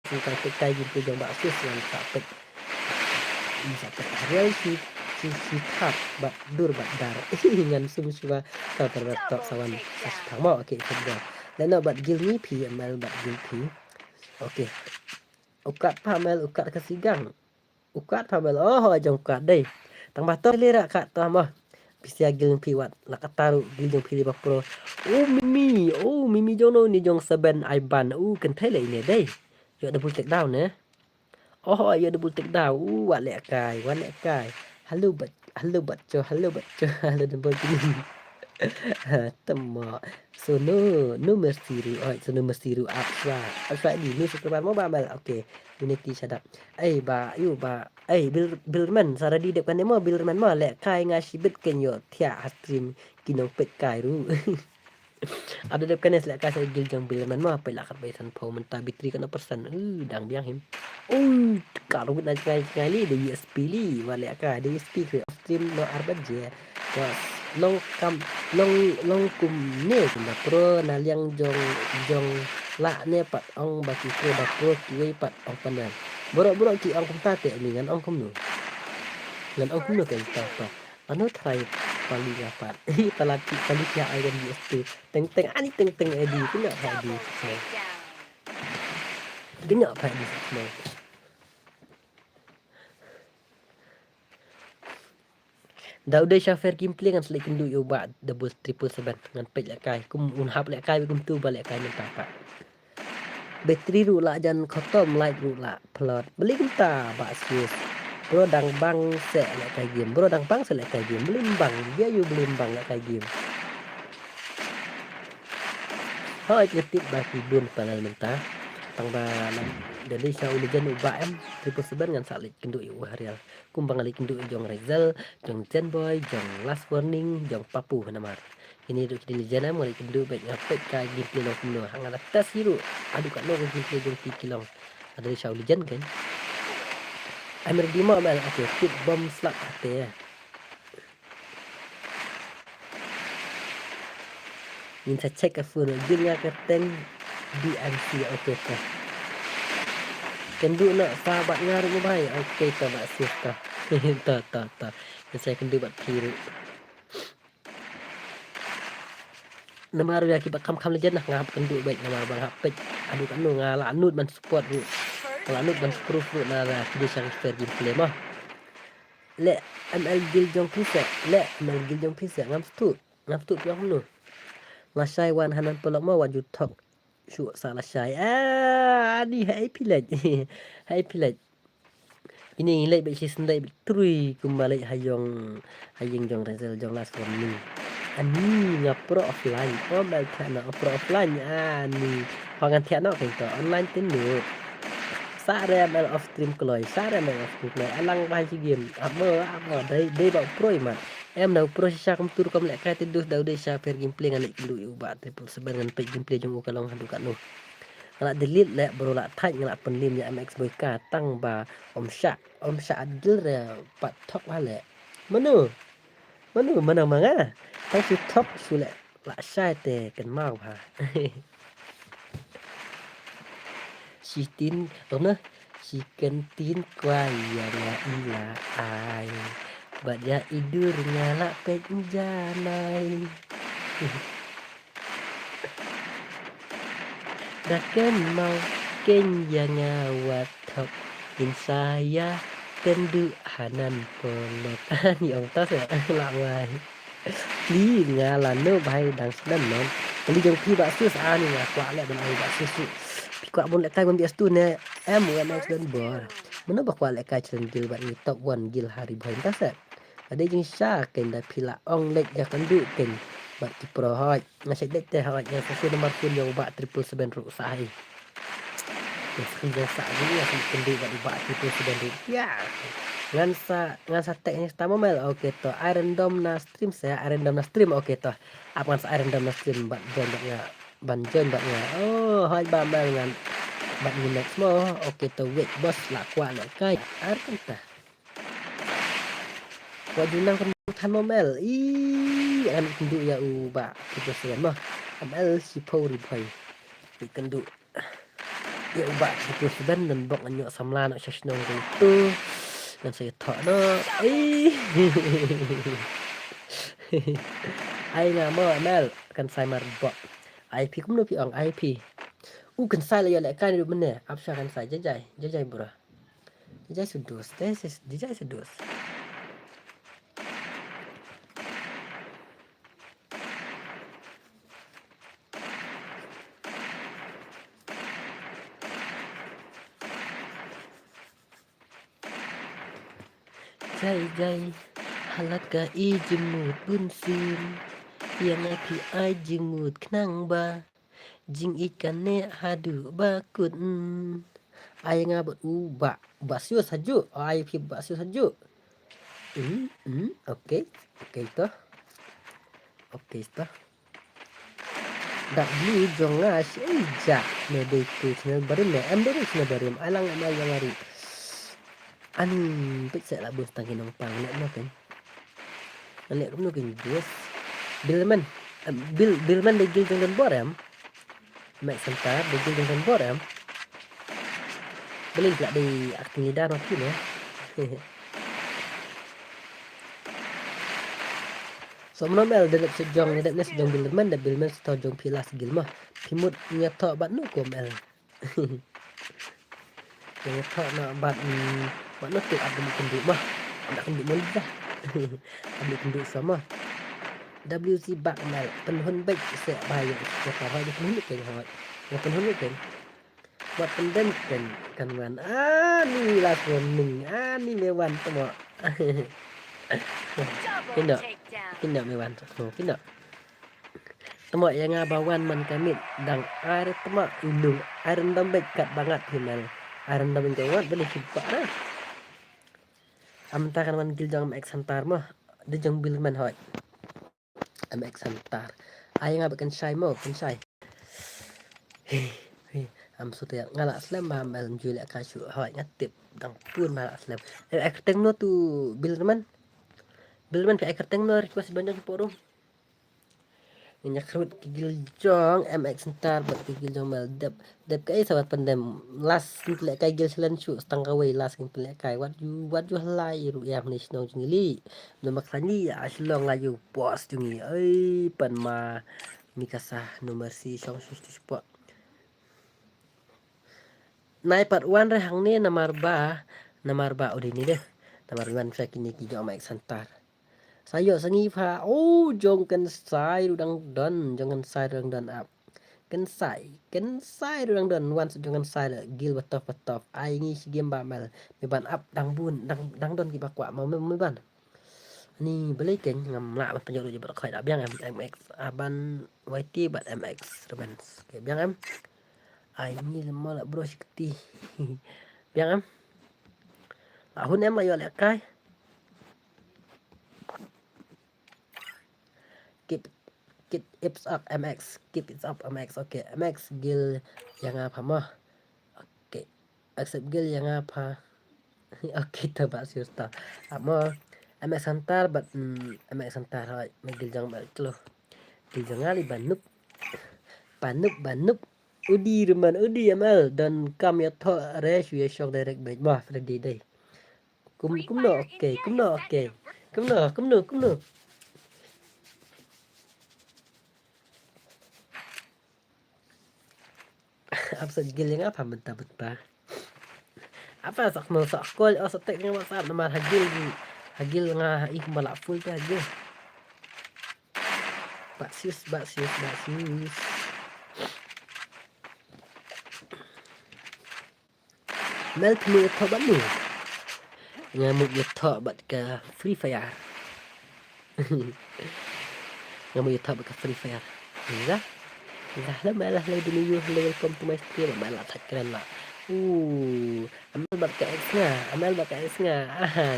kita chạy gitu jong ba sus yang tak bisa real si thap ba dur ba dar ngan sum suwa to terbetok sawan thang mo oke sudah dan no bat gilni PML bat gilpi oke ukat pamel ukat kasigang ukat pamel jong ukat dei tang bato lira kat to mah bisa gil piwat la kataru gil jong pili pro mimi jono ni jong seben aiban kan thele ini dei yo double take down ne yo double take down wat lek kai halo bat cho halo double gini temo no mersiru apsa di ni subscriber mo ba oke unity sadap bilman sara di depan mo bilman mo lek kai ngasibet kenyo tia stream kinong pet kai ru ada depan es lek kai gil jang bilman mo pe lakat baisan po menta bitri kana persen dang biang him kalau na ngai di USP li wale ka di USP stream no arbat je long kum ne kuma pro na liang jong la ne pat ong baki pro da pro kiwe pat ong panan boro ki ong kum tate ni ngan ong kum nu kan ta anu try pali dapat pali kia iron USP teng ani teng edi kena hadi kena hadi semua dah udah share gameplay kan selek kendu yo ba double 777 dengan page lek kai kum unhap lek kai kum tu balik kai ni papa bateri ru la jan khatam light ru la plot beli kita ba sis bro dang bang se lek kai game bro dang bang se lek kai game beli bang dia yo beli bang lek kai game hai ketip ba kibun panel mentah tang ba dari Shaw Legend ubah em 777 dengan salik kendu iu harial kumbang alik kendu jong Rizal jong Zenboy jong Last Warning jong Papu namar ini duk di Legend mulai kendu baik ngapet ka gameplay lo kuno hang ada tes hiru adu kat lo gameplay jong kilong ada Shaw Legend kan Amir Dima mal oke tip bom slap ate ya minta cek ke phone dia keteng BMC oke kendu nak sahabat ngaru mo bay okay ta ba sis ta ta saya kendu bat piru namaru ya ki bakam legend nah ngap kendu baik namar bang hapet adu kan no ngala anud ban support ru kalau anud ban proof ru na di sang fair gameplay mah le ML gil jong pisa ngam tu yang no masai wan hanan polok ma waju tok salah saya ni hai pilat Ini lek bek sendai trui kembali hayong jong resel jong las ni. Ani ngapro offline. Oh bal thana ngapro offline ani. Pangan tiano kaito online tin được. Sare mel off stream kloy, sare mel off stream kloy. Alang bahal si game. Apa dai bau pro man. Em đâu pro sha kum tur kom lek kai tidus dau dai sha per gameplay ngan lek lu yu ba triple sebenarnya pe gameplay jong kalong handu kan no. Ngalak delete lek bro lak thaj ngalak penim ya MX boy ka tang ba om sha adil re pat thok ba lek. Mana manga. Tang su thok su lek lak sha te kan mau ha. Si tin nó si kentin kuaya na ila ai baja idur ngalak penjanai. Daken mau kenya ngawat thok in saya kendu hanan polot. Ni ông ta sẽ lạ ngoài lý là nơ bay đang sedang non lý jong pi bak sus ani nga kwa le ben ai bak sus pi kwa bon le kai bon bias tu ne em dan bor mana bak kwa le kai chen gil bak ni top 1 gil hari boy ta se ada jing sha ken da pila ong lek ja kan du ken bak ti pro hoj nga se dek te hoj ya se nomor pun yang bak 777 ru sai Meski jasa ni ya ken du bak 777 ru ya ngan sa teknis tamo mel oke to Iron Dome na stream saya Iron Dome na stream oke to apa sa Iron Dome na stream bat join batnya ban join batnya oh hai ba mel ngan bat ni next mo oke to wait bos la kwa le kai Iron ta wajunang kan tamo mel an kendu ya u ba kita sen mo ml si po ri bai kendu ya u ba kita sedan dan bok anyo samla nak sesnong tu dan saya thọ nó ấy ai nga mơ mel kan sai mar bọ IP cũng nó bị ong IP kan sai là lại cái này mình nè áp sa kan sai jajai bro jajai sudus tes jajai sudus jai halaka i jemut bunsin yang api ai jemut knang ba jing ikan ne hadu bakut ai nga bot u ba basio saju ai pi basio saju oke to dak beli jongas eja ne de tu sene barim ne em de sene barim alang amal yang hari an bích sẽ là bữa tăng cái nông pang lẽ nó cái lẽ cũng nó cái bữa Billman để gil dengan bor em mẹ sentar để gil dengan bor em beli pula di aktividad mati ya so mel dalam sejong ni dalam sejong Billman setau jong pilas gil mah pimut nyatok bat nu ko mel nyatok na bat nó tự áp lực kenduk mah ada kenduk mudah áp lực kenduk sama WC bak mel penhun baik sẽ bài sẽ cả hai penhun cái hỏi là penhun cái buat penden kan man ni lah kuning ni mewan semua kinda mewan kinda semua yang ngabawan man kami dang air temak indung air rendam baik kat banget himal air rendam jawat beli cepat dah amta kan man gil jang MX Santar mah de jang Billman hoi MX Santar ai nga bakan sai mo kan sai am su te ngala slam ma mel jule ka su hoi ngatip dang pun ma slam ekateng no tu Billman pe ekateng no request banyak porum nyakrut gil jong MX Santar bat gil jong mel dep kai sabat pendem las lek kai gil selen su stang kawai las lek kai wat you lai ru yang ni snong jingli no maklani ya aslong layu bos jungi ai pan ma mikasa nomor si song su spot nai part 1 re hang ni namar ba odi ni deh namar 1 sa kini ki jong MX Santar sayo sangi pha jong kan sai dang dan jangan sai dang dan ap Kensai orang dan wan sejongan sai le gil batof ai ngi game ba mal me ban up dang bun dang don ki bakwa mau me ban ni beli ken ngam la ban penjuru je berkhoi da biang MX aban YT bat MX reban ke biang em ai ni lemah la bro sikti biang em ahun em ayo le kai keep keep it up MX keep it up MX okay MX gil yang apa mah okay accept gil yang apa okay tebak siusta amo MX santar bat MX santar hai megil jang bal tlo gil jang ali banup udi reman udi amal dan kam ya tho resh we shock direct bait bah Freddy day kum no okay kum no absen gil yang apa mentah apa sak mau sak kol tek ng WhatsApp nama hagil nga ih malak full tu hagil baksius mel temu tho banu ngamuk ye tho bat ka free fire ngamuk ye tho bat ka free fire dah lah dulu welcome to my stream malah tak keren lah amal baka X nga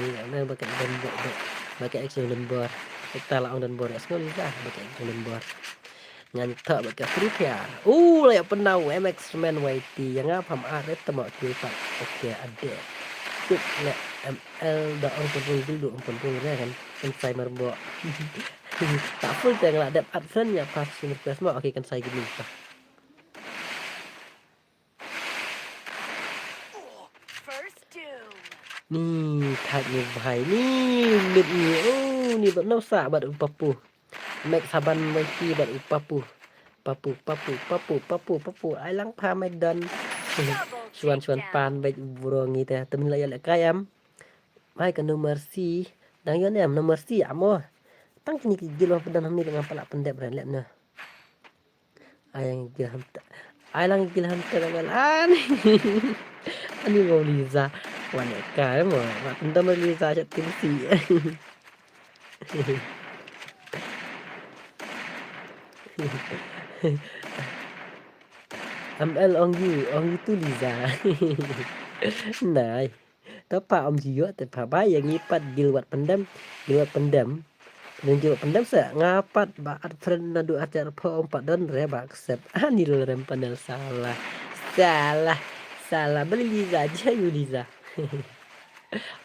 ni amal baka lembor baka X yang lembor kita lah on dan bor es ngol lah baka X yang lembor ngan tak baka free fire layak penau MX man YT yang apa ada temak kita oke ada tip le ML dah on pun kan saya merbo tak full jangan ada advance ya pas request mau oke kan saya gini ni thật như vậy ni mid ni ni bạn nấu xả bạn papu mek saban mesti bạn papu ai lang pa mai dan chuan pan baik burung ni teh temen laya lek kayam mai ke nomor si dang yon em nomor si amo tang kini gilo pedan hamni dengan palak pendek beran lek nah ai lang gil ham terangal ani mau Liza waneka mo matanda mo Liza sa tinsi ML on you tu Liza này tapa om jiyo te paba yang ngipat gilwat pendam dan jiwa pendam sa ngapat ba at friend nadu acar po ompat don re ba accept ani rem panel salah beli Liza aja yu Liza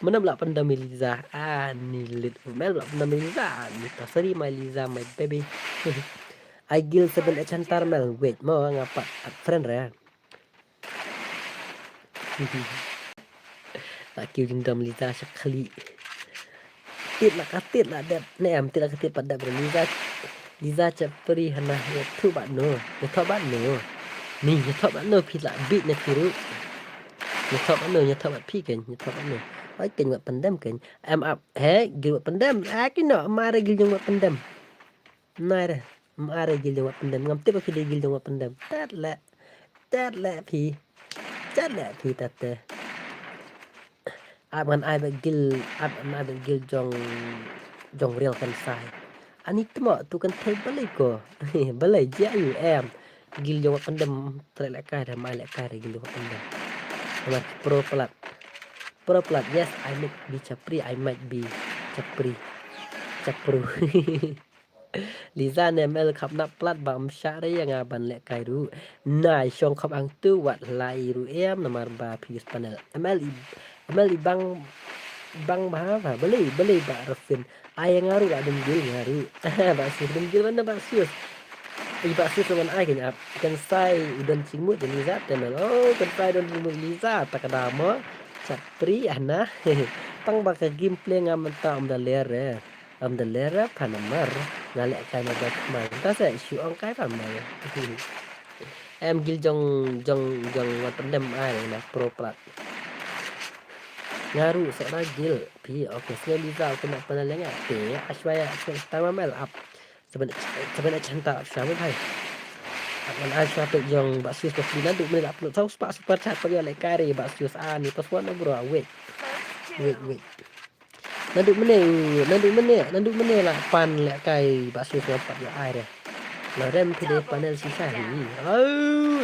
mana belak pendam Liza ani lit mel belak pendam Liza ni tasari my Liza my baby I gil seben chantar mel wait mau ngapat at friend re tak kêu dendam Liza sekali tit lah dep nem tit lah ketit pada Liza ceperi hana ya tu bat no ni ya tu bat no pila bit na tiru ya tu bat pi kan ya tu bat no ai ken wat pendam kan am up gil wat pendam akino mare gil jong wat pendam nai mare gil jong wat pendam ngam tip ke gil jong wat pendam tat la pi tat aban ai begil jong real kan sai ani tmo tu kan thai balai ko balai ja yu em gil jong pendem trek ka da mai lek ka gil jong pendem mas pro plat yes I might be capri Liza nemel khap nak plat bam syare yang aban lek kai ru nai shong khap ang tu wat lai ru em nomor ba pis panel ML bang bahasa beli ba refin ai ngaru lah ngaru dengil mana baksius baksius dengan ai kan sai udan cimut dan Liza temel kan sai dan cimut Liza tak ada mo capri ana pang baka gameplay ngam ta om da lere panamar ngalek kana ba mai ta sa shu ong kai pa mai em gil jong wat pendem ai na pro plat ngaru saya gil pi oke saya bisa kena penalnya te aswaya pertama mel up sebenarnya cinta sama hai Akan ai sampai jong Baksius pas nanti boleh upload tahu super chat pada like kare Baksius ani pas wana bro wait. Nanduk meneh lah pan lek kai Baksius ngapak yo ai deh. Lorem pide panel sisa hi.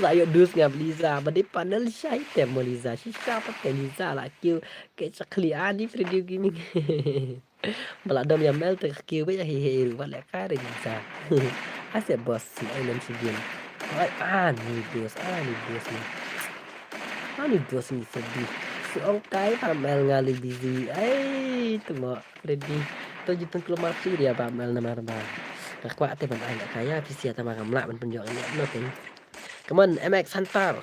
Tak yuk dus ngap Liza. Bade panel sisa item mo Liza. Sisa pakai Liza lah kiu ke cakli ani video gaming. Balak dom yang mel ter kiu be he balak kare Liza. Asyik bos island sigin. Ani dus ni. Ani dus ni sedih. Si ongkai pamel ngali busy. Tu mo Freddy. Tu jutun keluar dia pamel nama arbah. Kakak teman ayah kaya visi atau makam lak penjualan ini noting. Come on MX Hunter.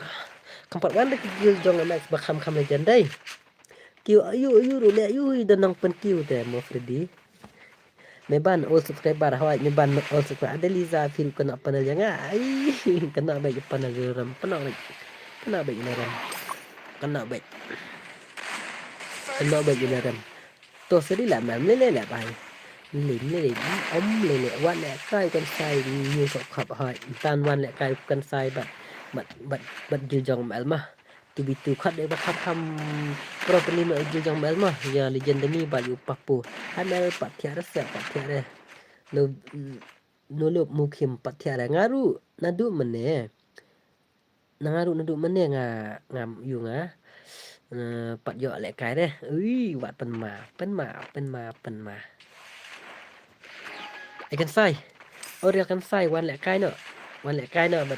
Keempat wan dek kill jong MX bakam legend day. Kill ayu rule ayu dan nang pen kill teh mo Freddy. Meban all subscriber hawai meban all subscriber ada Liza feel kena panel jangan. Ai kena baik panel ram kena baik ram. Kena baik ram. Tu sedilah mam lele bai. Lele lele wan lek kai kan sai ni sok khap hai tan wan lek kai kan sai bat jil jong mal mah tu bitu khat de bat kham pro pelima jil jong mal mah ya legend ni ba yu papu hanal pat thia rasa pat thia re no lo mukim pat thia re ngaru nadu mene nadu mene ngam yu nga pat yo lek kai de wat pen ma I can say Oriel kan say wan lek kai no bat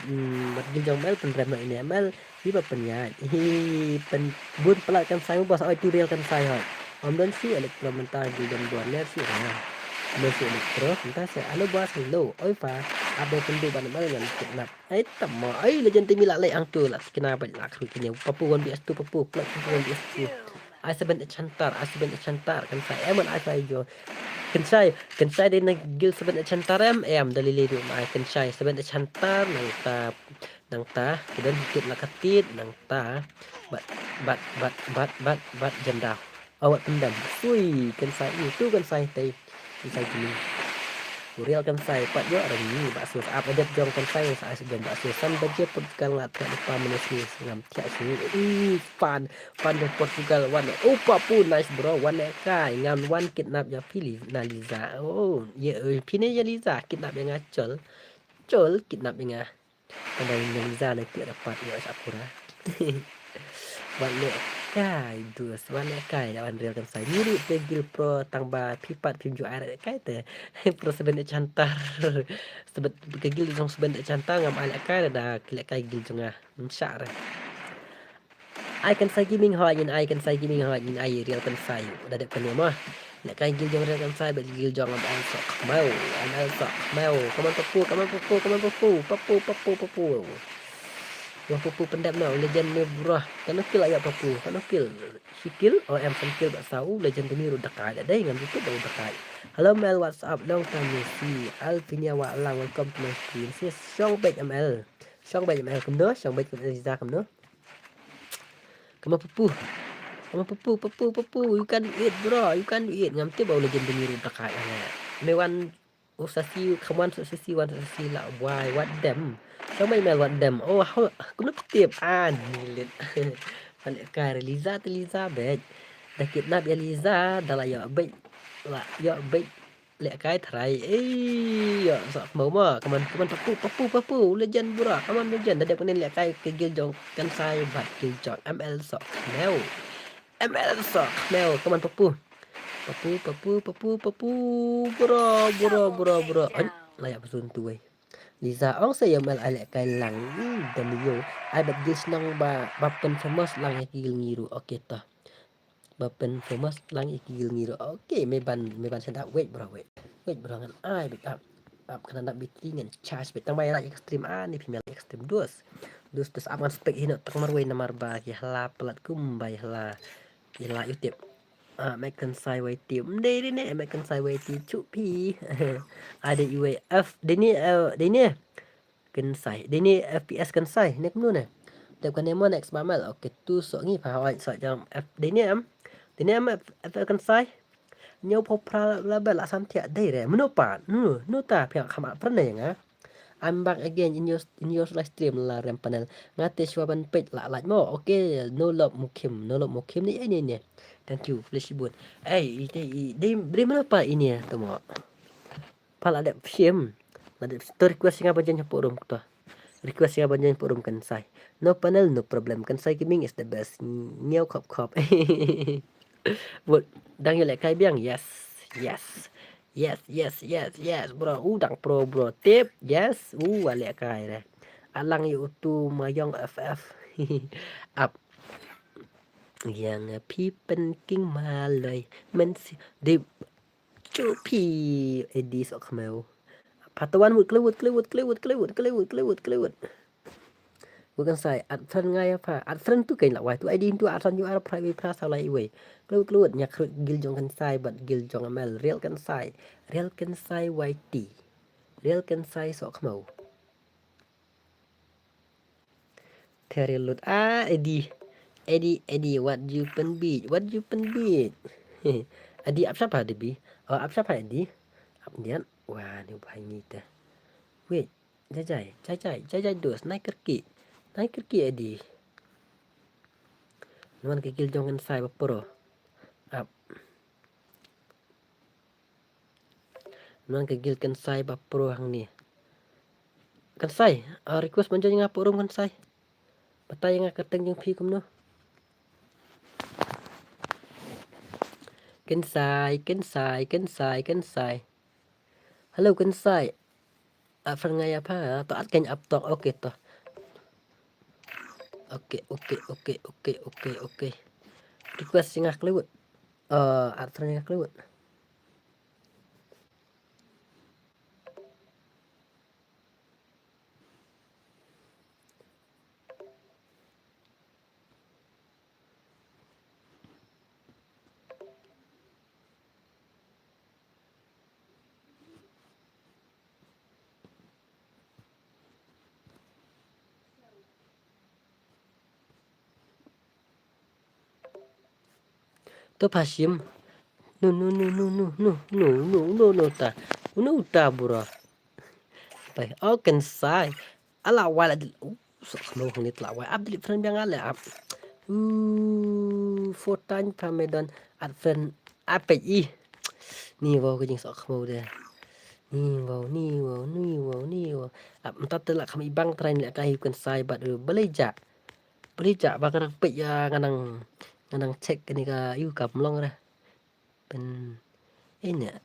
jong mel pen rem ini mel hi ba pen ya hi pen bun pelat kan say bos oi tu real kan say hoi om don si elektro mental di dan buan ler si ha no si elektro kita se alo bos hello oi pa abo pen du ban mel ngan kitnap ai tamo ai legend timi lak lek ang tu lak kena ba lak kru kini papu wan bias tu papu pelat wan bias tu ai seben chantar kan say emon ai say jo kan sai din nagil sa benda chantar em dalili do mai kan sai sa benda chantar nang ta kidan hikit lakatit nang ta bat janda awak pendam ui kan sai itu kan sai tai kan sai gini Real kan sai pat yo orang ni bakso up adat jong kan sai sa segan bakso sam baje Portugal lat ka depan menisni ngam tia sini pan de Portugal wan opa pu nice bro wan kai ngam wan kidnap ya pilih na Liza oh ye pine ya Liza kidnap yang col kidnap yang pandai Liza le tia dapat ya sapura wan kai dus wan kai wan real kan sai mirip tegil pro tangba pipat pim ju air kai te pro sebenarnya cantar sebet kegil jong sebenarnya cantar ngam ala kai da kilek kai gil jonga insya I can say gaming ho in I can say gaming ho in I real kan sai da de kan mah lek kai gil jong real kan sai bet gil jong ngam an sok mau kaman papu Wah papu pendap now legend ni burah kana kill ayat papu kana kill sikil em kill bak sau legend ni rudak ada dai ngam itu dah rudak. Hello Mel what's up long time no see Alfinia wa lang welcome to my stream sis song back ML kum no song back Liza kum no kama papu you can eat bro you can eat ngam tu bau legend ni rudak ana mewan usasi kawan usasi wan usasi la why what them sao mày mèo gọi đầm ô cũng nó tiệp nilit phần cài Liza te Liza bet da kidnap ya Liza da la ya bet lek kai thrai ya sok mau ma kaman papu legend bura kaman legend da penin lek kai ke gil jong kan sai bat gil jong ML sok mel kaman papu bro layak pesun tu Liza ong saya mal ala kay lang damiyo ay bat gis nang bapen famous lang ikigil ngiru okay ta bapen famous lang ikigil ngiru okay may ban senda wait bro ngan ay bit up kana nak bitingan charge bit tambay la extreme ni female extreme dus aman spek hino tak marway na marba ki hala pelat kumbay hala utip Mekan sai way tiup đây nè Mekan sai way tiup chụp pi ada UAF đây nè kan sai đây FPS kan sai nek nu nè đẹp kan nemo next mamel okay tu so ngi pa hoi so jam F đây nè FF kan sai nhau pop pra la bel asam tia đây re meno pa nu ta pia khama pernah ya I'm back again in your live stream là rem panel. Ngate shwaban page like mo. Okay, no love mukim. No love mukim ni ini. Thank you, flexible. Dari mana pak ini ya, temo? Pala ada shame. Ada request nga banyak forum to. Request nga banyak forum kan sai. No panel, no problem. Kan sai gaming is the best. Niao kop. Buat dang yo lek kai biang. Yes, bro. Dang pro bro. Tip. Yes. Lek kai dah. Alang yu tu mayong FF. Up. Yang พี่เป็นกิ้งมาเลยมันดิจูพี่ไอ้ดีสอกเมลพัตวันวุดกลวุดbukan saya adfran ngai apa adfran tu kain lawai tu ID tu adfran you are private class alai we klut nyak gil jong kan sai but gil jong amel real kan sai YT real kan sai sok mau Terry lut Eddie what you pen beat Eddie ap siapa Eddie ap siapa Eddie ap dian wah ni bahai ni teh wait jajai dos naik kerki Eddie nuan kikil jongan sai baporo ap nuan kikil kan sai baporo hang ni kan sai request manjang ngapa rum kan sai patay nga kateng yung phi kum no kan sai hello kan sai phần ngay apa to at kany up to okay to okay request ngak lewat at phần ngak lewat to Hashim no ta bro pai kan sai ala wala sok mo nit la wa abdil friend yang ala fortan pamedan at friend apa ni wow ke jing sok mo de ni wow entar telak kami bang train lek kai kan sai bat belajar bakar pe ya nganang cek ni ka yu kam long dah pen ini lah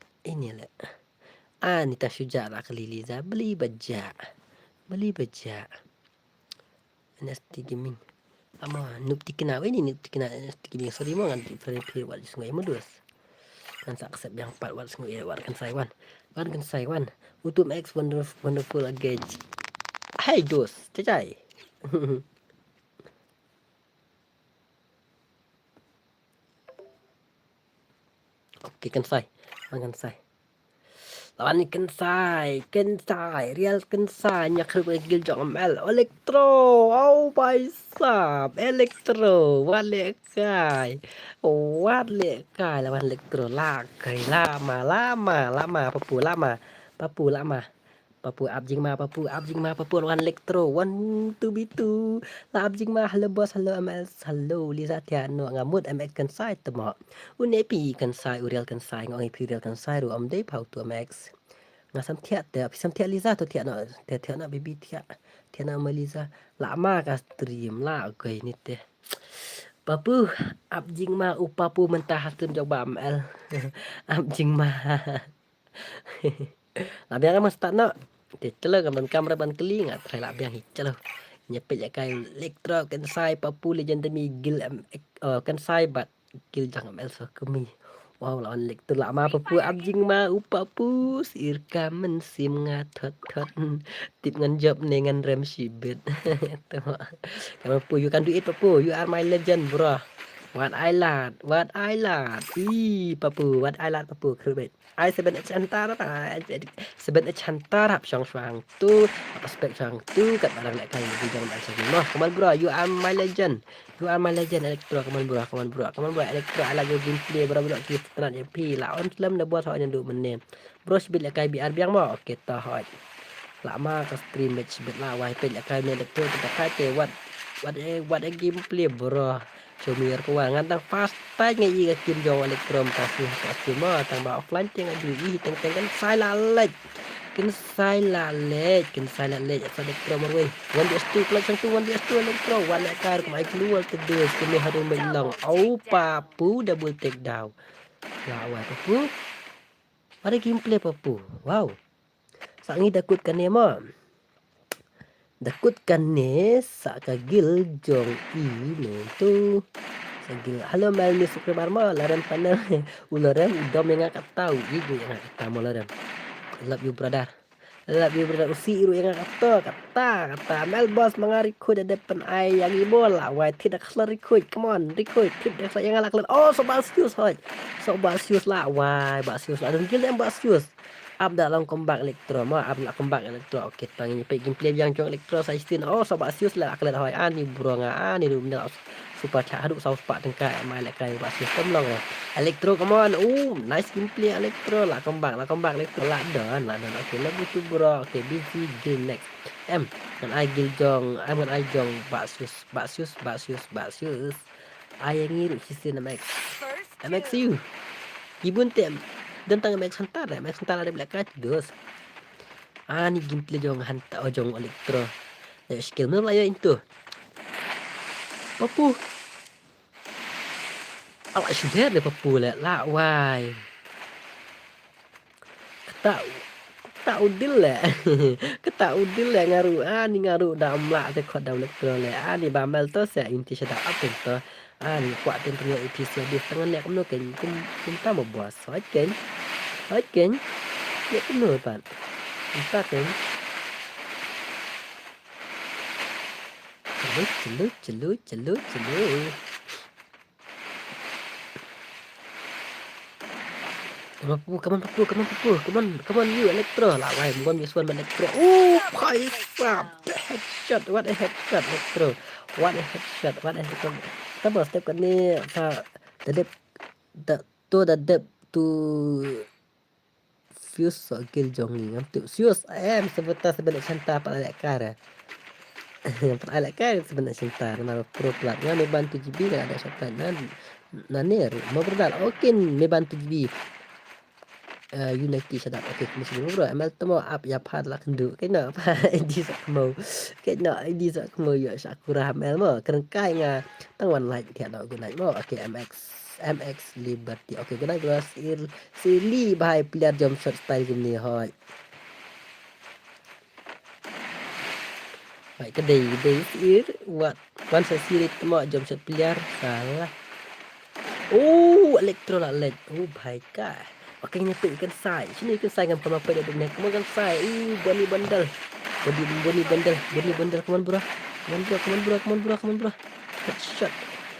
ni tak syuja lah kali Liza beli baja NST gaming ama noob tikina NST gaming sorry mo ngan different wal sungai modus kan sak sep yang 4 wal sungai war kan saiwan untuk max wonderful gauge hai dos cacai Oke kan sai lawan ni kan sai real kan sai nyak gil jong mel elektro by sab elektro wale kai lawan elektro lama papu lama papu abjing ma papu lawan elektro 1 2 bitu la abjing ma hello boss hello ml hello Liza tiano ngamut mx kan sai temo unepi kan sai urial kan sai ngai real kan sai ru am dei pau tu max ngasam tiat Liza tu tiat na baby tiat na Liza lama ka stream la okay ni teh papu abjing ma upapu mentah hakim coba ml abjing ma la biang mas tak nak te celo kan kamera ban keling trai la biang hicelo nyepet ya kai elektro kan sai papu legend mi gil kan sai bat gil jang ml so kemi wow lawan elektro lama papu abjing ma upapu sirka men sim ngatot tip ngan job nengan rem sibet kalau papu you can do it papu you are my legend bro what I like papu what I like papu kerbet ai seben chantara seben chantara syang tu aspek syang tu kat barang nak kai lebih jangan asal no come on bro you are my legend elektro come on bro elektro ala go gameplay bro kita nak MP la on film dah buat soalnya duk menem bro sebila kai biar biang mo kita hot lama ka stream match bet la wai pe la kai ne de tu ta kai te what a gameplay bro Chumir ko ngan tang fast tay ngai ga kim jong electrum ta si ka cuma tang ba offline teng adu I teng teng kan sai la lech kin sai la lech sa electrum we wan dia stu klak sang tu wan dia stu electrum wan la kar ko mai keluar te de kin ni haru mai long au pa pu double take down la wa pu ada gameplay pa pu wow sa ngi dakut kan ne ma dakut kan ne sa ka gil jong I no tu Sagil, halo mal ni subscriber mo, laram pana, ularam, dom yang ngak tahu, ibu yang ngak tahu mo laram. Love you brother. Love you brother. Usi iru yang ngak kata. Mel boss mengarikut ada depan ay yang ibu lah. Why tidak kelar record? Come on, record. Tidak saya yang ngalak. Oh, so basius hoy. So basius lah. Why basius lah. Dan gila yang basius. Up dah long comeback elektro mo, up nak comeback elektro. Okey, tangin pe gameplay yang jong elektro saya istin. Oh, so basius lah aklan hoy. Ani bro nga ani dum na super chat haduk sau spak tengkai mai lek kai basius tomlong lah. Elektro come on. Nice gameplay elektro lah comeback elektro lah dan. Okey, lagi tu bro. Okey, busy game next. Kan ai gil jong, kan ai jong basius. Ai yang ngiru sisi na max. MXU. Ibun tem dan tang max hantar ada black card dos. Ni gameplay jong hantar jong elektro. Skill mo layo itu. Papu. Awak sudah le papu le la wai. Kata udil le. Kata udil le ngaru ni ngaru dam la te khot dam elektro le. Ni bamel to se inti sada up to. Ni kuat ten punya episode di tangan nek no ken kum ta mo bos. Ken. Ya penuh pan. Entah kan. Celut. Come on, you elektro lah, why bukan this one elektro. Paisap, headshot, what a headshot elektro, what a headshot. Tambah step kan ni, the depth to fuse skill jong ni, tu fuse sebentar cinta pada lekar. Pada lekar sebentar cinta, nama pro plat, ni bantu GB kan ada shotgun nanir, mau berdal, oke, ni bantu GB. Unity sedap. Okey, mesti bro. Amal temo up ya pad lah kendu. Kena apa ID sak mau. Ya Sakura amal mo. Kerengkai nga tangwan like dia nak guna mo. Okey, MX Liberty. Okey, guna gua sili bahai player jump shot style gini hoy. Baik kedai sir what once a series temo jump shot player salah. Elektro lah leg. Baik kah. Okey nyepit ikan sai. Sini ikan sai kan pernah pada dunia. Come on sai. Boni bandel. Come on bro. Headshot.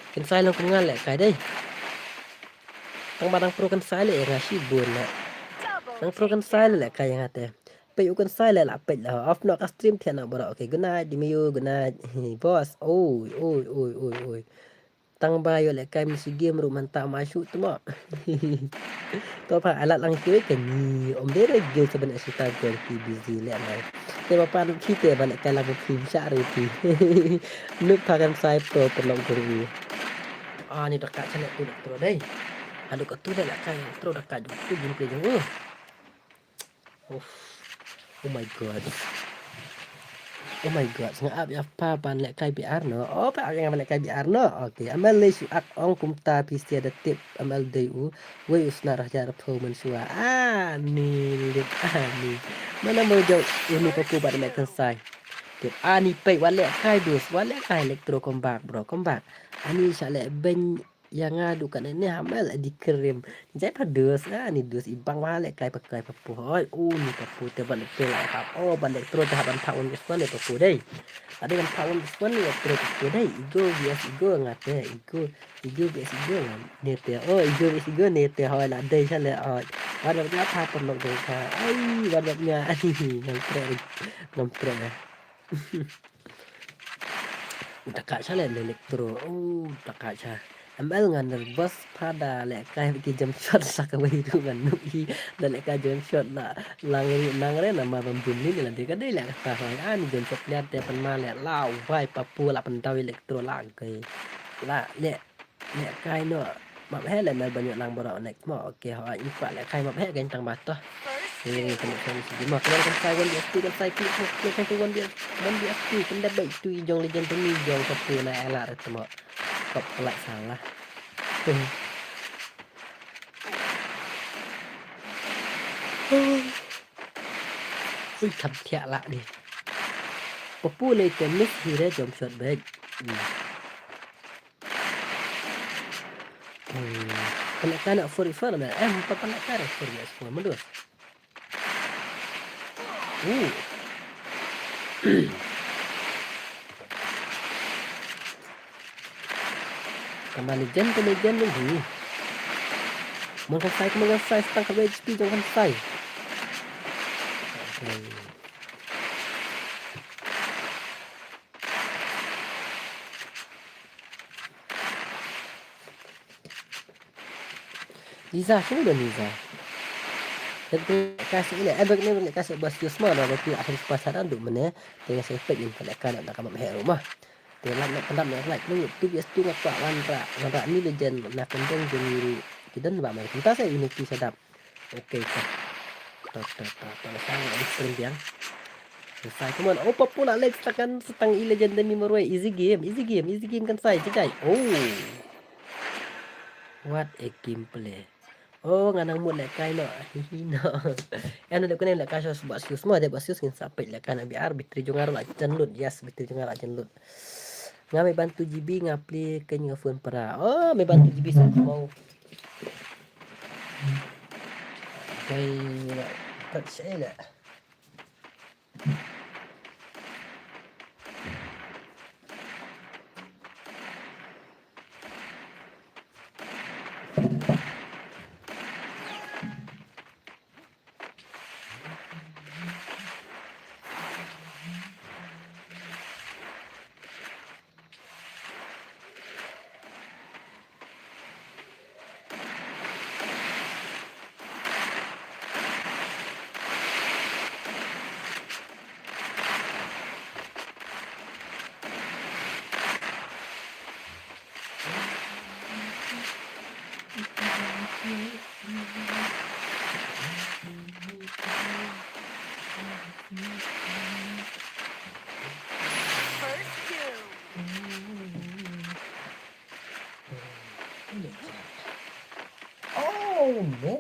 Ikan sai lang kungal lek kai dai. Tang barang pro kan sai lek ngasi bun lek. Tang pro kan sai lek kai yang ate. Pe ikan sai lek lapet lah. Off nak stream tiana bro. Okey good night Dimiyu, good night. Boss. Oi. Tang bayo lek kai misi game ru mantap masuk tu mak. To pa alat lang kiri kan ni om dia regel sebenarnya kita gol ki busy lek mai. Te bapan kita balik kai lagu film syak reti. Nuk pakan sai pro pelong guru. Ni dekat sana tu terus dai. Aduk kat tu dah lek kai terus dekat tu gameplay je. Oh my god, sangat ya apa ban lek kai BR no. Pak yang lek kai BR no. Okey, amal le su ak ong kumta PC ada tip amal deu. We usna raja rapho mensua. Ni lip ni. Mana mau jauh ini papu pada lek sai. Tip ni pe walek kai dus, walek kai elektro comeback bro, comeback. Ani syak ben yang ngadu kan ini amal dikerim. Jai padus ni dus ibang walek kai pakai papu. Ni papu te balik tu lah kap. Balik terus dah ban tahun kespan le papu dai. Ada kan tahun kespan le terus papu dai. Igo ngate. Igo bias igo ngam. Nete. Igo bias igo nete hoi lah dai sale. Wadabnya apa perlu tu ka. Wadabnya ngam Dekat sale elektro. Dekat sale. ML ngan bos pada lek kai ki jump shot sakawai tu ngan nuki dan lek kai jump shot la langre nama bambum ni la de kadai lek ta hai an jump shot liat de pan ma lek lau vai papu la pan taw elektro la kai la lek kai no map he le mel banyak lang bora next mo oke ha ipa lek kai map he kan tang bata ini kan kan si mak kan sai wan dia tu kan sai klik kan tu wan dia tu kan dah baik tu jong legend tu ni jong papu na ela tu mo kop pelak salah ui thập thiạ lạ đi population miss hire jump shot back penekanan for refer na penekanan for ya semua menurut kembali legend lagi mengkan sai setang ke HP jangan sai Liza semua dah Liza jadi kasih ini abang ni kasih bos semua dah waktu akhir pasaran tu mana dengan saya efek ni kalau nak kamar rumah telah nak pendam nak like lu tu biasa tu ngapa wanra ni legend nak kendeng jadi kita nak main kita saya ini sedap oke tak saya ada sprint yang selesai kemudian pula like tekan setang legend demi meroi easy game kan saya jejai what a gameplay nganang mood lek kai no hino em nak kena lek kasus buat semua dia buat kan sampai lek kan biar bitri jungar lah jenlut yes bitri jungar lah jenlut ngamai bantu GB ngapli ke phone para mai bantu GB sa mau kai tak saya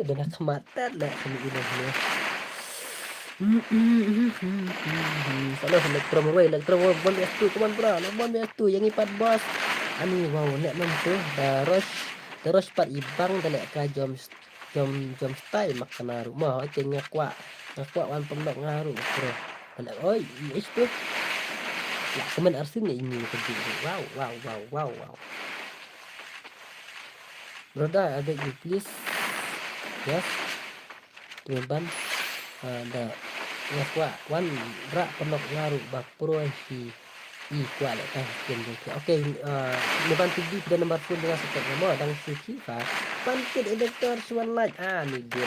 udah nak kematan lah kami ini Salah elektron bon tu kawan bra bon tu yang ipat bos ani wow nek mem tu terus pat ibang dalek ka jom style makana rumah oke ngakwa wan pemlok ngaru bro dalek oi itu ya kemen arsin ini wow brother ada please yes teman ada ngakwa wan bra pemlok ngaru bak pro i kuat lah kan okey membantu di dan nomor pun dengan support nama dan suci pak pantit editor suan like ni dia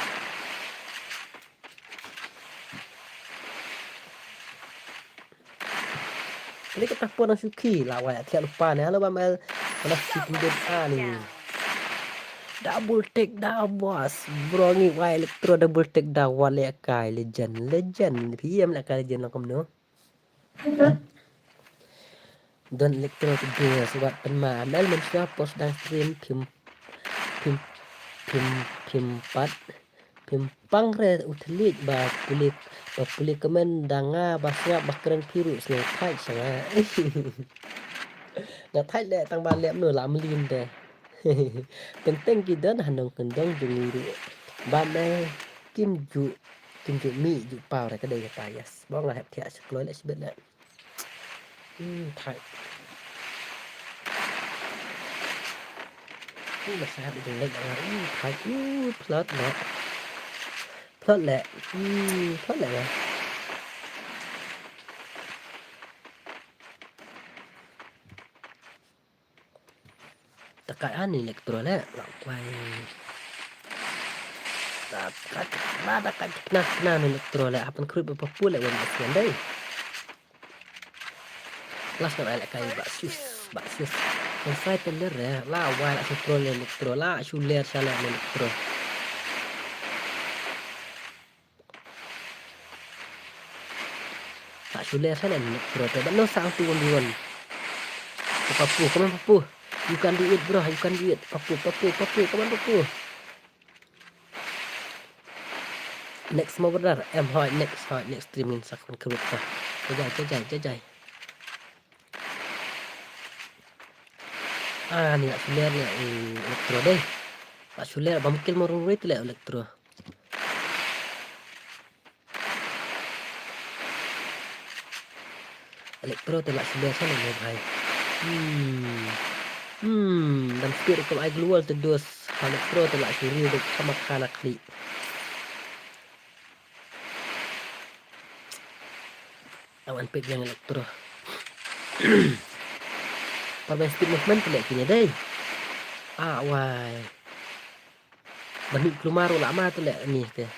ini kita pun orang suki lah wajak tiap lupa ni halo bamal mana suki dia ni double take down bos bro ni wah elektro double take down wale kai legend PM lah kai legend lakom no don elektro kedua sebab penma ambil manusia post dan stream pimpat pimpang re utelit ba puli kemen danga basnya bakren piru sne thai sanga da thai le tang ba lem no la mlin de teng kidan hanong kendong jungiru ba me kim ju mi ju pau re ka de ka yes bong la hep thia skloi le sibet le thai mà sao bị đừng lên phải plot lẹ rồi tekaan elektro le lakwai bada kena elektro le apan krut berpapul le wan asian dai las na le kai baksus yang sai teler ya la wa la elektro le elektro la shuler shala elektro tak shuler shala elektro te no sang tu won papu kaman papu you can do it bro you can do it papu kaman papu next mau benar hoi next streaming sakon kerut ta jajai ni nak suler ni elektro deh tak suler bamkil morong rate le elektro telah suler sana le bhai dan spirit ko ay gluwal terus elektro telah suri dek sama kanak li awan pek yang elektro Pabay speed movement pala kini day. Why? Bani klumaro lama tu le ni te.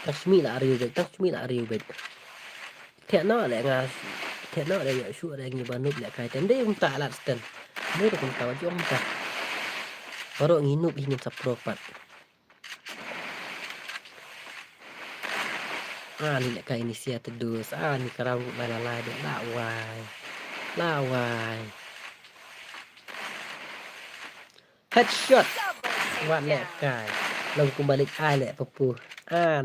Tashmi la ariu bet. Tek no le ngas. Tek no le ya shu le ngi banup le kai tem day unta alat sten. Ni ro kun tawa jom ta. Baru nginup ini sapropat. Ni le kai inisia tedus. Ni karang balalai de la why. Headshot. Wan le kai. Long kembali le papu.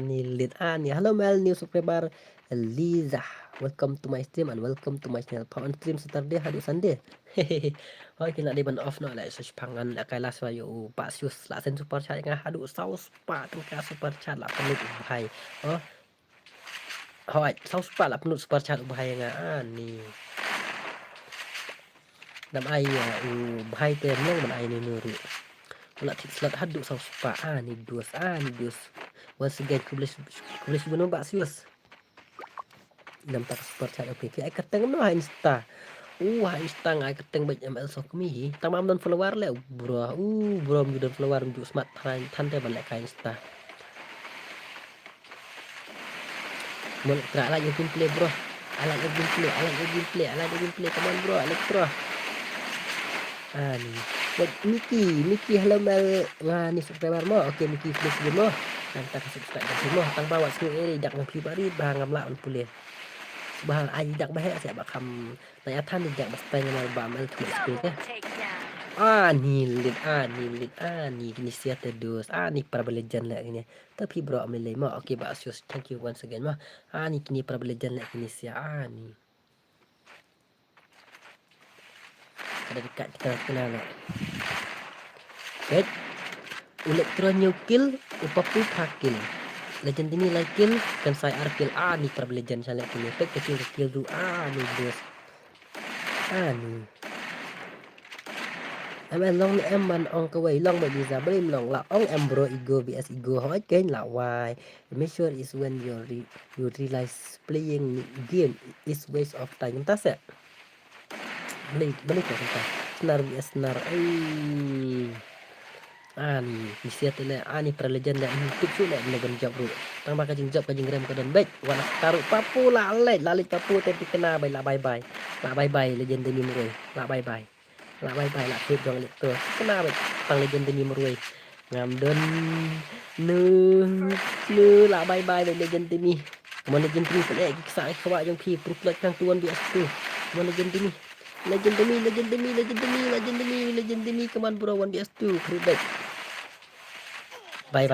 Ni lit ni. Hello Mel new subscriber Liza. Welcome to my stream and welcome to my channel. Power on stream Saturday hari Sunday. Okay nak diban off no like search pangan la kai las wayo Pak Sius la sen super chat ngah hadu saus pa tengka super chat la penut bahai. Saus pa la penut super chat bahai ngah ni. Nam ai bahai tem long man ai ni nuru. Pula slot hadu saus pa ni dus. Once again kublish bunuh Pak Sius. Nampak super chat okay. Ai keteng no Insta. Insta ngai keteng baik ML sok mi. Tamam don follower le bro. Bro mi don follower mi smart tan te balik ka Insta. Mon tra la yung play bro. Alat yung play. Come on bro, elektro. Ni. Buat Miki hello Mel. Ni subscriber mo. Okay Miki please mo. Nang subscribe mo. Tang bawa sini dak ng pribadi bangam la on pulih. Bahang ajak bahaya saya bakam naya tan dijak bastanya mal bamal tulis ke ni kini siat terus ni para belajar lah ini tapi bro amlele ma okay Basius thank you once again ma ni kini para belajar lah kini siat ni ada dekat kita kenal lah elektron nyukil upapu pakil legend ini lakil kan saya arkil ni para legend saya kini tek kecil tu ni bos ni em long em man ong kawai long ba bisa brim long la ong em bro ego vs ego hoi ken la why make sure is when you realize playing game is waste of time tas ya balik ya kita senar ni bisa tele ni para legend la tip su la legon job ru tang ba ka jing job ka jing rem ka dan baik wana taruh papu la lalit papu tapi kena bye bye legend ni muroi la bye bye la fit dong elektro kena baik tang legend ni muroi ngam don nu la bye bye legend ni mon legend ni pele sa khawa jong phi proof la kang tuan di astu mon legend ni come on bro 1vs2 crew back bye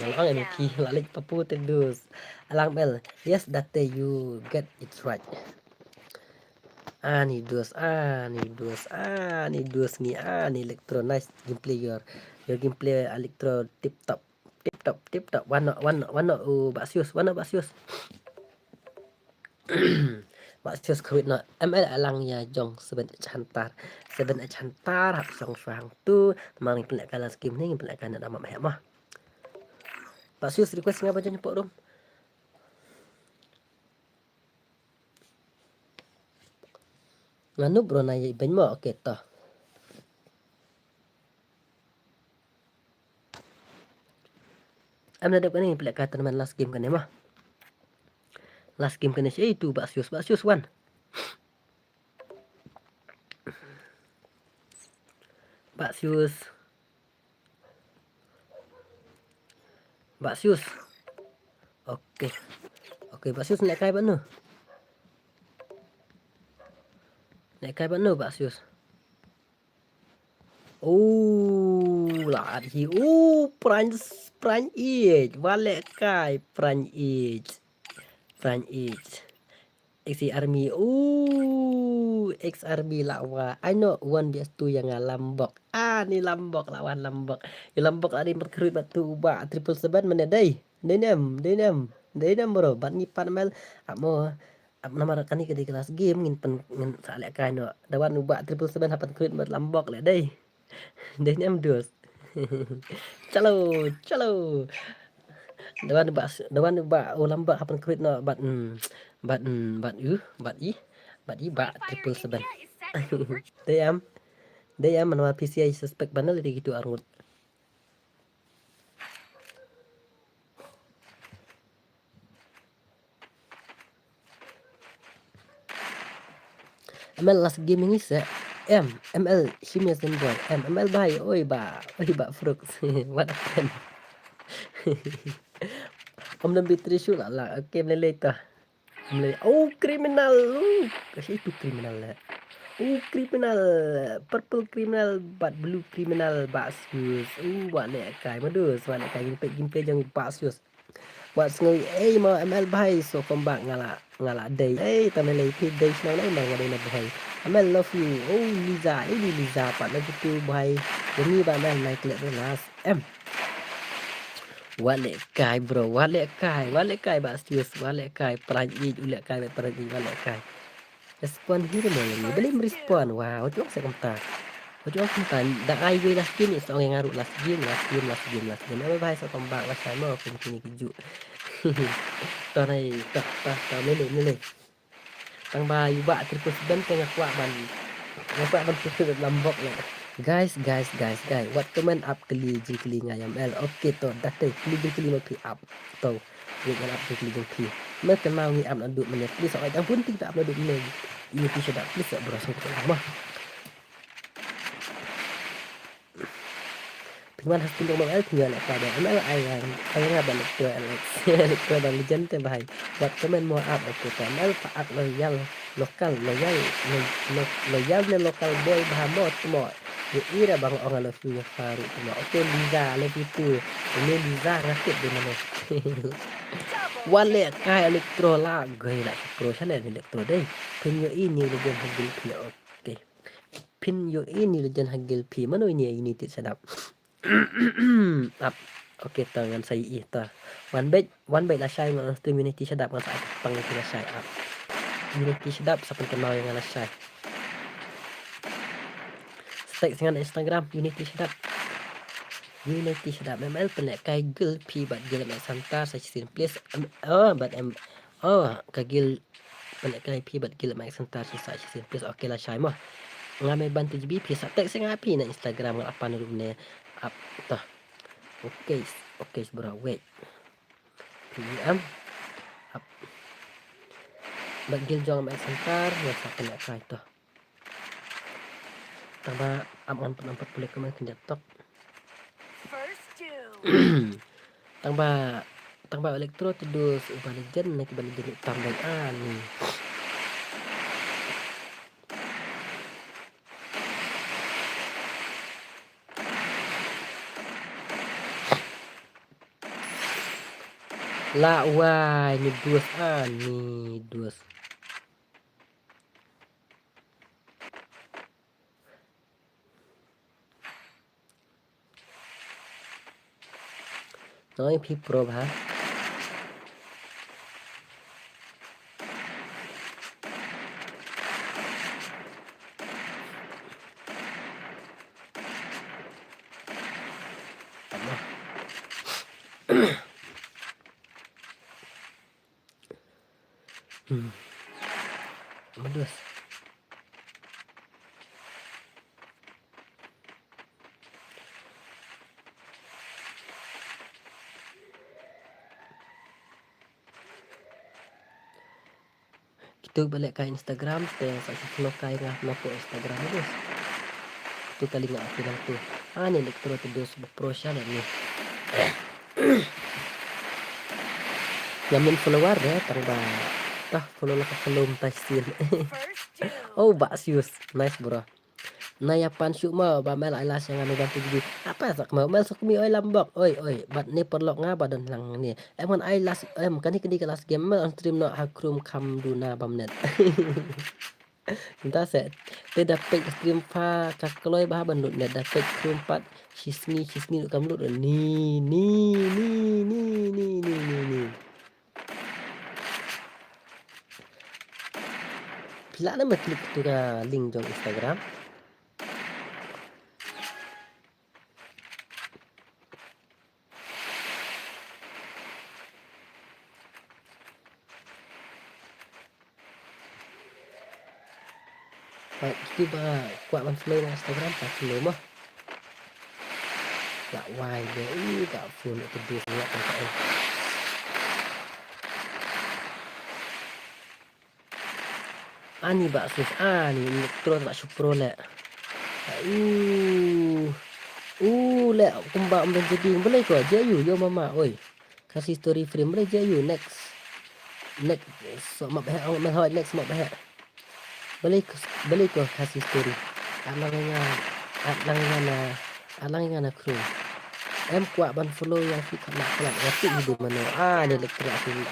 yang Miki lalik papu tendus alang bel yes that day you get it right ni dus ni elektro nice gameplay your gameplay elektro tip top one Basius Basius kawit no ML alang ya jong seben chantar hap song sang tu mang pelak kala skim ni pelak kana nama mah Basius request ngapa jan pok rom Nganu bro na iban mo okay to. Am nadap kani pelak kata teman last game kani mah. Last game kani si itu Baksius wan. Baksius. Oke. Oke Baksius nek kai banu. Nek kai banu Baksius. Lah hi. Pranj Walek kai Pranj XC Army. X Army lawa. I know one BS2 yang Lambok. Ni Lambok lawan Lambok. Ya Lambok ada berkerut batu ba 777 mana dai. Denam bro. Bat ni pan mel amo nama rekan ni di kelas game ngin salek kan no. Dawan ubah 777 hapan kerut bat Lambok le dai. Denam dos. Calo. Dawan ba Lambok hapan kerut no bat bat i ba 777. Deyam manual PCI suspek banal di gitu arut. ML last game ini se ML Shimias dan boy ML bye oi ba Frux. What happened? Om lebih trisul lah. Oke later. Kriminal. Kasi itu kriminal lah. Kriminal. Purple kriminal but blue kriminal Baksius. Buat nek kai madus, buat nek kai gimpe jang Baksius. Buat sengai mau ML bhai so comeback ngala day tanalay pid day na nay mga day na bhai ML love you Liza pat na gitu bhai demi ba ML naik lek nas wale kai bro wale kai Baksius wale kai peranjit ulek kai peranjit wale kai respon hero ni beli merespon wow tu saya komentar Ojo kan dak ai we last game is orang ngaruh last game. Apa bahasa so comeback last time mau kini keju. Tao này tao lên tăng ba yu ba triple seven tengah kuat ban triple lambok lah. Guys, what comment up keli ngayam L. Oke to dah teh keli mau up to dengan up keli pi. Mereka mau ngi up aduk menit. Please awak jangan pun tidak up aduk menit. Ini tidak please bro so lama. Cuman harus tinggal ML tinggal pada ML ayang balik ke Alex elektro dan legend teh bahai buat komen mau up oke ML paak loyal lokal le lokal boy bahamot semua ira bang orang love you faru semua oke Liza love you too ini Liza ngasih di mana wale kai elektro lah gue lah pro channel elektro deh pin yo ini legend hagil pi oke pin yo ini legend hagil pi mana ini sedap up. Oke tangan saya itu one bait lah saya ngan community sedap ngan saat pang kita saya up community sedap sampai kenal yang ngan saya stay dengan Instagram unity sedap ML penek kai girl p but girl mak santar saya sin please kagil penek kai p but girl mak santar saya sin please oke lah saya mah ngamai bantu JB sa tag saya ngapi na Instagram ngan apa nurut ne up tah Okay, bro, wait. PM up. Bagil jong mak santar ya sa kena kai to. Tama am 40 kemarin kena tok. Tangba elektro terus ubah legend nak balik jadi tambah ani. La wah ini dus nói phi pro hả Medus Tu balik ke Instagram te sa follow kai ngah ko Instagram dus. Tu kali ngah bilang tu. Ni elektro tu dus pro sya ni. Yamin follower ya tang ba. Tah follow lah follow tasin. Oh, Baksius. Nice bro. Naya pansuk mo ba mel alas yang anu bantu jadi apa sak mau mel sok mi oi lambok oi bat ni perlok nga badan lang ni emon ai las kan ni kelas game mel on stream no hakrum kam duna bamnet kita set te dapat stream pa kakloi bah bandut net dapat stream pat sismi kam lu ni pila na klik tu ka link jong Instagram. Itu ba kuat man flow na Instagram pa flow mah gak wide deh gak full itu dia kan ani baksus ani terus tak syukur le le kumbak menjadi boleh ko aja yo mama oi kasih story frame boleh aja you next so mak bah mak bah next mak bah boleh ko kasih story alangnya kru em kuat ban follow yang si nak kelak ngerti hidup mana ni elektro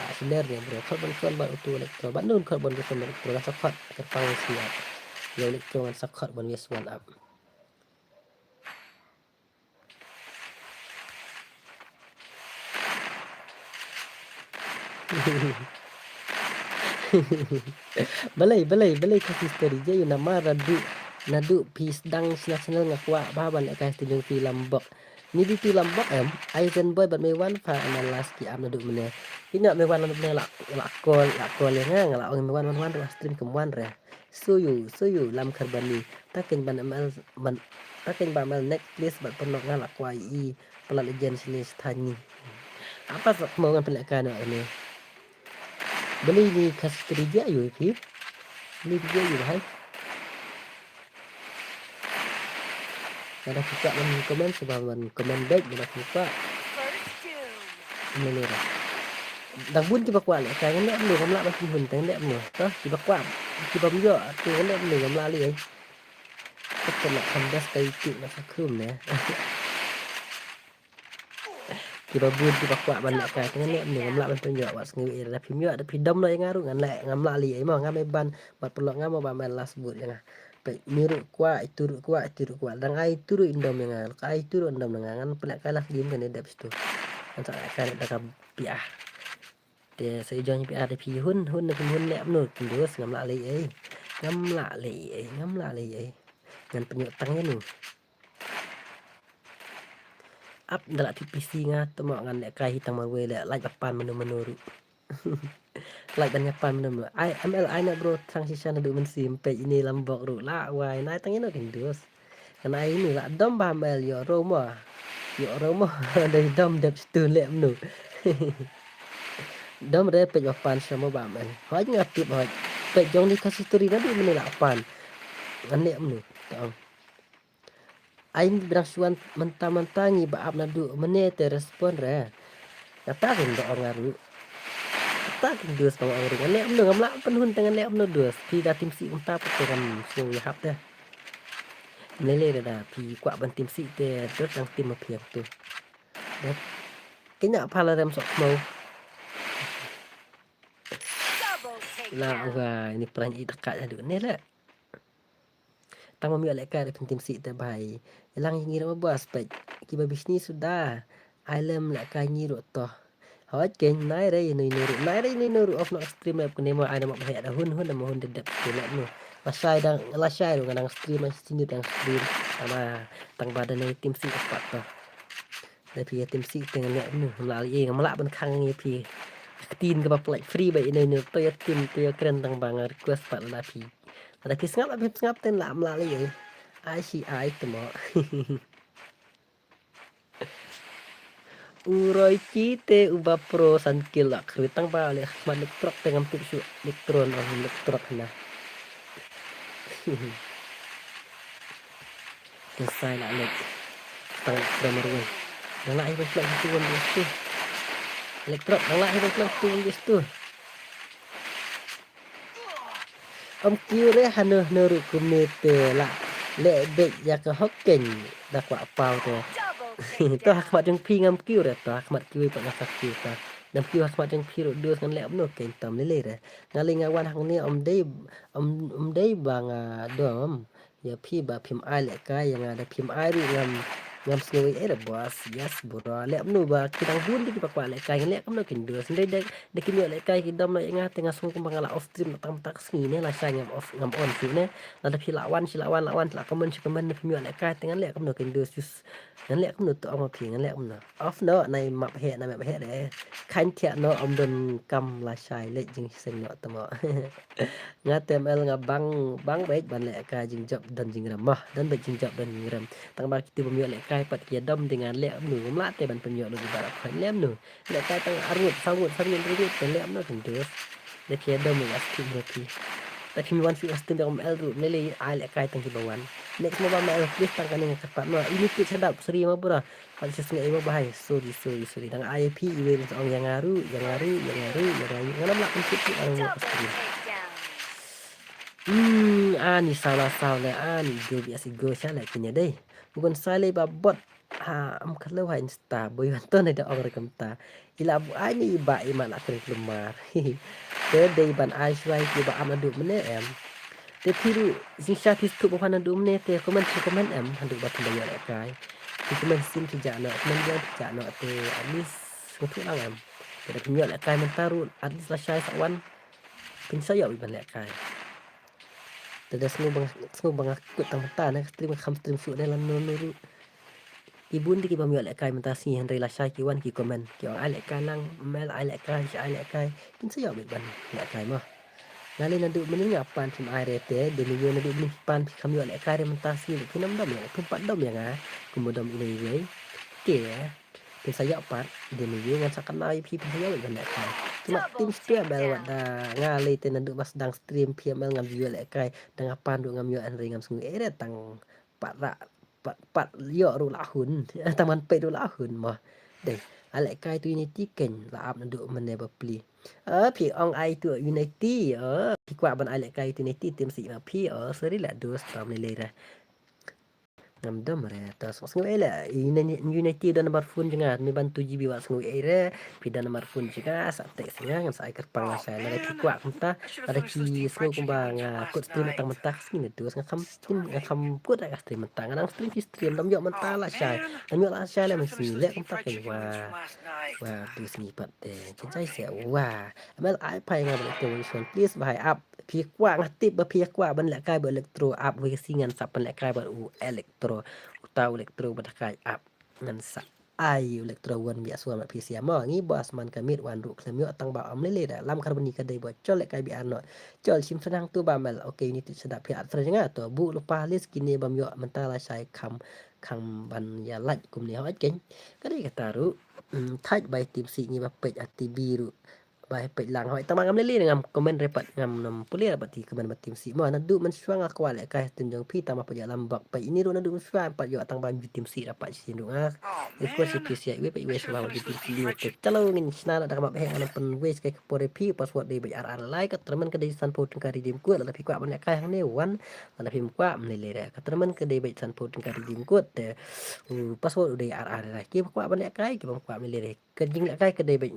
asiler ni bro kau ban auto elektro ban nun kau ban elektro lah sakot kepang siap ya elektro ban sakot ban yes one up. balai kasih story je you nama nadu peace dang national ngakwa baban ka studio film bok ni di film bok Aizen boy bat mewan fa analas ki am nadu mene ina mewan mene la call yang ngala mewan stream kemuan re so you lam karbani takin ban takin ba mal next list bat penok ngala kwa I pelat legend sini tani apa sak mau ngan pelakan ini beli ni kasih kerja you pi ni dia you hai ada buka komen sebab komen baik bila buka ini lah dah bun tiba kuat lah kan nak lu kamla masih bun tang nak mu toh tiba kuat tiba yo tu nak lu kamla li ai kita nak kandas kai tu nak sakrum ne tiba bun tiba kuat banyak kan nak lu kamla ban yo was ngi ada pim yo ada pidam lo yang ngaru ngan le ngamla li ai mau ngame ban bat pelok ngamo ba men las but yang pe miru kuat itu kuat dan ai turu indom yang ai turu indom dengan pelak kalah game kan dep situ kan tak kan ada piah để xây dựng bị pi hun lẹ nổi terus ngắm lại ấy ngăn penyu tangnya nih up dalam PC nga temo ngan lek kai hitang mawe lek like papan menu like dan nyapan menu ML na bro transition adu men simpe ini lambok ru la wai nai tangnya no terus kan ai ini la dom ba mel yo romo dari dom dep stu lek menu dom re pe papan sama ba men hoj ngatip hoj pe jong ni kasih story na di menu la pan anek menu tong aing berasuan mentang-mentangi baap nadu menete respon re katakan do ngaru katakan dus kalau orang lek menu ngamla penhun tangan lek menu dus tidak tim si unta peteran so ya hap dah lele dah pi kwa ban tim si te terus yang tim mapiak tu kenya pala rem sok mau lah ini peran dekat adu ni lah tang mami alek ka tim si te bai ilang ngira ba aspek kiba bisnis sudah alam lek ka ngiro toh hoj ken nai re ini nuru of no stream lab kene mo ada mak bahaya dah hun da mohon dedap lek no lasai dong kadang stream sini dang stream sama tang badan ni tim si apa toh tapi tim si tengah lek no lali ngamla ban khang ni pi tin ke bap like free bai ini to ya tim to ya keren tang bang request pat la pi ada kisngap ten la lali ai si ai temo Uroy kite uba pro sankil lah keritang ba le man truk dengan tipsu elektron elektrok na. Selesai lah lek tang drummer. Nang lai ba plug tu on dis tu. Elektrok nang lai ba plug tu on dis tu. Om kire hanu nuru kumete la le be ya ka hokken dak wa pau tu. To hakmat jeng pi ngam kiu re to hakmat kiu pa nak kiu ta. Nam kiu hakmat jeng pi ro đưa ngan le no ken tam le re. Ngali ngawan hang ni om dei bang dom ya pi ba phim ai le kai yang ada phim ai ri ngam sngoi era bos yes bro le nu ba kitang hun di pa kwa le kai le no ken đưa sendai de kin le kai ki dom le nga tengah sung kumbang la off stream tam tak sngi ne la sai ngam off ngam on fi ne la phi lawan la komen phim le kai tengah le no ken đưa susงั้นแหละกำหนดตัวออกมาเพียงงั้นแหละกำหนดออฟเนาะในมับเหตุในมับเหตุเลยขันเทียเนาะอมดนกำลาชายเล็กจึงเสงเนาะตัวเนาะงาเต็มเอลงาบังเบกบันแหละกายจึงจับดันจึงรำมะดันเบกจึงจับดันจึงรำตั้งบาคิดตัวมีอะไรกายปัดเกียดดมdenganแหละหนูมละแต่บันเป็นเยอะเลยบาร์พันเล่มหนูแหละกายตั้งอารมณ์สงบสงบรู้เป็นเล่มเนาะถึงเดือดเด็กเกียดดมอย่างสิ่งเดียวที่แต่พิมพ์วันฟิวสติมจากเอลรูไม่เลยอายแหละกายตั้งที่บางวันnext mo ba may please tang kaning kapat mo ini tu sedap seri mo pura pag sa nga mo bahay sorry nang IP iwe sa ong yang ngaru ngam la kun sit ang mo pasti ani salah ani go biasa go siya la kinya deh bukan sale babot am kalau ha insta boy wanto na da ong rekam ta ila bu ani ba iman akre lumar te day ban ai swai ki ba am adu mene em te phiru sing pis tu bhan du mne te comment em handu ba thanda ya kai ti comment sim ti ja no comment ja ti ja no te alis tu lang em te pinyo la kai man taru alis la shai sawan pin sa yo ban la kai te da snu bang ku tang ta na stream kham stream su de lan no ru ibun di ki bam yo la kai man ta si han re la shai ki wan ki comment ki ai la kai lang mel ai la kai pin sa yo ban la kai ma ngali na du mening pan phim ai rete de mi yo na du ni pan kham yo le kare mentasi le kinam dam ya tumpat dam ya nga kumodam ini we ke pe saya pat de mi yo ngan sakan ai phi saya le ban le kai cuma tim stream bel wa da nga le te na du mas dang stream phi mel ngam yo le kai dang pan du ngam yo an re ngam sungai ere tang pat ra pat yo ru la hun taman pe du la hun ma de ale kai tu ini tiken la ap na du men ne ba pli phi ong ai tu unity phi kwa ban ai le kai tu unity tim si ma phi seri la dos tam le ra ngam dam re ta sos ngwe la unity dan nomor phone jangan mi bantu GB wa ngwe re phi dan nomor phone juga sa te singa ngam sa ikat pang sa la phi kwa kumta ada ki sno kumbang kut stream tang mentah sini dos ngam kut ra stream mentah ngang stream dam yo mentah la sai dam yo la sai la mesti le kumta ke wa tu sini pat de chai se wa mel ai pai ngam le tu son please bahai up เพียกว่าติบเพียกว่าบันแหลกายเบอร์อิเล็กโทรอัพเวสิงันสับบันแหลกายเบอร์อิเล็กโทรอุตาอิเล็กโทรบันกายอัพงันสับไออิเล็กโทรวันเบียส่วนแบบพีเซียมองี้บอสมันกมิดวันรุกเคลมิโอตั้งบ่าวอมเล่ๆลำคาร์บอนีกันได้บ่จอลแหลกายเบียนเนาะจอลชิมสนังตัวบาเมลโอเคนี่ติดสดับเพียอัตราจังตัวบุลุปาลิสกินเนบัมโยมันตาลาใช้คำบันยาลัดกลุ่มนี้เขาเก่งก็ได้กระตารุทัดใบติมสีนี่แบบเป็ดอัติบีรุbaik pet lang hoi tamang ngam lele ngam komen repat ngam nam puli rapat ti komen batim si mo na du man suang akwa le kai tunjong pi tama pa jalam bak pa ini ro na du suang pa yo tang ban bitim si rapat si du ah ko si pi si we pa we suang bitim si du te chalo ngin sna da kama he an pen we kai pore pi password de bai ar like ka termen ka de san po ka redeem ko la pi kwa ban kai hang ne wan la pi kwa lele re ka termen ka de bai san po ka redeem ko te password de ar like ki kwa ban kai ki ban kwa lele ka jing la kai ka de bai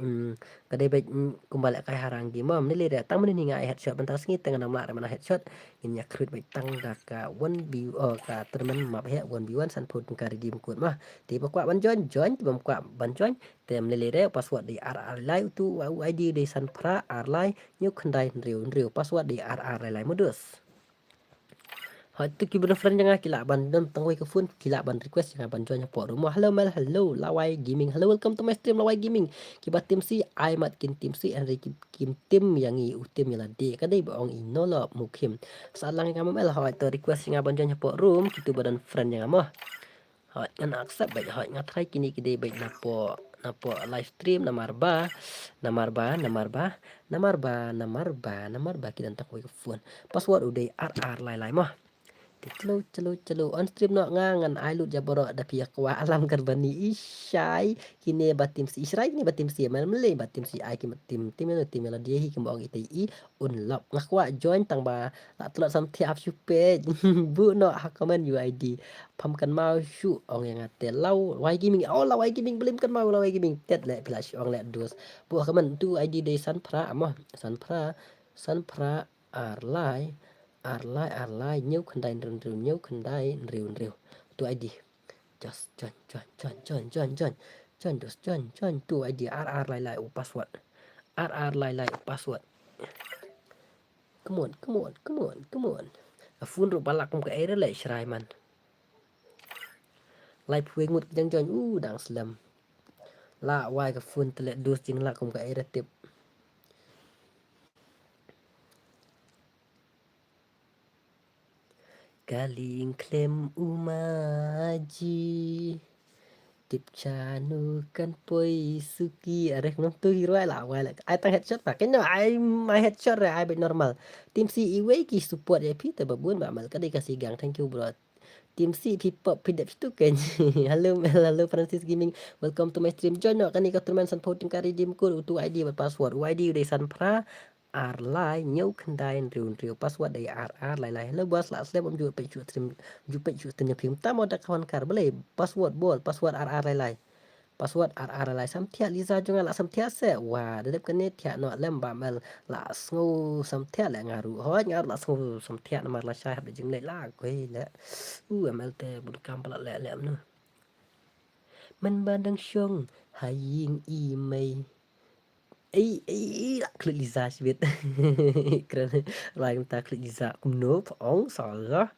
kumbala kai harang di mom ni lira tang meni nga headshot bentar sengi tengah nama mana headshot ini krut bai tang ka 1v ka termen map he 1v1 san put ka redeem code mah ti pa kwa ban join ti bam kwa ban join tem lira password di rr live tu id di san pra r live nyu khandai riu password di rr live modus hỏi tu ki bana friend jangan kila ban dam tangwai ka phone kila ban request jangan ban join po rumah hello mal hello lawai gaming hello welcome to my stream lawai gaming ki ba tim si ai mat kin tim si and kim tim yang i utim yang de ka dei ba ong ino lo mukim salang ngam mel hỏi to request jangan ban join po room kitu badan friend jangan mah hỏi ngan accept bai hỏi ngat try kini ki dei bai na Napo live stream namarba kita tak wai phone password udah RR lai mah Celo on stream no ngangan ai lut jaboro da pia kwa alam karbani isyai kini batim si israi kini batim si mal mele batim si ai ki tim no tim la dia hi kembang ite I unlock ngakwa join tang ba la tulak sam tiap supe bu no hakaman UID pam kan mau shu ong yang ate lau wai gaming oh la wai gaming belim kan mau la wai gaming tet le pila ong le dos bu hakaman tu ID de san pra amah san pra arlai arlai nhiều khăn đai rừng nhiều khăn đai rìu tu ID just join tu ID RR lai password RR lai password come on phun ro balak kum ka era lai shrai man lai phueng mut jang join dang slam la wai ka phun tele dus jing la kum ka era tip Galing klaim umaji tip chanu kan poi suki arek nong tu hero la wala ai tang headshot pa cái ai my headshot ra ai bị normal team C iwe ki support ya pi te babun ba mal kadai kasih gang thank you bro team C people pidap tu kan halo Francis Gaming welcome to my stream join no kan ni ka turman san voting ka redeem code tu ID và password ID udah san pra Arlai nhau khăn đai riu password dari RR lai hello bos la slem om ju pe chu stream phim ta mo da kawan kar bele password RR lai password RR lai sam thia Liza junga la sam thia se wa de kan ne thia no lem ba mel la sngu sam thia la ngaru ho ngaru la sngu sam thia na mar la shay hab jing le la ko le ml te bun kam pala le no man bandang syong haying email klik Liza Smith kerana lain tak klik Liza kuno ong salah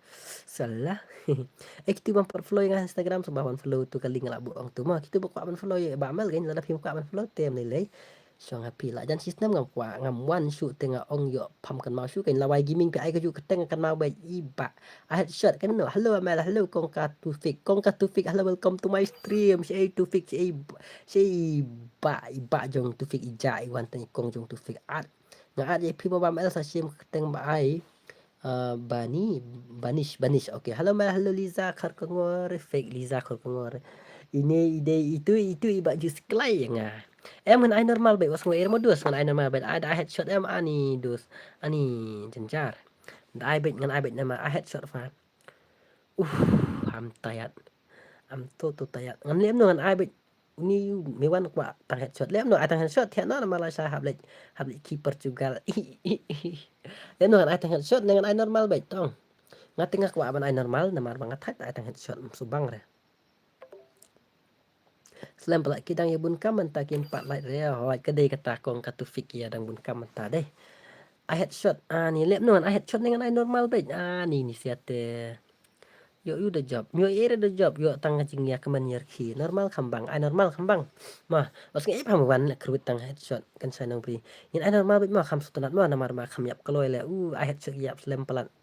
kita bang follow yang Instagram sebab follow tu kali ngelak buang tu mah kita buka follow ya ba mal kan la phim buka follow tem lai Song happy lah dan sistem ngam kwa ngam wan shu tengah ong yo pam kan mau shu kan lawai gaming pe ai ka ju keteng kan mau bai iba I headshot kan no hello amela hello kong ka tu fik hello welcome to my stream si tu fik si ba jong tu fik ija I wan tani kong jong tu fik at nga at ye people ba mel sa sim keteng ba ai banish okay hello mel hello Liza khar kongor fake Liza khar kongor ini ide itu iba jus klay nga em kan ai normal baik was ngoi modus kan ai normal baik ada headshot em ani dus ani jenjar ai baik ngan ai baik nama ai headshot fa am tayat am to tayat ngan lem no ngan ai baik ni mewan kwa tang headshot lem no ai tang headshot thian na malah saya hab lek keeper juga lem no ngan ai tang headshot dengan ai normal baik tong ngating kwa ban ai normal namar banget ai tang headshot subang re Selain pala kidang ya bun kam menta ki 4 light rea hoi kedai kata kong katu fik ya dang bun kam menta deh. I headshot ni lep non I headshot dengan I normal baik ni siate. Yo udah job. Yo ere the job yo tang jing ya kemen ki normal kambang I normal kambang. Mah os ngai pam wan kerwit tang headshot kan saya nang pri. Yin I normal baik mah kam sutunat mah namar mah kam yap kaloi le I headshot yap selain pelan.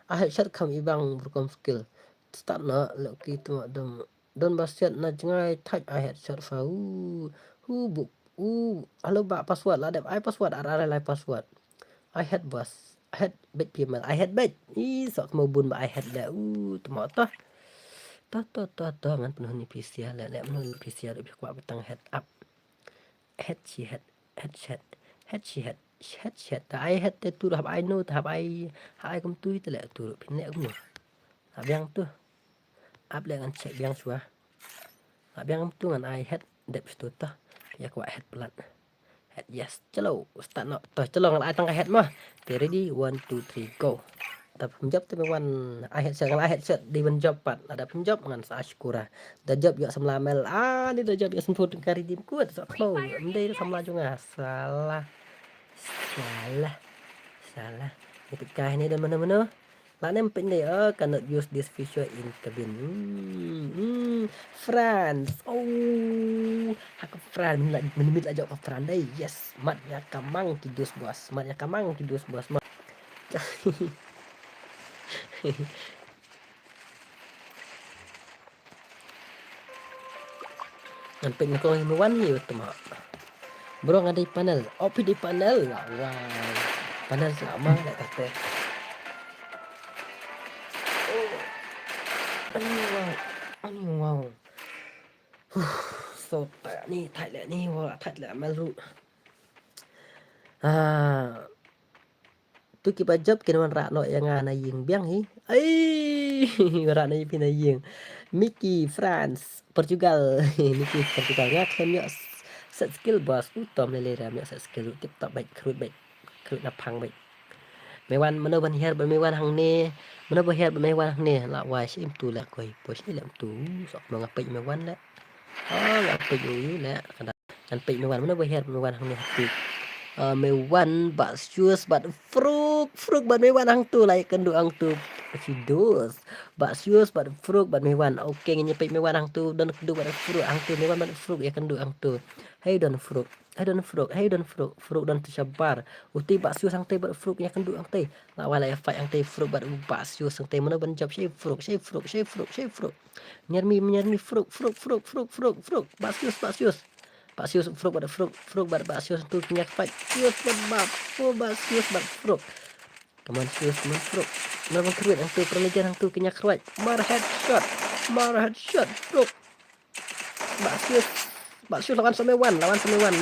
I headshot kam ibang berkom skill. Start na lo ki tu dom don basiat na jangai touch I headshot fa bu halo ba password la dep I password ara lai password I had bus I had bet pimel I had bet sok mau bun ba I had la temo to ngan penuh ni PC la penuh ni PC ada kwa betang head up head she had I had tu hab I know hab I kum tu itu la tu pinne kum yang tu up dengan cek yang suah yang tu ngan I had dep stu ta ya kwa head pelan head yes chalo start no to chalo ngan I tang head mah ready 1 2 3 go tập job tu wan I had shot di wan job pat ada job ngan sa syukura da job yo samlamel ni da job yo semput kari dim kuat so flow ndai samla junga salah itu kah ni dan mana-mana Bạn em pendek cannot use this feature in cabin. France. Aku France menimit aja ke France deh. Yes, matnya kamang kidus bos. Mah. Ngan pek nak kong wan ni betul mak. Bro ngadai panel. Opi di panel lah. Wah. Panel selama nak kata. Oh. Ani wow. So tak ni tight lah ni. Wah tight lah malu. Tu kita job kena man rak lo yang ana ying biang hi. Ai, rak na pina ying. Mickey France Portugal. Mickey Portugal ngak khem yo set skill boss utom le ram yo set skill tip top baik krut na phang baik. Mewan mana ban her ban mewan hang ne. Mana ban her ban mewan hang ne la wai sim tu la koi po si lam tu sok lo ngapai mewan la. Ngapai yu la kada. Kan pe mewan mana ban her ban mewan hang ne hati. Mewan bak sius bak fruk bak mewan hang tu lai kendu hang tu videos bak sius bak fruk bak mewan oke ngenya pe mewan hang tu dan kendu bak fruk hang tu mewan bak fruk ya kendu hang tu hey don fruk fruk dan tersabar uti bak sius hang te bak fruk ya kendu hang te la wala ya fight hang te fruk bak sius hang te mana ban job she fruk nyarmi fruk bak sius Pak Sius fruk pada Pak Sius tu punya fight. Sius pada Pak Sius fruk. Teman Sius teman fruk. Nama keruat yang tu perlejan yang tu punya keruat. Mar headshot fruk. Pak Sius lawan sama Mewan. Lawan sama Mewan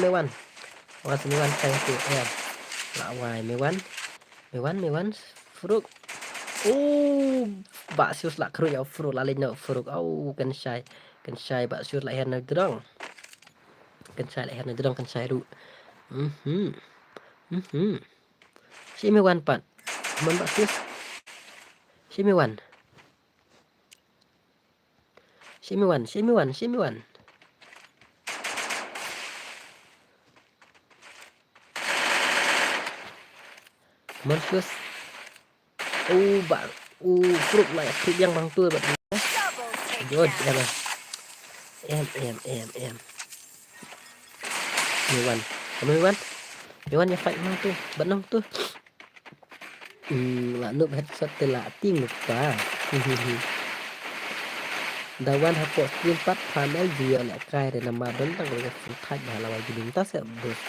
kayak tu. Ya. Lawan Mewan fruk. Pak Sius lah keruat ya fruk lalin nak fruk. Kan syai Pak Sius lah yang nak derang. Kan sai lại hẹn này kan sai ru si me wan pat man bak sis si me wan man sis bak fruit lại fruit yang bang tu bak jod em Mewan ya fight mang tu benang tu la nup headshot te la ting lupa dawan hapok screen pat panel dia la kai de nama don tang le thaj ba la wajib ta se bus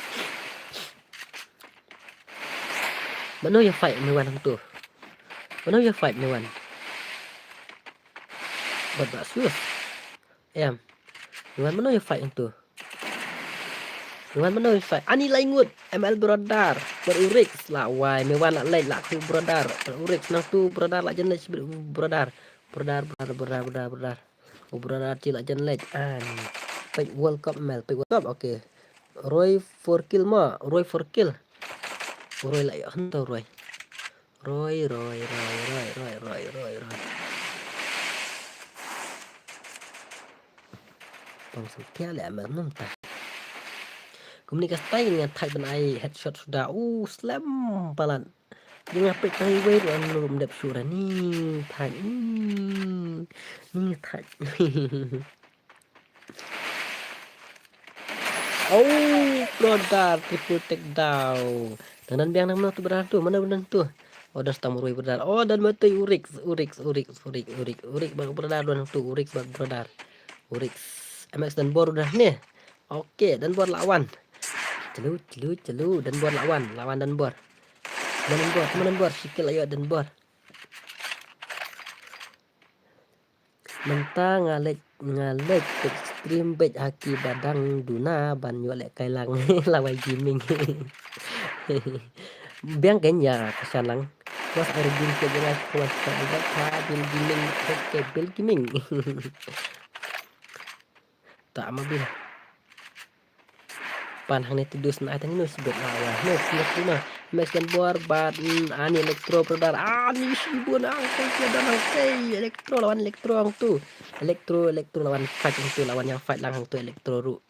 benang ya fight Mewan hang tu benang ya fight Mewan bat sus em Mewan benang ya fight hang tu Mewan mana fight ani laingut ML brodar berurix lah wai Mewan nak lain lah tu brodar berurix nang tu brodar lah jenis brodar cila jenis pick World Cup ML pick World Cup okay Roy 4 kill Roy lah ya hantar Roy bang setia lah ML nonton komunikasi dengan type ben ai headshot sudah slam palan dengan pek tai wei dan belum dap surah ni type ni type brodar triple takedown dan biang nama tu benar tu mana benar tu dan setang murui brodar dan mati urik bang brodar dan tu urik bang brodar MX dan bor udah nih oke dan bor lawan celu dan bor lawan dan bor teman bor sikil ayo dan bor mentang ngalek stream bet haki badang duna ban yo lek kailang lawai gaming biang kenya kesalang was arjun ke jelas kuas agak bil gaming oke bil gaming tak mobil panhang net dus na atang nus bet lawa nus na max dan bor bad ani elektro brodar ani sibun angko dan angkai elektro lawan elektro ang tu elektro lawan fight ang tu lawan yang fight lang ang tu elektro ru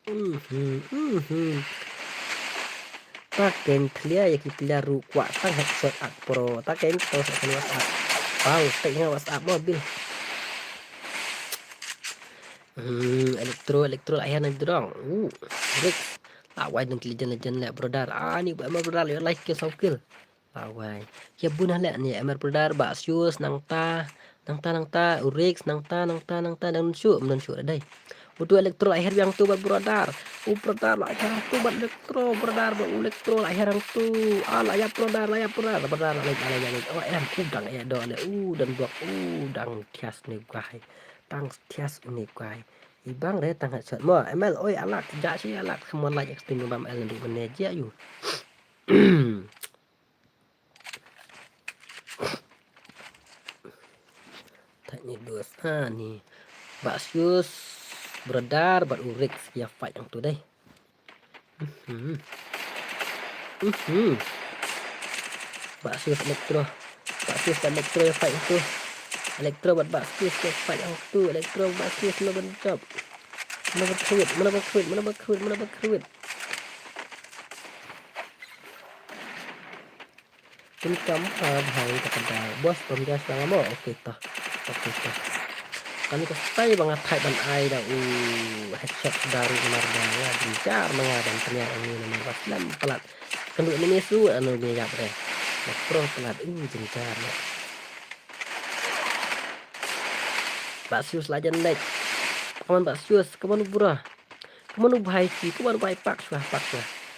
taken clear ya kita ru kuat tang headshot ak pro taken to sa WhatsApp teknya WhatsApp mobil elektro ayan ang drong lawai dan legend lek brodar ni buat ML brodar le like kill kill lawai ya bunah lek ni ML brodar bak sius nang ta urix nang ta dan syuk dai Butuh elektro lahir yang tuh buat brother. Brother lahir yang tuh buat elektro brother, buat elektro lahir yang tuh. Layak brother, brother lagi. Oh em udang ya dole. Dan buat udang tias nih guys. Tang tias nih guys. Ibang deh tang headshot. Mo ML oi alak jak sih alak semua like extreme bam ML di meneja yuk. Tanya dos nih. Baksius beredar buat urik ya fight yang tuh deh. Baksius elektro ya fight itu. Elektro buat baksius ya fight yang tuh. Elektro baksius lo bencop. Mana berkruit. Ini kamu bahaya kepada bos pembias yang mau. Oke toh. Kami kestai banget hype dan ai dah headshot dari Mardana gencar mengadang ternyata ini nama paslam pelat kenduk ini su anu nyak deh pro pelat ini gencar ya. Baksius lajan naik kaman Baksius kaman burah kaman bahai ki kaman bahai pak suah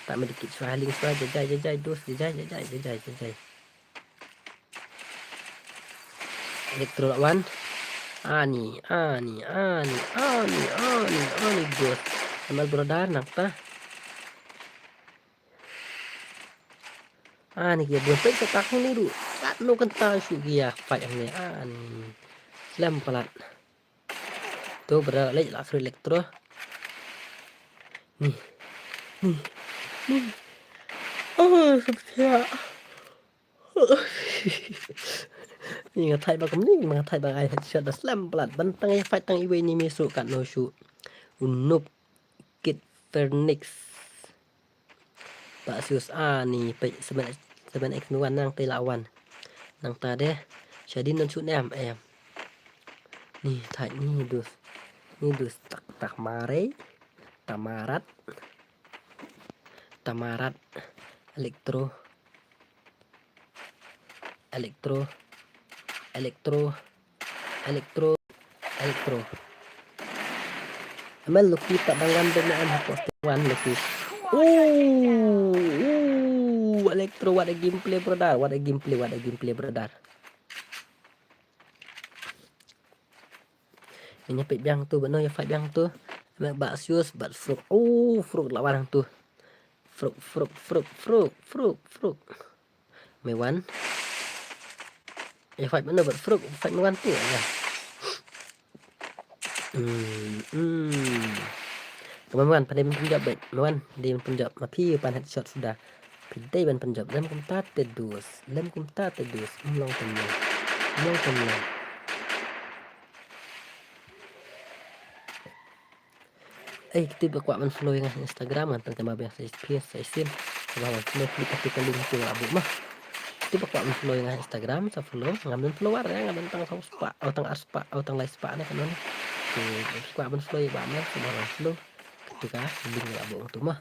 tak medikit suah ling suah jajai dos jajai elektro lawan ani bos amal brother nakta ani kia buat pek setak ni du kat no kenta su kia fight yang ni ani slam pelat tuh beralek langsung elektro nih sepertinya Ngatai bagam ni ngatai bagai headshot dah slam pelat bantang ya fight tang iwe ni mesuk kat no shoot unup kit Phoenix Baksius ni pe 7x nuan nang te lawan nang ta deh jadi non shoot em nih thai ni dus tak mare tamarat elektro Amal luki tak bangan dengan hapus one luki elektro what a gameplay brother ini pek biang tu benar ya fight biang tu amal Baksius bat fruk lawan tu fruk mewan ya fight benar bat fruk fight mewan tu ya teman-teman pandai penjab baik mewan dia penjab tapi pan headshot sudah pandai ban penjab lem kumta tedus mulong tenang kita buat man follow yang Instagram kan tentang biasa saya sim bahwa follow klik ketika link tu abu mah kita buat man follow yang Instagram saya follow ngambil follower ya ngambil tang spa atau aspa atau live spa ni kan buat man follow ya bang sudah follow ketika link abu tu mah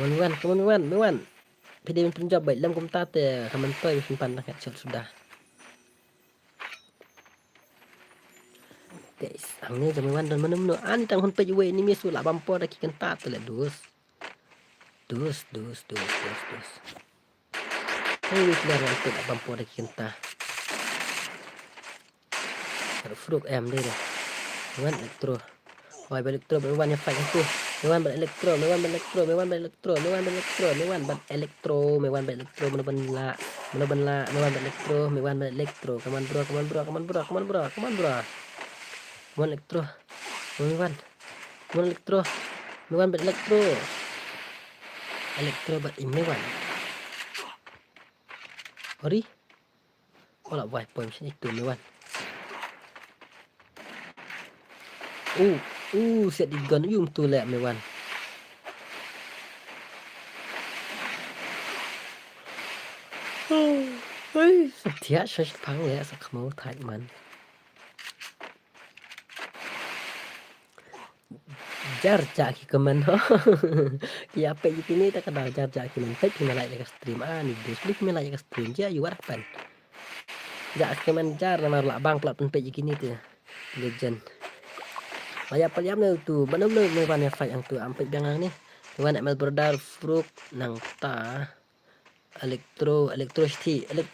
kawan video penjab baik dalam komentar ya komentar simpan headshot sudah guys ang ni jaman dan mana ani tang hon pe we ni misu la bampo da kikan ta tele dus ini keluar untuk la bampo da kikan ta fruk em đây này mewan elektro mewan yang fight itu mewan ban elektro mewan ban elektro mewan ban elektro mewan ban elektro kaman bro mewan elektro mewan ban elektro bat mewan ori ola wipe point itu mewan set di gun yung tu lẹ mewan setia saya pang ya sak mau thai man jar ki kemen ya pe ini tak kenal jar ki men pe kena like stream ni dus klik me like stream ja you warpan ja kemen jar nama la bang plat pe gini tu legend Layap-layap na tu, benar-benar mewan ya fight yang tu ampe biang ni. Mewan nak mel berdar fruk nang ta elektro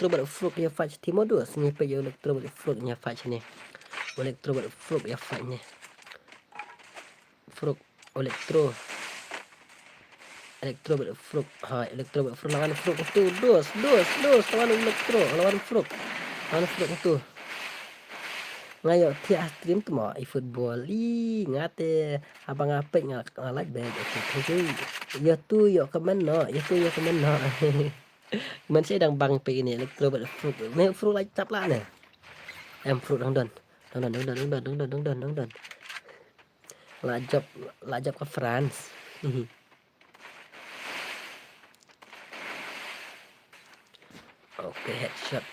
ber fruk ya fight ti modus ni pe yo elektro ber fruk nya fight ni. Elektro ber fruk ya fight ni. Fruk elektro ber fruk. Ha elektro ber fruk lawan fruk tu dos lawan elektro lawan fruk. Lawan fruk tu. Ngayo ti stream tu mau football ngate abang apek ngalak bag okay. Ya tu yo kemen no mình sẽ đăng bằng pe ini elektro ber fruk me fruk lai cap la ne em fruk dang don lajab ke France. Oke headshot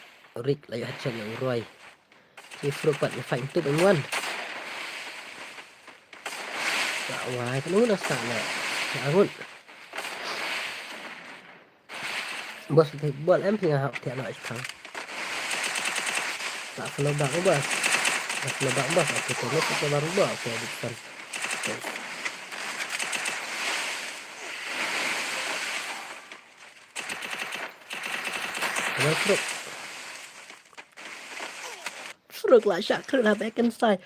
Rick layu headshot yang Roy si fruk pat fight tu benguan tak wai kan udah sana angun bos bol em thì học thiện nói thằng tak kalau bang bos aku tengok kita baru bos ya bukan fruk lại sạc khơi là bé cân sai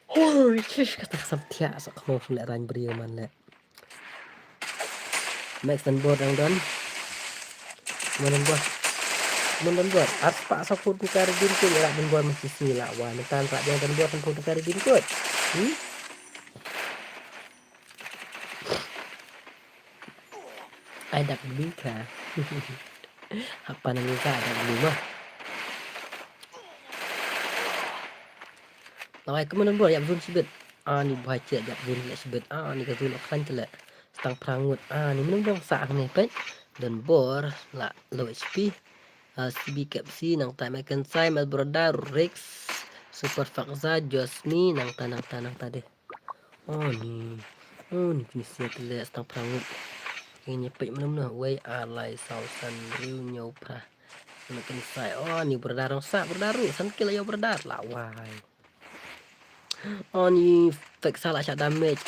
ôi kata sam thia sak mau lại ran beri man le Max dan board yang don Mendan buat apa saput kari din ko ira dan buat mesti sila wa tan rak dia dan buat saput kari din ko ai đặt dulu kah apa namanya ada dulu mah lawai kemudian buat yang zun sibet ni baca jak zun le sibet ni ka zun kan tele stang prangut ni menung sa ni pe dan bor la low HP CB Capsi nang ta American Sai Mel Broda Rex Super Fakza Josmi nang tanang tadi ni jenis ya tele stang prangut ini pe menung way alai sausan riu nyau pra American Sai ni berdarang sa berdaru san kila yo berdar lawai ni fake salah shot damage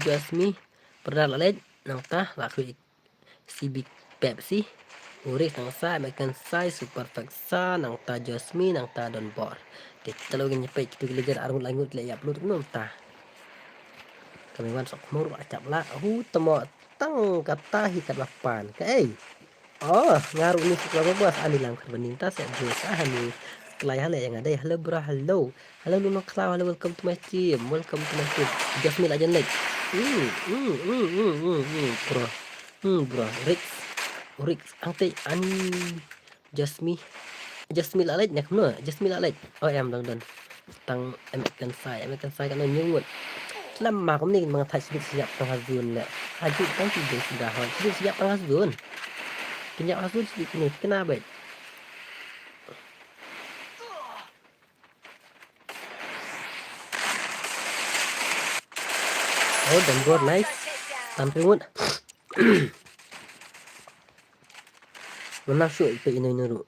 Jasmine berdar led nang ta laku CB Pepsi Urik nang sa American Sai Super Faksa nang ta Jasmine nang ta Don Bor kita lagi nyepek kita ligar arung langut le ya upload nang ta kami wan sok mur acap la temo tang kata hikat lapan ngaruh ni sekolah bos anilang bening tas ya bos ni Kelaya yang ada ya halo bro halo Luno Cloud halo welcome to my stream Jasmine aja like bro Rick angte ani Jasmine lalet nyak no Jasmine lalet em dong tang American Sai kan nyungut lama kamu nih mga touch siap tang hazun le haju tang tidak sudah siap tang hazun kenyak hazun sedikit nih kenapa dan board nice tampil ngut menasuk itu ini nuru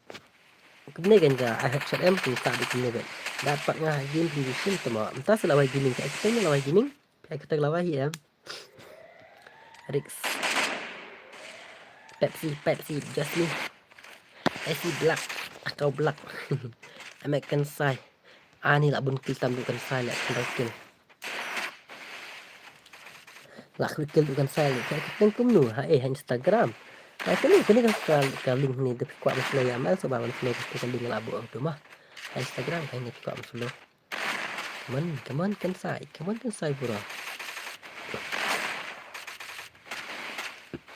kene kan ja I have shot em tu tak dikene bet dapat ngah game di sini temo entah selawai gaming kayak kita ni lawai gaming kayak kita lawai ya Rix Pepsi Jasmine SC Black atau Black American Sai ni lah buntil tambukan Sai lah kill lah kill bukan Sai lah kayak kita kumnu Instagram kini kan link ni tapi kuat masuk ya mal sebab masuk kita link labu tu mah Instagram kayaknya kuat masuk kaman kan Sai bro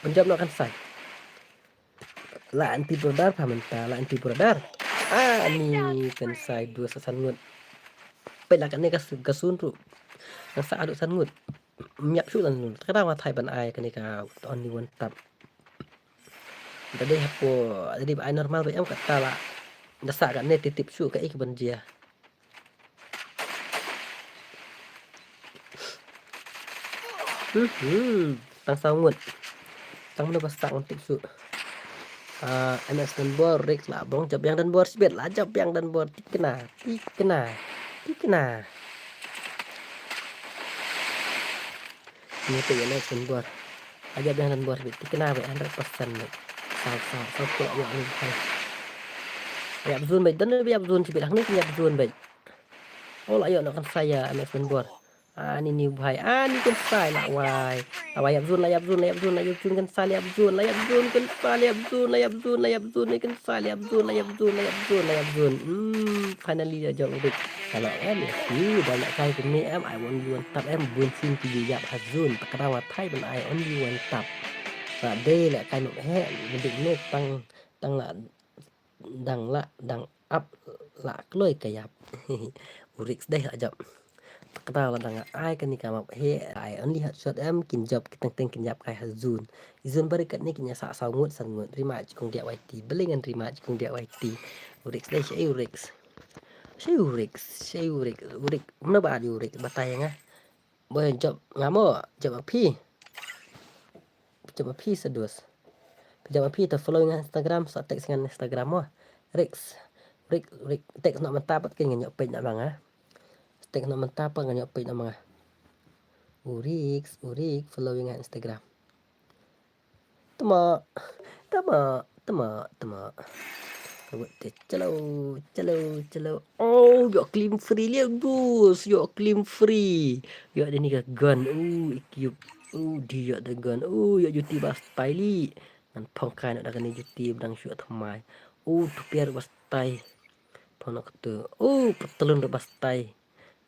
penjam nak kan Sai la anti brodar pamenta la anti brodar ni kan Sai dua sasangut pelakan ni kasun tu nasa aduk sangut miap sulan lu kadang wa thai ban ai kan ni ka only one tap jadi hapo jadi ai normal ba em kata la dasa kan ni titip su ka ik ban dia tang sangut tang mana pasang untuk su MS dan bor Rex lah bong jab yang dan bor sibet lah jab yang dan bor tikena Tikna. Ini tuh ya naik buat. Aja jangan buat tikna be 100% be. Sao pula ya ni kan. Ya zun be dan be zun ci bilang ni ya zun be. Oh lah yo no kan saya anak buat. Ni bahai ni kan sai lah wai. Layap zun kan sai layap zun kan sai layap zun ni kan sai layap zun. Finally ya jom udik. Kalau em ya dah nak kai ni em I want you on top em bun sin tu yap hazun pakarawa thai ben I on you on top. Và đây là cái nụ hẹ định nụ tăng là đằng up là lôi cái dập Urix đây hả chậm tao là đằng ai cái này cả một hệ ai only hạt shot em kinh job kita teng kinh dập cái hạt zun berikat ni kinya sak sangut terima cikung dia YT belingan terima cikung dia YT Urix đây sẽ Urix mana ba di Urix batay nga boy job ngamo job api sedus Pejam api tu follow dengan Instagram, so text dengan Instagram mo. Rex text nak mentah apa ke nganyok page nak bang ah. Text nak mentah apa nganyok page nak bang ah. Urix follow dengan Instagram. Tama. Chalo. Oh, you claim free lihat dus. You claim free. You ada ni ke gun. Ikut. Dia ada gun. You juti bas style. มันพองกายนะกันนี่จุดตีบดังชัวทำไมทุกเปียร์บัสไตพอนักตัวปัตตลุนบัสไต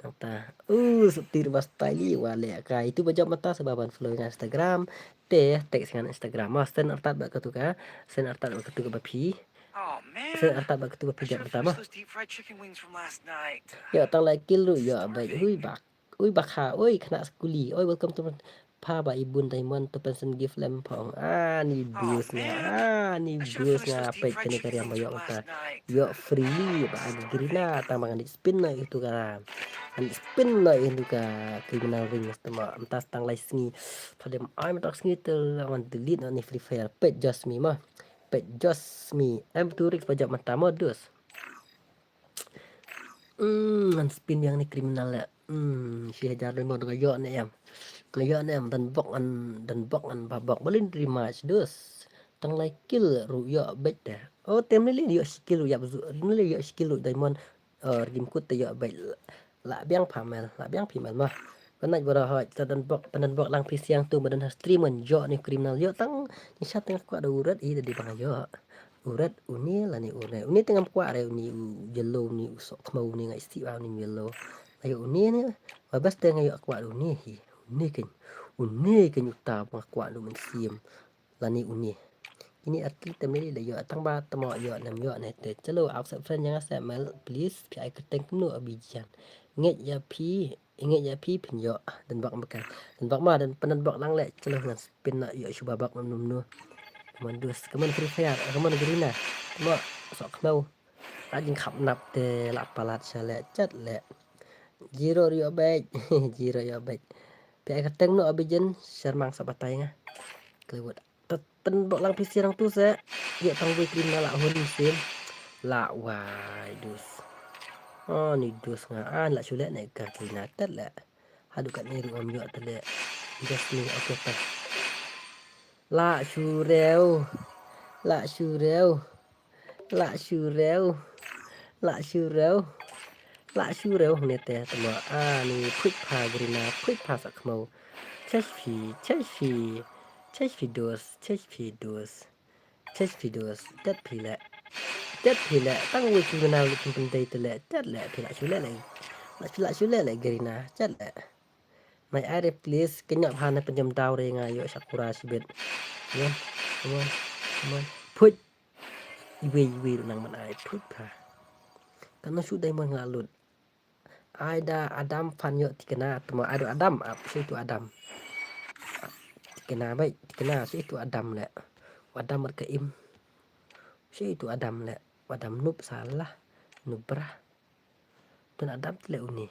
ต่างตาสุดตีบัสไตนี่ว่าเลยกายitu baca mata sebaban follow dengan Instagram teks dengan Instagram sen artat bak ketuka sen artat bak ketuka bapi sen artat bak ketuka pijak pertama ya tang like kill lu ya baik bak ha kena sekuli welcome to ผ้าใบบุญไดมอนด์ตัวเป็นสัญgift แลมพองนี่บูสnga page kini karya mayo mata yo free ba agrina tamangan di spin na itu ka spin na itu ka criminal ring tama entas tang lai sngi pada I'm tak sngi tel lawan delete ni free fire page just me em turik pajak mata modus spin yang ni kriminal ya si hajar mod gayo ni em Kalian em dan bok an babak balin terima dus tang lai kill ruya bet dah tem ni yo skill ya ni yo skill diamond rim kut ya bet la biang pamel mah kanai bora ha dan bok lang pi siang tu badan streamen yo ni kriminal yo tang ni sat tengah kwa ada urat i di bang yo urat uni la ni uni tengah kwa re uni yellow ni sok mau ni ngai sti ni yellow ayo uni ni babas tengah yo kwa uni hi uni kan uta pengakua lu mensiam lani uni ini arti temeli la yo tang ba tamo yo nam yo ne te chalo outside friend yang asa mal please pi ai keteng kenu abijan nget ya pi pin yo dan bak makan dan bak ma dan penan bak lang le chalo ngan spin na yo shuba bak num nu mandus kaman free fire kaman gerina mo sok mau rajin khap nap te la palat chale chat le zero yo back Pihak keteng no abijen sermang sabatai nga. Kelewat. Ten bok lang pisi orang tu saya. Dia tang wei krim la hon sim. La wai dus. Ni dus nga la chulek nek ka klina tet la. Hadu kat ni om yo tele. Just ni okey ta. La shureu. Lạ siêu rêu nè tè tầm ni quick pa grina quick pa sak mau chess fi dos dat pi la tang wi chu na lu pun dei te le dat le pi la chu le grina chat le my area please kenyak phana penjam daw re nga yo sakura sibet ya come on put iwe nang man ai put pa karena sudah mau ngalut ada Adam fan yuk tikena temu ada Adam apa sih itu Adam tikena baik tikena sih itu Adam le Adam berkeim sih itu Adam le Adam nub salah nubrah dan Adam le uni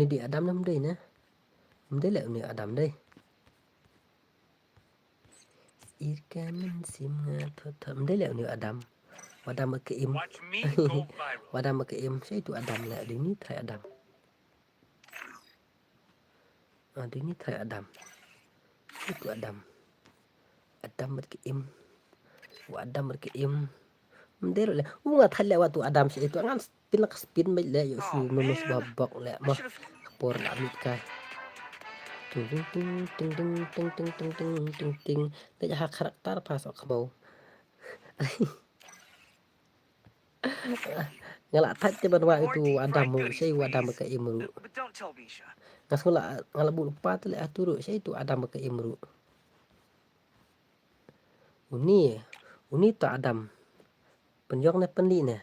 di Adam nam deh le uni Adam deh Irkan simngat thầm đấy lẹo nữa Adam. Adam ở cái im. Watch me go viral. Adam ở cái im. Saya itu Adam lẹ. Dia ni try Adam. Dia ni try Adam. Itu Adam. Adam ở cái im. Adam ở cái im. Mendero lẹ. Nggak thay lẹ waktu Adam sih itu. Angan spin lah spin baik lẹ. Yuk su memes babak lẹ. Mah kapor lah mit kai. Tung tung tung tung tung tung tung tung tung tung. Dia hak karakter pas ok mau. Ngala tat je banwa itu Adam saya Adam ke imru. But don't tell Misha. Ngasula ngala bu lupa tu le aturu saya itu Adam ke imru. Uni tak Adam. Penjong ne penli ne.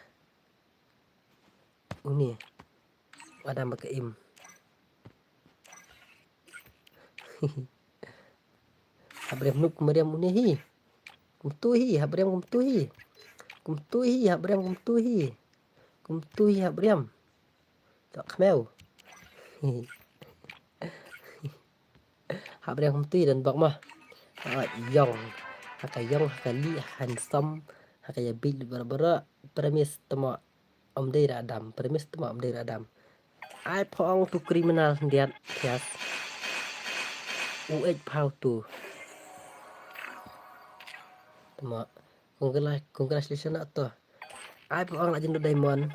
Uni Adam ke im. Habrem nuk meriam uni hi. Kumtuhi habrem kumtuhi. Kumtuhi habrem kumtuhi. Kumtuhi habrem. Tak khmeu. Habrem kumtuhi dan bak mah. Yong. Hakayong hakali handsome. Hakaya big bara premis tama Omdeira Adam. Premis tama Omdeira Adam. Ai phong tu criminal diat tias. UH pau tu. Tama congratulations atau. Ai phong nak jendu diamond.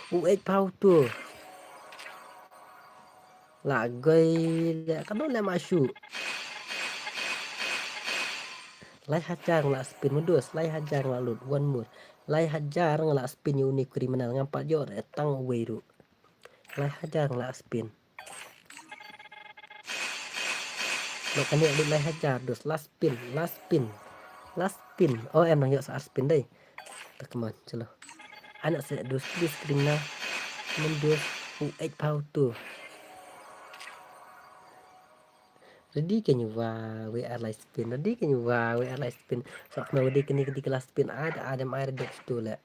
UH pau tu. Lagai kan le masuk. Lai hajar ngala spin mendus, lai hajar ngala lut one more. Lai hajar ngala spin unik kriminal ngampat jor etang weiru. Lai hajar ngala spin. Makan ni lut lai hajar dus last spin, last spin. Last spin. Oh em đang saat spin đây. Tak keman, chalo. Anak saya dus please kriminal mendus UH power tu. Ready kan you we are like spin. Ready kan you we are like spin. Sok mau ready kan di kelas spin ada air dek tu lah.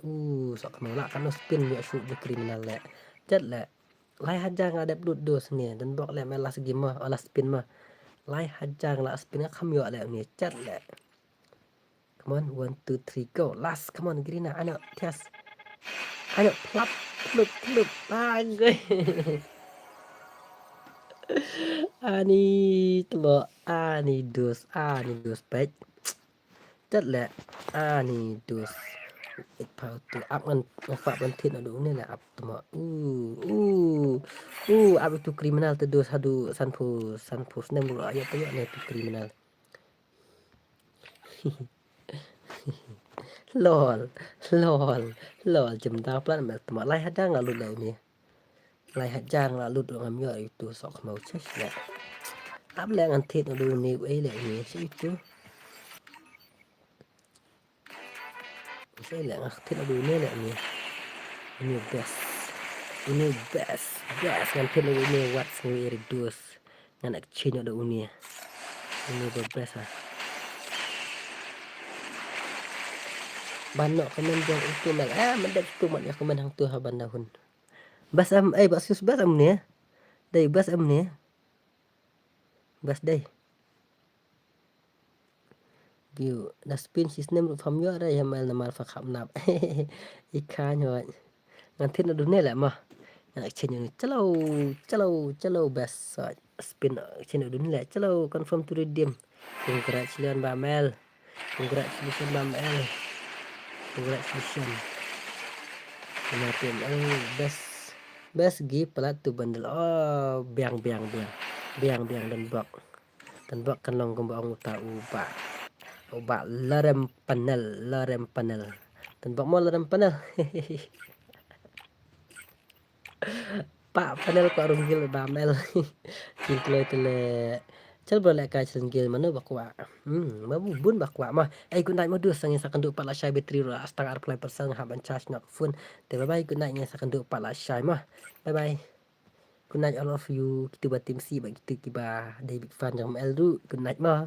Sok mau lah kan spin ya shoot the criminal lah. Jat lah. Lai hajang ada blood dos ni dan bok lah melas game mah olah spin mah. Lai hajang lah spin kam yo lah ni. Jat lah. Come on 1 2 3 go. Last come on Grina anak tias. Anak plap pluk. Bagai. Ani telo ani dos baik chất lẹ ani dos ít phao từ áp ngân phạm ngân thiên ở đúng nên là áp tụi áp itu kriminal tu dos hadu sanpu nem lu ayat tu ya itu kriminal lol jemda plan mek tuma lai hadang lalu lau ni lai hadang lalu tu ngam yo itu sok mau ces lẹ áp lẹ ngân thiên ở đúng ni ấy lẹ ni itu saya lihat tidak dulu ni ini best kan tidak ini what's we reduce nak change ada ini the best ah banyak komen yang itu mak mendak itu mak ya komen hang tu ha bandahun bas am basus bas am ni dai bas am ni bas dai view the spin system from your đây em là mà phải khám nạp ít khá nhoi ngàn thiết nó đúng này lại mà lại trên những chalo best rồi spin trên nó đúng lại chalo confirm to redeem congratulations bà Mel congratulations Martin best gift pala tu bundle biang dan bak kan long kembang ông ta ubah lerem panel dan bak mau lerem panel pak panel ko runggil bamel kintle tele chal boleh ka chengil mana bakwa mabun bakwa mah good night madu sang sakan du pala shai battery ro astang ar play persang ha ban charge nak phone te bye good night nya sakan du pala shai mah bye good night all of you kita buat tim C bagi kita kiba David fan jam L du good night mah